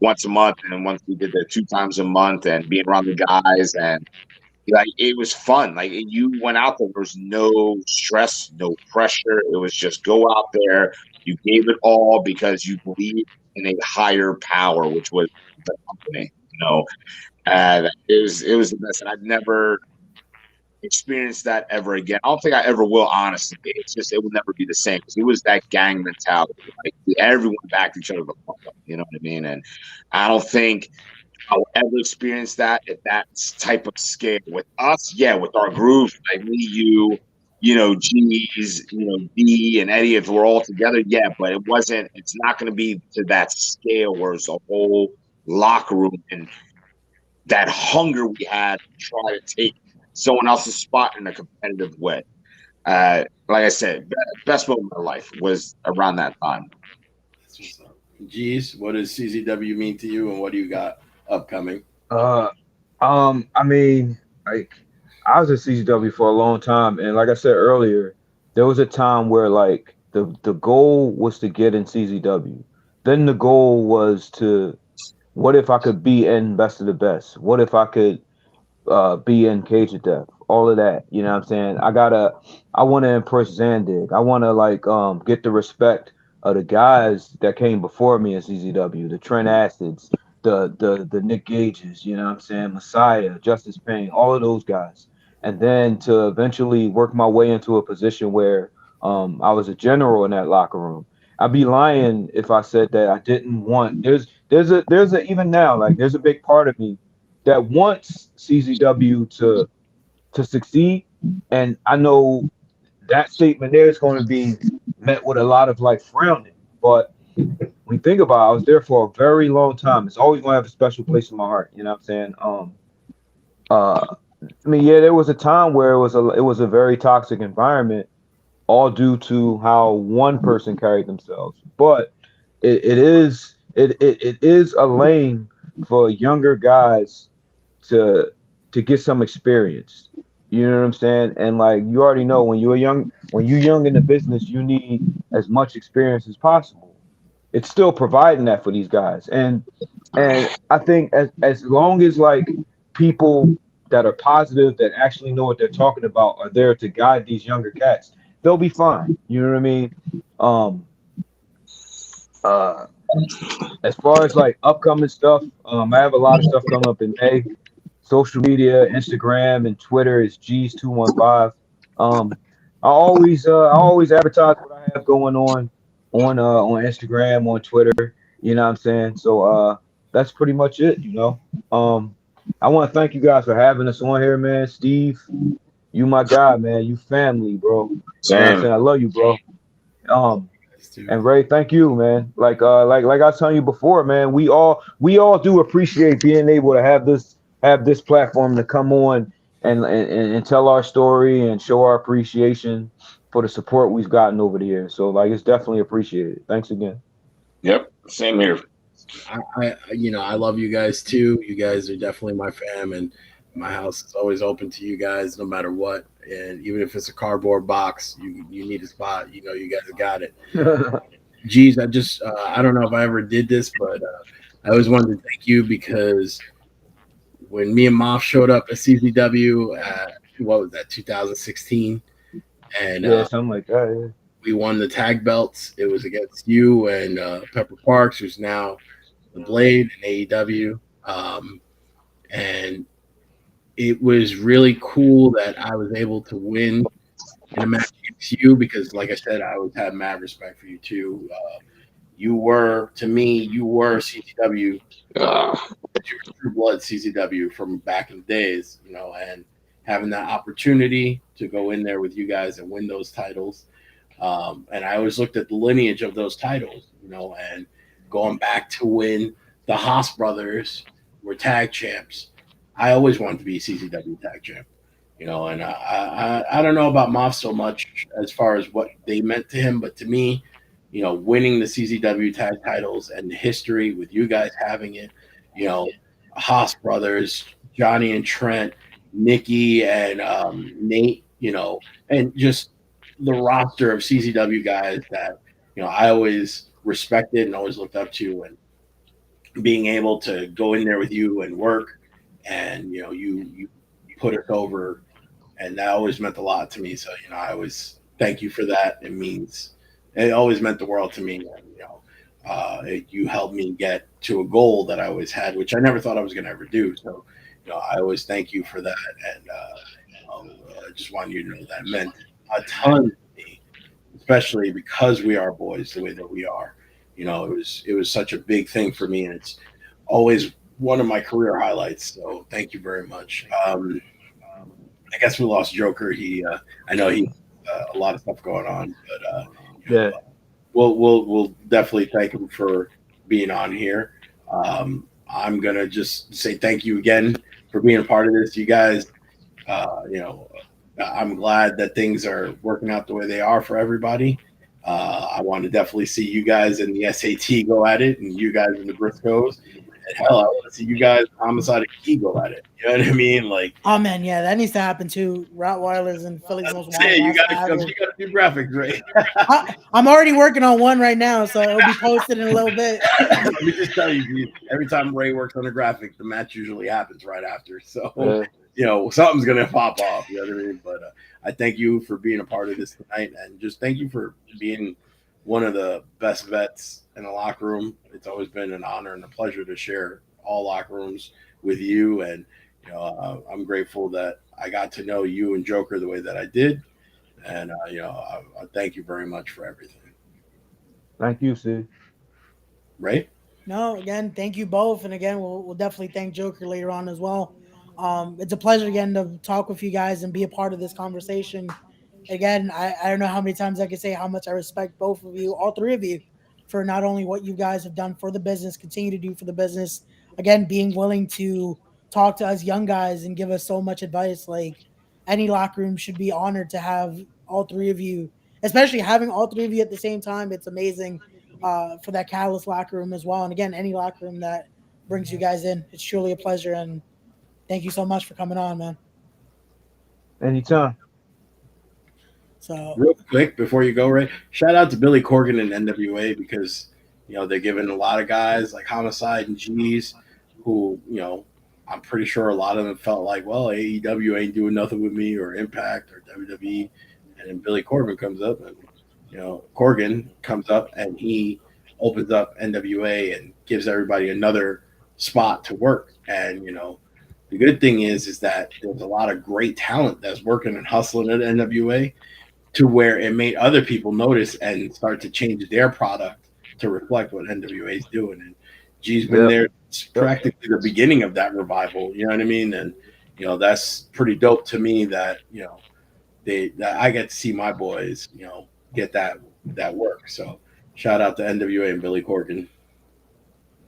once a month, and then once we did that 2 times a month, and being around the guys, and like it was fun. Like you went out there was no stress, no pressure. It was just go out there. You gave it all because you believed in a higher power, which was the company. It was the best, and I've never experienced that ever again. I don't think I ever will, honestly. It's just it will never be the same, because it was that gang mentality. Like everyone backed each other the fuck up. You know what I mean? And I don't think I'll ever experience that at that type of scale with us. Yeah, with our group, like me, you, Jeez, D and Eddie, if we're all together, yeah. But it wasn't. It's not going to be to that scale where it's a whole locker room and that hunger we had to try to take someone else's spot in a competitive way. Like I said, best moment of my life was around that time. Jeez, what does CZW mean to you, and what do you got upcoming? I mean, like I was at CZW for a long time, and like I said earlier, there was a time where like the goal was to get in CZW. Then the goal was to, what if I could be in Best of the Best? What if I could be in Cage of Death? All of that, you know what I'm saying? I want to impress Zandig. I want to like get the respect of the guys that came before me in CZW, the Trent Acids, the Nick Gages, you know what I'm saying? Messiah, Justice Payne, all of those guys. And then to eventually work my way into a position where I was a general in that locker room. I'd be lying if I said that I didn't want. There's a even now, like there's a big part of me that wants CZW to succeed, and I know that statement there is going to be met with a lot of like frowning. But when you think about it, I was there for a very long time. It's always gonna have a special place in my heart. You know what I'm saying? I mean, yeah, there was a time where it was a very toxic environment, all due to how one person carried themselves. But it is a lane for younger guys to get some experience. You know what I'm saying? And like you already know, when you're young in the business, you need as much experience as possible. It's still providing that for these guys, and I think as long as like people that are positive, that actually know what they're talking about, are there to guide these younger cats, they'll be fine. You know what I mean? Uh, as far as like upcoming stuff, I have a lot of stuff coming up in May. Social media, Instagram and Twitter is Jeez215. I always advertise what I have going on Instagram, on Twitter. You know what I'm saying? So that's pretty much it. You know. I want to thank you guys for having us on here, man. Steve, you my guy, man. You family, bro. You know what I'm Same. saying? I love you, bro. And Ray, thank you, man. Like I was telling you before, man, we all do appreciate being able to have this platform to come on and tell our story and show our appreciation for the support we've gotten over the years. So like, it's definitely appreciated. Thanks again. Yep. Same here. I love you guys too. You guys are definitely my fam, and my house is always open to you guys no matter what. And even if it's a cardboard box, you need a spot, you guys got it. Geez, I don't know if I ever did this, but I always wanted to thank you, because when me and Moff showed up at CZW, what was that, 2016? And yeah, something like that. Yeah. We won the tag belts. It was against you and Pepper Parks, who's now the Blade in AEW. And it was really cool that I was able to win in a match against you, because, like I said, I always had mad respect for you too. You were CZW, you were True Blood CZW from back in the days, and having that opportunity to go in there with you guys and win those titles. And I always looked at the lineage of those titles, and going back to when the Haas brothers were tag champs. I always wanted to be CZW tag champ, and I don't know about Moff so much as far as what they meant to him, but to me, winning the CZW tag titles and the history with you guys having it, Haas brothers, Johnny and Trent, Nikki and Nate, and just the roster of CZW guys that, I always respected and always looked up to, and being able to go in there with you and work, and you put us over, and that always meant a lot to me. So I always thank you for that. It always meant the world to me. And, you helped me get to a goal that I always had, which I never thought I was going to ever do. So I always thank you for that, and I just want you to know that meant a ton to me, especially because we are boys the way that we are. It was such a big thing for me, and it's always one of my career highlights. So thank you very much. I guess we lost Joker. I know he a lot of stuff going on, but yeah, we'll definitely thank him for being on here. I'm gonna just say thank you again for being a part of this, you guys. I'm glad that things are working out the way they are for everybody. I want to definitely see you guys in the SAT go at it, and you guys in the Briscoes. And hell, I want to see you guys Homicide and Key go at it. You know what I mean? Like, oh man, yeah, that needs to happen too. Rottweilers and Philly's most wild. You got to do graphics, right? I'm already working on one right now, so it'll be posted in a little bit. Let me just tell you, every time Ray works on a graphic, the match usually happens right after. So, something's gonna pop off. You know what I mean? But I thank you for being a part of this tonight, and just thank you for being one of the best vets in the locker room. It's always been an honor and a pleasure to share all locker rooms with you, and I'm grateful that I got to know you and Joker the way that I did, and I thank you very much for everything. Thank you, Sid. Right? No, again, thank you both, and again, we'll definitely thank Joker later on as well. It's a pleasure again to talk with you guys and be a part of this conversation. again, I don't know how many times I can say how much I respect both of you, all three of you, for not only what you guys have done for the business, continue to do for the business. Again, being willing to talk to us young guys and give us so much advice. Like any locker room should be honored to have all three of you, especially having all three of you at the same time. It's amazing for that Catalyst locker room as well. And again, any locker room that brings you guys in, it's truly a pleasure. And thank you so much for coming on, man. Anytime. So real quick before you go, Ray, shout out to Billy Corgan and NWA because they're giving a lot of guys like Homicide and Jeez who I'm pretty sure a lot of them felt like, well, AEW ain't doing nothing with me or Impact or WWE, and then Billy Corgan comes up and Corgan comes up and he opens up NWA and gives everybody another spot to work. And the good thing is that there's a lot of great talent that's working and hustling at NWA to where it made other people notice and start to change their product to reflect what NWA is doing. And G's been there. It's practically the beginning of that revival. You know what I mean? And that's pretty dope to me that that I get to see my boys get that work. So shout out to NWA and Billy Corgan.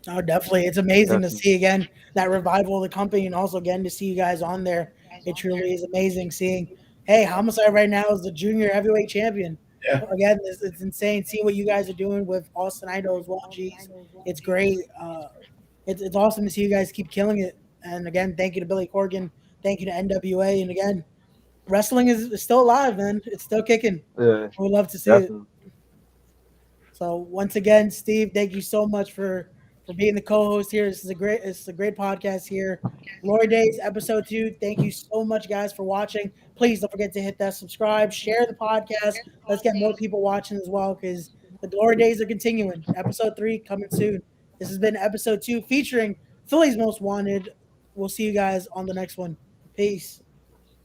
Oh, definitely. It's amazing to see again that revival of the company, and also again to see you guys on there. It truly is amazing seeing. Hey, Homicide right now is the junior heavyweight champion. Yeah. Again, it's insane seeing what you guys are doing with Austin Idol as well. Jeez, it's great. It's awesome to see you guys keep killing it. And again, thank you to Billy Corgan. Thank you to NWA. And again, wrestling is still alive, man. It's still kicking. Yeah. We love to see it. So once again, Steve, thank you so much for being the co-host here. It's a great podcast here. Glory Dayz episode 2. Thank you so much, guys, for watching. Please don't forget to hit that subscribe, share the podcast. Let's get more people watching as well, because the Glory Dayz are continuing. Episode 3 coming soon. This has been episode 2 featuring Philly's Most Wanted. We'll see you guys on the next one. Peace.